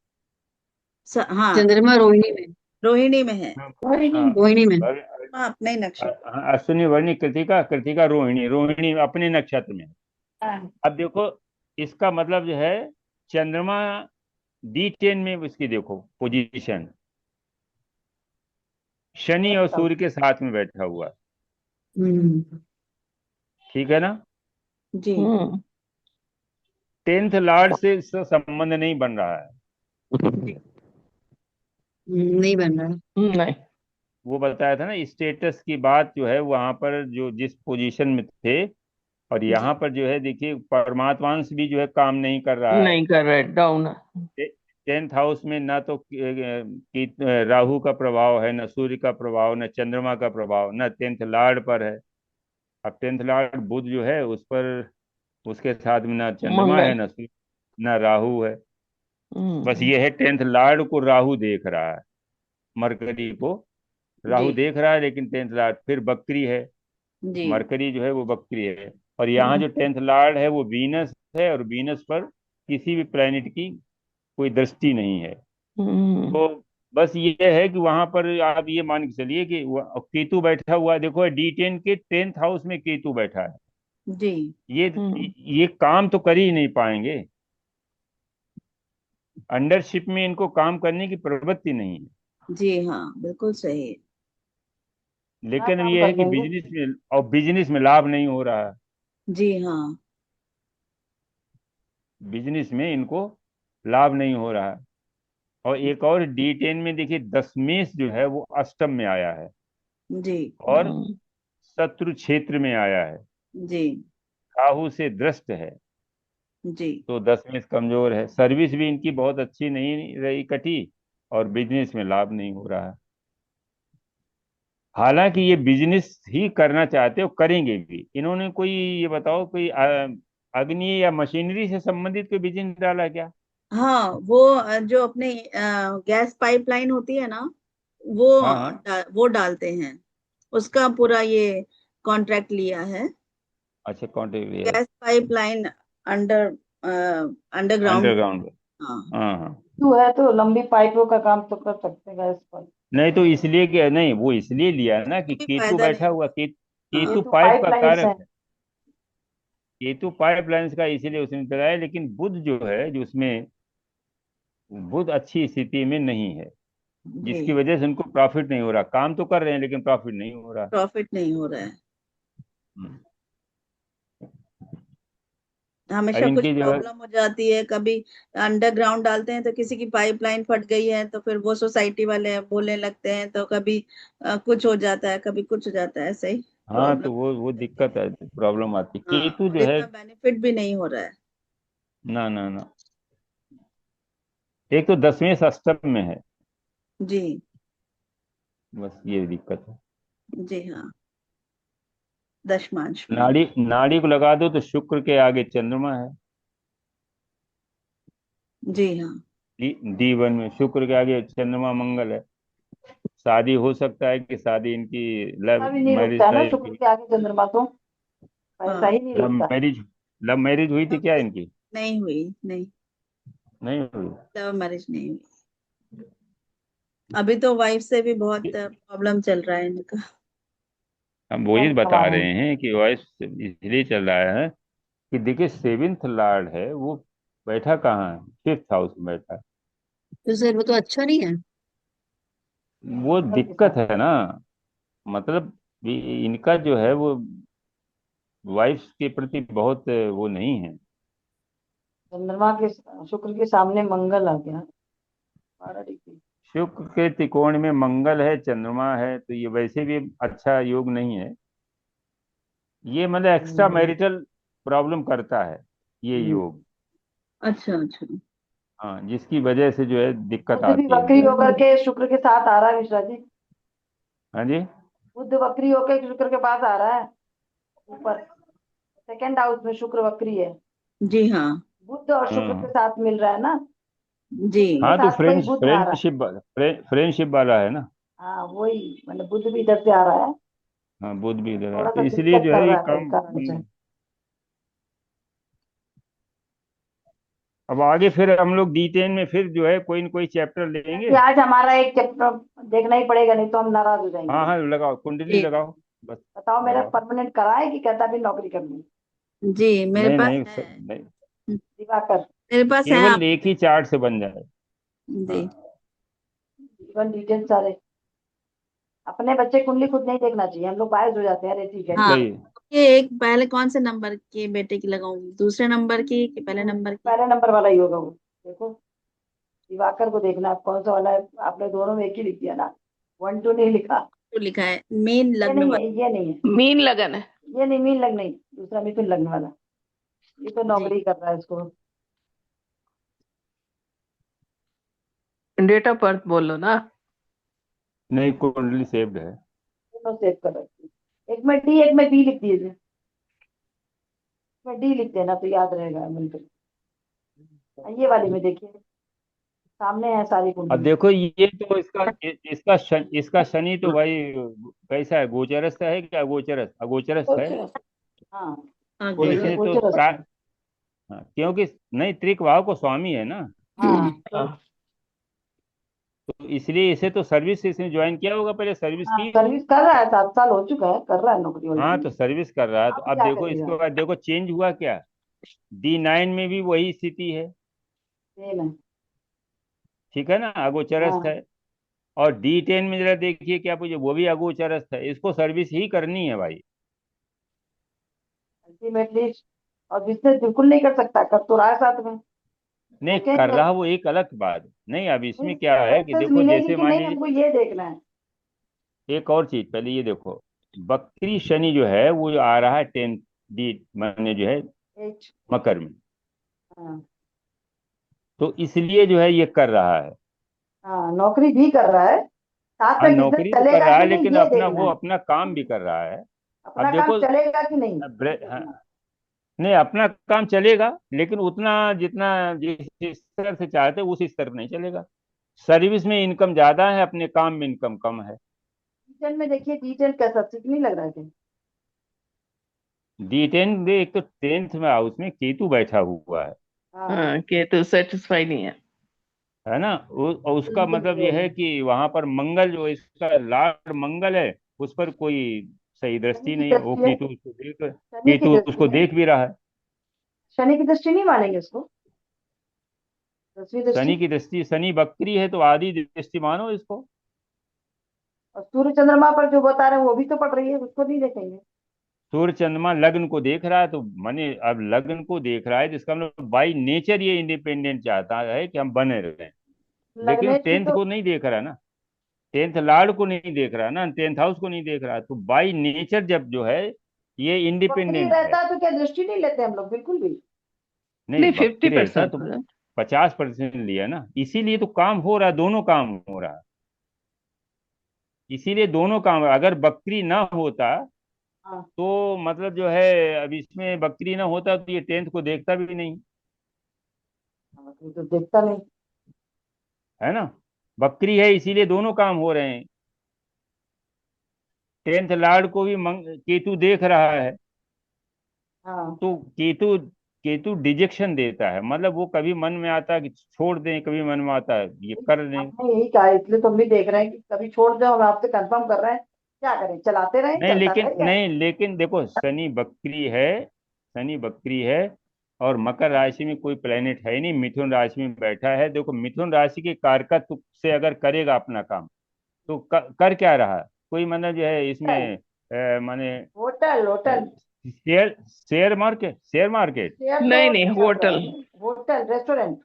हाँ, चंद्रमा रोहिणी में। रोहिणी में है। हाँ, रोहिणी हाँ, रोहिणी में। हाँ, अपना ही नक्षत्र। हाँ, अश्विनी वर्णी कृतिका, कृतिका रोहिणी, रोहिणी अपने नक्षत्र में है। हाँ, अब देखो इसका मतलब जो है, चंद्रमा D10 में उसकी देखो पोजीशन, शनि और सूर्य के साथ में बैठा हुआ है। हम्म। ठीक है ना। जी। 10th लॉर्ड से इसका संबंध नहीं बन रहा है। नहीं बन रहा है। नहीं। वो बताया था ना, स्टेटस की बात जो है वहां पर जो जिस पोजीशन में थे, और यहाँ जी पर जो है देखिए परमात्मांश भी जो है काम नहीं कर रहा है। नहीं कर रहे, डाउन है। 10th हाउस में ना तो राहु का प्रभाव है, न सूर्य का प्रभाव, न चंद्रमा का प्रभाव, न 10th लॉर्ड पर है। अब 10th लॉर्ड बुध जो है उस पर, उसके साथ में ना चंद्रमा है, मंगल। न सूर्य, न राहु है। बस हम्म। ये है 10th लॉर्ड को राहु देख रहा है, मरकरी को जी राहु देख रहा है, लेकिन 10th लॉर्ड फिर बकरी है। जी मरकरी जो है वो बकरी है, और यहाँ जो 10th लॉर्ड है वो वीनस है, और वीनस पर किसी भी प्लेनेट की कोई दृष्टि नहीं है। हम्म। तो बस ये है कि वहां पर आप ये मान के चलिए कि केतु बैठा हुआ है, देखो D10 के 10th हाउस में केतु बैठा है। जी ये हम्म। ये काम तो कर ही नहीं पाएंगे, अंडरशिप में इनको काम करने की प्रवृत्ति नहीं है। जी। हाँ, बिल्कुल सही। क्या लेकिन काम ये कर है कि लेंगे। बिजनेस में लाभ नहीं हो रहा है। जी हाँ। बिजनेस में इनको लाभ नहीं हो रहा है। और एक और D10 में देखिए दशमेश जो है वो अष्टम में आया है, जी और हम्म। शत्रु क्षेत्र में आया है, जी राहु से ग्रस्त है। जी तो दशमेश कमजोर है, सर्विस भी इनकी बहुत अच्छी नहीं रही, कटी, और बिजनेस में लाभ नहीं हो रहा है। हालांकि ये बिजनेस ही करना चाहते हो, करेंगे भी। इन्होंने कोई, ये बताओ, कोई अग्नि या मशीनरी से संबंधित कोई बिजनेस डाला क्या? हाँ, वो जो अपने गैस पाइपलाइन होती है ना, वो हाँ, हाँ। वो डालते हैं। उसका पूरा ये कॉन्ट्रैक्ट लिया है। अच्छा, कॉन्ट्रैक्ट है। Gas pipeline under underground. Underground. हाँ। हाँ, हाँ। क्यों है तो लंबी पाइपों का काम तो कर सकते हैं इस पर। नहीं तो इसलिए क्या, नहीं वो इसलिए लिया है ना कि भी केतु फायदा बैठा नहीं। हुआ, हाँ। ये केतु तो पाइप पाइप का लाइन्स कारक है। है। केतु पाइप लाइन्स का इसीलिए उसने लगाया, लेकिन बुध जो है, जो उसमें बुध अच्छी स्थिति में नहीं है, जी। जिसकी वजह से उनको प्रॉफिट नहीं हो रहा। काम तो कर रहे हैं लेकिन प्रॉफिट नहीं हो रहा। प्रॉफिट नहीं हो रहा है। हम्म। अब हमेशा कुछ इनकी जो है, प्रॉब्लम हो जाती है, कभी अंडरग्राउंड डालते हैं तो किसी की पाइपलाइन फट गई है तो फिर वो सोसाइटी वाले बोलने लगते हैं, तो कभी कुछ हो जाता है, कभी कुछ हो जाता है, ऐसे ही हाँ प्रॉब्लम। तो वो दिक्कत है, प्रॉब्लम आती है। हाँ, केतु और जो है, इतना बेनिफिट भी नहीं हो रहा है। ना ना ना, एक तो दसवें अष्टम में है, जी बस ये दिक्कत है। जी हाँ, दशमांश में। नाड़ी नाड़ी को लगा दो तो शुक्र के आगे चंद्रमा है। जी हाँ। D1 में शुक्र के आगे चंद्रमा, मंगल है। शादी हो सकता है कि शादी इनकी पैसा लव भी नहीं रुकता मैरिज है ना टाइप शुक्र की, के आगे चंद्रमा तो। पैसा हाँ, ही नहीं लव रुकता। मैरिज लव मैरिज हुई थी लव क्या मैरिज इनकी? नहीं हुई। नहीं, नहीं हुई। लव मैरिज नहीं हुई। अभी तो वाइफ से भी बहुत प्रॉब्लम चल रहा है इनका। हम क्या वही बता बताएं। रहे हैं कि वॉइस इसलिए चल रहा है कि देखिए 7th लॉर्ड है वो बैठा कहाँ है, 5th हाउस में बैठा है। तो सर वो तो अच्छा नहीं है। वो मंगल के दिक्कत साथ। है ना, मतलब इनका जो है वो वाइफ के प्रति बहुत वो नहीं है। चंद्रमा के शुक्र के सामने मंगल आ गया 12 डिग्री। शुक्र के त्रिकोण में मंगल है, चंद्रमा है, तो ये वैसे भी अच्छा योग नहीं है। ये मतलब एक्स्ट्रा मैरिटल प्रॉब्लम करता है ये योग। अच्छा अच्छा। हाँ, जिसकी वजह से जो है दिक्कत बुध भी आती है वक्री इनको। होकर के शुक्र के साथ आ रहा है मिश्रा जी। हाँ जी। बुध वक्री होकर शुक्र के पास आ रहा है ऊपर, सेकंड हाउस में शुक्र वक्री है। जी हाँ। बुध और शुक्र के हाँ साथ मिल रहा है ना, जी। के हाँ, तो साथ कोई बुध आ रहा है। फ्रेंडशिप वाला है ना। हाँ वही, मतलब बुध भी इधर से आ रहा है, हाँ, बुध भी इधर थोड़ा तो सा इसलिए दिक्कत जो कर है ये रहा है काम कारण से। अब आगे फिर हम लोग D10 में फिर जो है कोई न कोई चैप्टर लेंगे। कि आज हमारा एक चैप्टर देखना ही पड़ेगा, नहीं तो हम नाराज हो जाएंगे। हाँ हाँ, लगाओ कुंडली जी लगाओ बस। बताओ मेरा लगाओ। परमानेंट कराए कि कहता भी नौकरी करनी। जी मेरे नहीं पास नहीं है। नहीं, दिवाकर मेरे पास है केवल आप। एक ही चार्ट से बन जाए। जी। हाँ, जीवन डिटेल सारे। अपने बच्चे कुंडली खुद नहीं देखना चाहिए, हम लोग बायस हो जाते हैं। अरे ठीक है, हाँ, सही। ये एक पहले कौन से नंबर के बेटे की लगाऊंगी, दूसरे नंबर की कि पहले नंबर की? पहले नंबर वाला ही होगा वो। देखो दिवाकर को देखना है कौन सा वाला है। आपने दोनों में एक ही लिख दिया ना, 1 2 नहीं लिखा। तो लिखा है मेन ये लग्न नहीं वाला। है, ये नहीं है, मीन लगन है। ये नहीं, मीन लग्न नहीं, दूसरा मिथुन लग्न वाला। ये तो जी। नौकरी कर रहा है इसको। डेट ऑफ बर्थ बोलो ना। नहीं, कुंडली सेव्ड है। दोनों सेव कर रखी, एक में डी एक में बी लिख दीजिए। में डी लिख देना तो याद रहेगा मिलकर। ये वाली में देखिए, सामने है सारी अब कुंडली। देखो ये तो इसका शनि तो भाई कैसा है, गोचरस्थ है कि अगोचरस्थ? अगोचरस्थ है। हाँ हाँ तो जी। इसने तो गोचर। हाँ, क्योंकि नहीं, त्रिक को स्वामी है ना, हाँ तो इसलिए इसे तो सर्विस इसने ज्वाइन किया होगा, पहले सर्विस हाँ, की होगी। सर्विस कर रहा है, 7 साल हो चुका है, कर रहा है नौकरी हाँ, ऑलरेडी। तो सर्विस कर रहा है, तो अब अब क्या देखो करेगा, इसके बाद देखो चेंज हुआ क्या। D9 में भी वही स्थिति है, सेम है। ठीक है ना, अगोचरस्थ हाँ है। और D10 में जरा देखिए क्या पूछे, वो भी अगोचरस्थ है, इसको सर्विस ही करनी है भाई। अल्टीमेटली, और बिजनेस बिल्कुल नहीं कर सकता, कर तो रहा है साथ में। नहीं ओके, कर रहा वो एक अलग बात नहीं। अब इसमें क्या है कि सक्सेस देखो, मिलेगी जैसे कि मान नहीं लीजिए हमको ये देखना है। एक और चीज, पहले ये देखो, बकरी शनि जो है वो आ रहा है 10D माने जो है एच। मकर में, हाँ तो इसलिए जो है ये कर रहा है। हाँ, नौकरी भी कर रहा है, साथ हाँ, में बिजनेस नौकरी तो कर चलेगा रहा है कि नहीं लेकिन ये अपना देखना वो है। अपना काम भी कर रहा है। अब अपना काम देखो चलेगा कि नहीं हाँ, देखना। नहीं अपना काम चलेगा लेकिन उतना जितना जिस स्तर से चाहते उस स्तर पर नहीं चलेगा। सर्विस में इनकम ज्यादा है, अपने काम में इनकम कम है। डिटेल में देखिए, डिटेल कैसा ठीक नहीं लग रहा है। D10 में एक तो 10th में हाउस में केतु बैठा हुआ हाँ हाँ, कि तो सेटिस्फाई नहीं है। है ना। और उसका बिल्कुल मतलब नहीं ये होगा। है कि वहां पर मंगल जो इसका लार्ड मंगल है, उस पर कोई सही शनि दृष्टि की नहीं है। वो दृष्टि है, शनि की केतु दृष्टि उसको है, देख भी रहा है। शनि की दृष्टि नहीं मानेंगे उसको, 10वीं दृष्टि। शनि की दृष्टि, शनि वक्री है तो आदि दृष्टि मानो इसको। और सूर्य चंद्रमा पर जो बता रहे हैं वो भी तो पड़ रही है, उसको नहीं देखेंगे। सूर्य चंद्रमा लग्न को देख रहा है, तो माने अब लग्न को देख रहा है जिसका मतलब बाई नेचर ये इंडिपेंडेंट चाहता है कि हम बने रहें, लेकिन लग्नेश की 10th तो को नहीं देख रहा ना, 10th लॉर्ड को नहीं देख रहा ना, 10th हाउस को नहीं देख रहा, तो बाई नेचर जब जो है ये वक्री इंडिपेंडेंट है। रहता तो क्या दृष्टि नहीं लेते हम लोग बिल्कुल भी। नहीं, नहीं, वक्री रहता 50%। तो 50% लिया ना, इसीलिए तो काम हो रहा है, दोनों काम हो रहा है, इसीलिए दोनों काम। अगर बकरी ना होता हाँ तो मतलब जो है, अब इसमें बकरी ना होता तो ये 10th को देखता भी नहीं, वक्री तो देखता नहीं। है ना। बकरी है इसीलिए दोनों काम हो रहे हैं। 10th लॉर्ड को भी केतु देख रहा है, हाँ तो केतु केतु डिजेक्शन देता है, मतलब वो कभी मन में आता है कि छोड़ दें, कभी मन में आता है ये कर दें। आपने यही कहा, इसलिए तो हम भी देख रहे हैं कि कभी छोड़ दो, हम आपसे कंफर्म कर रहे हैं क्या करें, चलाते रहें, चलता रहेगा। नहीं लेकिन देखो, शनि बकरी है और मकर राशि में कोई प्लेनेट है ही नहीं, मिथुन राशि में बैठा है। देखो मिथुन राशि के कारकत्व से अगर करेगा अपना काम तो कर क्या रहा है, कोई मतलब जो है इसमें माने hotel hotel share share market. नहीं नहीं, होटल। Hotel restaurant.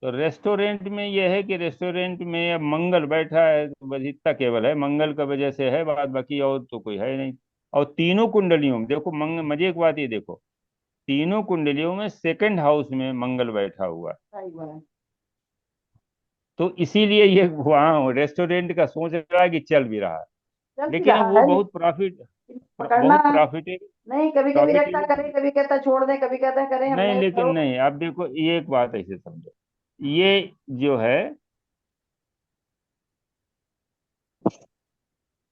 तो रेस्टोरेंट में यह है कि रेस्टोरेंट में अब मंगल बैठा है, तो बस इतना केवल है, मंगल का वजह से है, बात बाकी और तो कोई है नहीं। और तीनों कुंडलियों में देखो मजे की बात ये देखो, तीनों कुंडलियों में सेकंड हाउस में मंगल बैठा हुआ है। सही बोला। तो इसीलिए ये वहाँ रेस्टोरेंट का सोच रहा है कि चल भी रहा है, चल भी लेकिन रहा वो है, बहुत प्रॉफिट, पकड़ना बहुत प्रॉफिटेबल नहीं, कभी कभी लगता प्रॉफिटेबल। करे, कभी कहता छोड़ दे, कभी कहता करें, नहीं हमने लेकिन करो। नहीं, आप देखो ये एक बात ऐसे समझो, ये जो है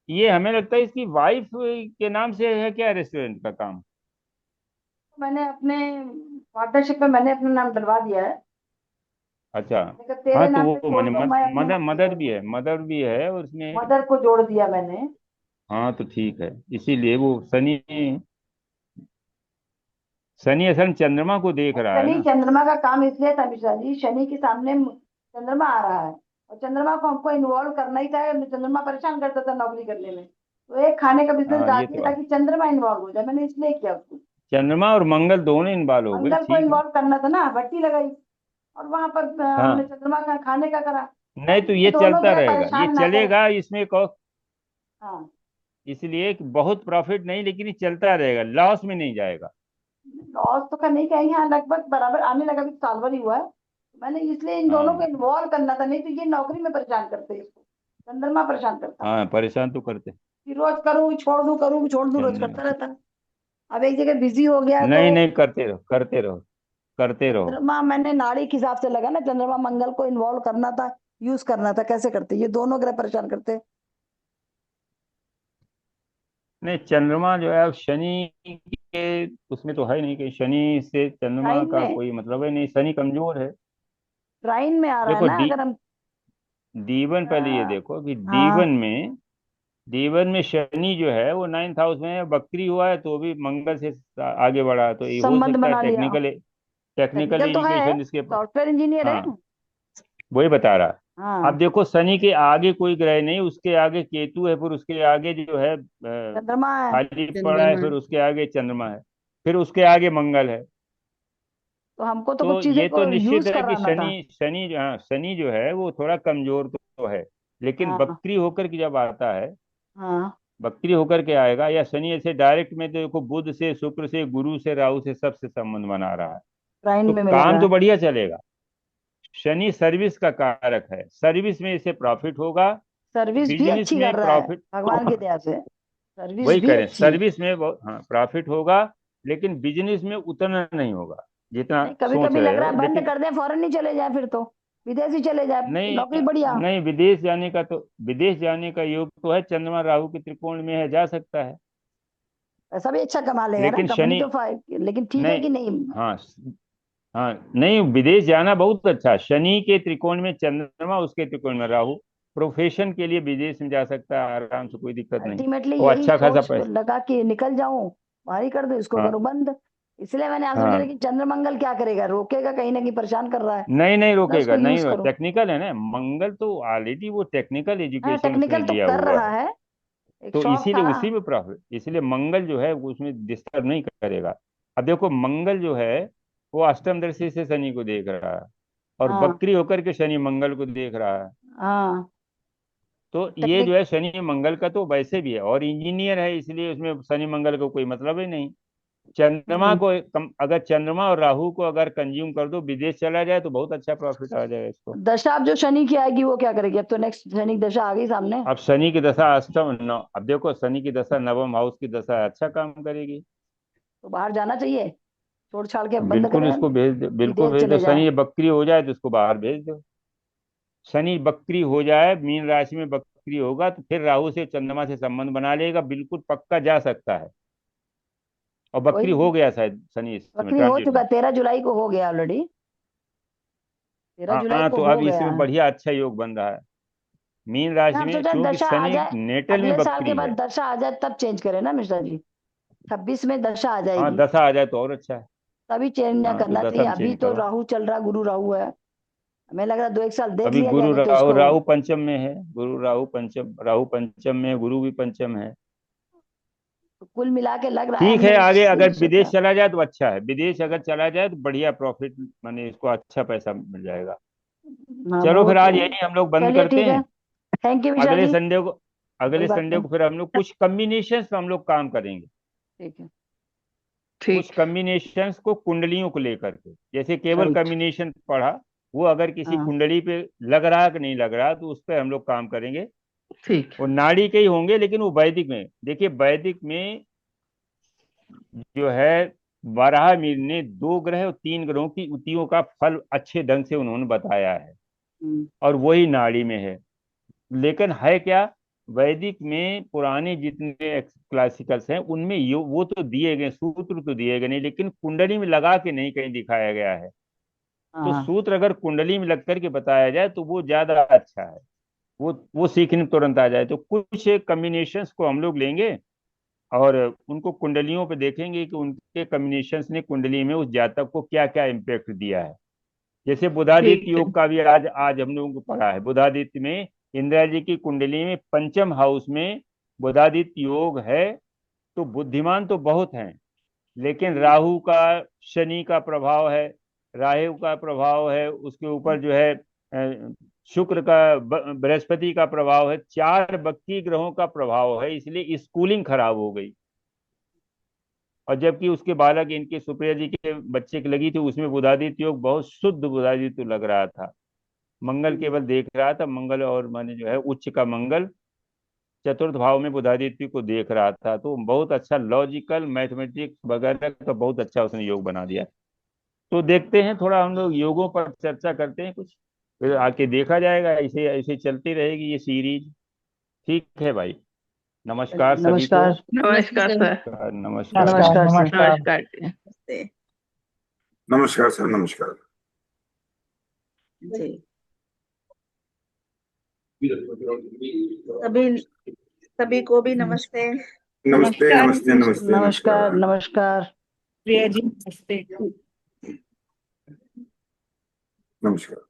ये हमें लगता है इसकी वाइफ के नाम से है क्या रेस्टोरेंट का काम? मैंने अपने पार्टनरशिप में मैंने अपना नाम डलवा दिया है। अच्छा। मैंने कहा हाँ तेरे तो नाम पे वो छोड़ मैंने दो, मैं अपने मदर नाम पे मदर छोड़ भी दूँ। है, मदर भी है और उसमें। मदर को जोड़ दिया मैंने। हाँ तो ठीक है, इसीलिए वो शनि, शनि असल में चंद्रमा को देख और रहा है शनि ना। चंद्रमा का काम इसलिए था मिश्रा जी, शनि के सामने चंद्रमा आ रहा है, और चंद्रमा को हमको इन्वॉल्व करना ही था, चंद्रमा परेशान करता था नौकरी करने में, तो एक खाने का बिजनेस हाँ डाल ये दिया तो है। ताकि चंद्रमा इन्वॉल्व हो जाए, मैंने इसलिए किया उसको। चंद्रमा और मंगल दोनों इन्वॉल्व हो गए, मंगल को ठीक है। इन्वॉल्व करना था ना, भट्टी लगाई, और वहां पर हमने हाँ चंद्रमा का खाने का करा, नहीं तो ताकि ये ये दोनों चलता ग्रह रहेगा, ये परेशान ना करे। चलेगा इसमें एक और, हाँ, इसलिए कि बहुत प्रॉफिट नहीं, लेकिन ये चलता रहेगा, लॉस में नहीं जाएगा। लॉस तो का नहीं कहेंगे, हाँ लगभग बराबर आने लगा, भी साल भर ही हुआ है। मैंने इसलिए इन दोनों को हाँ इन्वॉल्व करना था, नहीं तो ये नौकरी में परेशान करते इसको, चंद्रमा परेशान करता, हाँ परेशान तो करते। कि रोज करूँ छोड़ दूं, रोज चंद्रमा, करता रहता। अब एक जगह बिजी हो गया तो नहीं नहीं, करते रहो करते रहो करते रहो। चंद्रमा मैंने नाड़ी के हिसाब से लगा ना, चंद्रमा मंगल को इन्वॉल्व करना था, यूज करना था, कैसे करते, ये दोनों ग्रह परेशान करते। नहीं चंद्रमा जो है अब शनि के उसमें तो है नहीं कि शनि से चंद्रमा ट्राइन का में, कोई मतलब है नहीं, शनि कमजोर है। ट्राइन में आ रहा है देखो ना, अगर हम D1 पहले ये देखो कि हाँ D1 में शनि जो है वो 9th हाउस में है, बकरी हुआ है तो भी मंगल से आगे बढ़ा है, तो ये हो संबंध सकता है बना लिया। टेक्निकल टेक्निकल तो है, एजुकेशन इसके। सॉफ्टवेयर इंजीनियर है। हाँ वही बता रहा। अब हाँ, देखो शनि के आगे कोई ग्रह नहीं, उसके आगे केतु है, फिर उसके आगे जो है चंद्रमा है, खाली पड़ा है, चंद्रमा। फिर उसके आगे चंद्रमा है, फिर उसके आगे मंगल है। तो हमको तो तो कुछ चीजें ये तो को निश्चित यूज है कि कराना था। शनि जो है वो थोड़ा कमजोर तो है, लेकिन हाँ बकरी होकर के जब आता है, हाँ, बकरी होकर के आएगा, या शनि ऐसे डायरेक्ट में देखो बुध से, शुक्र से, गुरु से, राहु से, सबसे संबंध बना रहा है, ट्राइन तो में मिल काम रहा तो है। बढ़िया चलेगा। शनि सर्विस का कारक है, सर्विस में इसे प्रॉफिट होगा, सर्विस भी बिजनेस अच्छी में कर रहा है प्रॉफिट। भगवान की दया से, सर्विस वही भी करें, अच्छी। सर्विस में बहुत हाँ प्रॉफिट होगा, लेकिन बिजनेस में उतना नहीं होगा जितना नहीं, कभी सोच कभी लग रहे रहा हो, है बंद लेकिन कर दे, फॉरेन ही चले जाए, फिर तो विदेश ही चले जाए, नहीं नौकरी बढ़िया। नहीं, विदेश जाने का योग तो है, चंद्रमा राहु के त्रिकोण में है, जा सकता है। पैसा भी अच्छा कमा लेगा ना, लेकिन कंपनी शनि, तो लेकिन ठीक है नहीं, कि नहीं। हाँ हाँ नहीं, विदेश जाना बहुत अच्छा, शनि के त्रिकोण में चंद्रमा, उसके त्रिकोण में राहु, प्रोफेशन के लिए विदेश में जा सकता है आराम से, कोई दिक्कत नहीं। अल्टीमेटली वो यही अच्छा खासा सोच पैसा। लगा कि निकल जाऊं, बाहर ही कर दूं, इसको हाँ करूं बंद। इसलिए मैंने आज सोचा, हाँ लेकिन चंद्रमंगल क्या करेगा, रोकेगा कहीं ना कहीं, परेशान कर रहा है, नहीं नहीं मैं उसको रोकेगा, यूज नहीं करूं। टेक्निकल है ना मंगल, तो ऑलरेडी वो टेक्निकल हाँ, एजुकेशन उसने टेक्निकल तो लिया कर हुआ रहा है, है, एक तो शौक था। इसीलिए उसी में प्रॉफिट, इसलिए मंगल जो है वो उसमें डिस्टर्ब नहीं करेगा। अब देखो मंगल जो है वो अष्टम दृष्टि से शनि को देख रहा है, और हाँ बकरी होकर के शनि मंगल को देख रहा है, हाँ, तो ये टेक्निक। जो है शनि मंगल का तो वैसे भी है, और इंजीनियर है, इसलिए उसमें शनि मंगल को कोई मतलब ही नहीं। चंद्रमा हम्म, को अगर चंद्रमा और राहु को अगर कंज्यूम कर दो, विदेश चला जाए, तो बहुत अच्छा प्रॉफिट आ जाएगा इसको। दशा अब जो शनि की आएगी वो क्या करेगी, अब तो नेक्स्ट शनि की दशा आ गई सामने। अब शनि की दशा अष्टम नौ, अब देखो शनि की दशा नवम हाउस की दशा है, अच्छा काम करेगी। तो बाहर जाना चाहिए, छोड़ छाड़ के बंद बिल्कुल करें, इसको भेज दो, बिल्कुल विदेश भेज दो, चले जाए। शनि ये बकरी हो जाए तो इसको बाहर भेज दो। शनि बकरी हो जाए, मीन राशि में बकरी होगा, तो फिर राहु से चंद्रमा से संबंध बना लेगा, बिल्कुल पक्का जा सकता है। और बकरी वही, हो गया शायद शनि इस समय बकरी हो ट्रांजिट चुका, में। 13 जुलाई को हो गया ऑलरेडी, 13 जुलाई हाँ को तो हो अब गया। इसमें बढ़िया अच्छा योग बन रहा है मीन ना राशि हम में, सोचा क्योंकि दशा आ शनि जाए, नेटल में अगले साल के बकरी बाद है। दशा आ जाए तब चेंज करें ना मिश्रा जी, 26 में दशा आ हाँ जाएगी, दशा आ जाए तो और अच्छा है। तभी चेंज ना हाँ तो करना चाहिए। दशा में अभी चेंज तो करो। राहु चल रहा, गुरु राहु है, हमें लग रहा 2 1 साल देख अभी लिया जाए, गुरु नहीं तो राहु, उसको। राहु पंचम में है, गुरु राहु पंचम, राहु पंचम में, गुरु भी पंचम में है। तो कुल मिला के लग रहा है ठीक है, हमने आगे अगर 6 विदेश का। चला जाए तो अच्छा है, विदेश अगर चला जाए तो बढ़िया प्रॉफिट, माने इसको अच्छा पैसा मिल जाएगा। हाँ चलो फिर बहुत आज यही हम लोग बंद चलिए करते ठीक है। हैं। थैंक यू विशाल अगले जी। संडे को कोई अगले बात संडे नहीं, को फिर हम लोग कुछ कम्बिनेशंस पे हम लोग काम करेंगे। ठीक है। कुछ कम्बिनेशंस को कुंडलियों को लेकर के, जैसे केवल राइट। कम्बिनेशन पढ़ा, वो अगर किसी हाँ कुंडली पे लग रहा कि नहीं लग रहा, तो उस पर हम लोग काम करेंगे। ठीक। वो नाड़ी के ही होंगे, लेकिन वो वैदिक में, देखिए वैदिक में जो है वराह मिहिर ने 2 ग्रह और 3 ग्रहों की युतियों का फल अच्छे ढंग से उन्होंने बताया है, और वही नाड़ी में है। लेकिन है क्या, वैदिक में पुराने जितने क्लासिकल्स हैं उनमें वो तो दिए गए, सूत्र तो दिए गए नहीं, लेकिन कुंडली में लगा के नहीं कहीं दिखाया गया है। तो हाँ सूत्र अगर कुंडली में लग करके बताया जाए तो वो ज्यादा अच्छा है, वो सीखने में तुरंत आ जाए। तो कुछ कम्बिनेशंस को हम लोग लेंगे और उनको कुंडलियों पे देखेंगे कि उनके कम्बिनेशंस ने कुंडली में उस जातक को क्या क्या इम्पेक्ट दिया है। जैसे बुधादित्य योग का भी आज आज हम लोगों को पढ़ा है। बुधादित्य में इंदिरा जी की कुंडली में पंचम हाउस में बुधादित्य योग है, तो बुद्धिमान तो बहुत हैं, लेकिन राहु का, शनि का प्रभाव है, राहु का प्रभाव है, उसके ऊपर जो है शुक्र का, बृहस्पति का प्रभाव है, 4 बक्की ग्रहों का प्रभाव है, इसलिए स्कूलिंग खराब हो गई। और जबकि उसके बालक इनके सुप्रिया जी के बच्चे की लगी थी, उसमें बुधादित्य योग बहुत शुद्ध बुधादित्य लग रहा था। मंगल केवल देख रहा था, मंगल और माने जो है उच्च का मंगल चतुर्थ भाव में बुधादित्य को देख रहा था, तो बहुत अच्छा लॉजिकल मैथमेटिक्स वगैरह का बहुत अच्छा उसने योग बना दिया। तो देखते हैं, थोड़ा हम लोग योगों पर चर्चा करते हैं कुछ, फिर आके देखा जाएगा। ऐसे ऐसे चलती रहेगी ये सीरीज। ठीक है भाई, नमस्कार सभी को। नमस्कार। नमस्ते सर। नमस्कार नमस्कार। नमस्कार सर। नमस्कार। नमस्ते नमस्कार सर, नमस्कार। जी। सभी सभी को भी नमस्ते। नमस्ते नमस्ते नमस्ते नमस्कार नमस्कार। प्रिया जी नमस्ते। नमस्कार।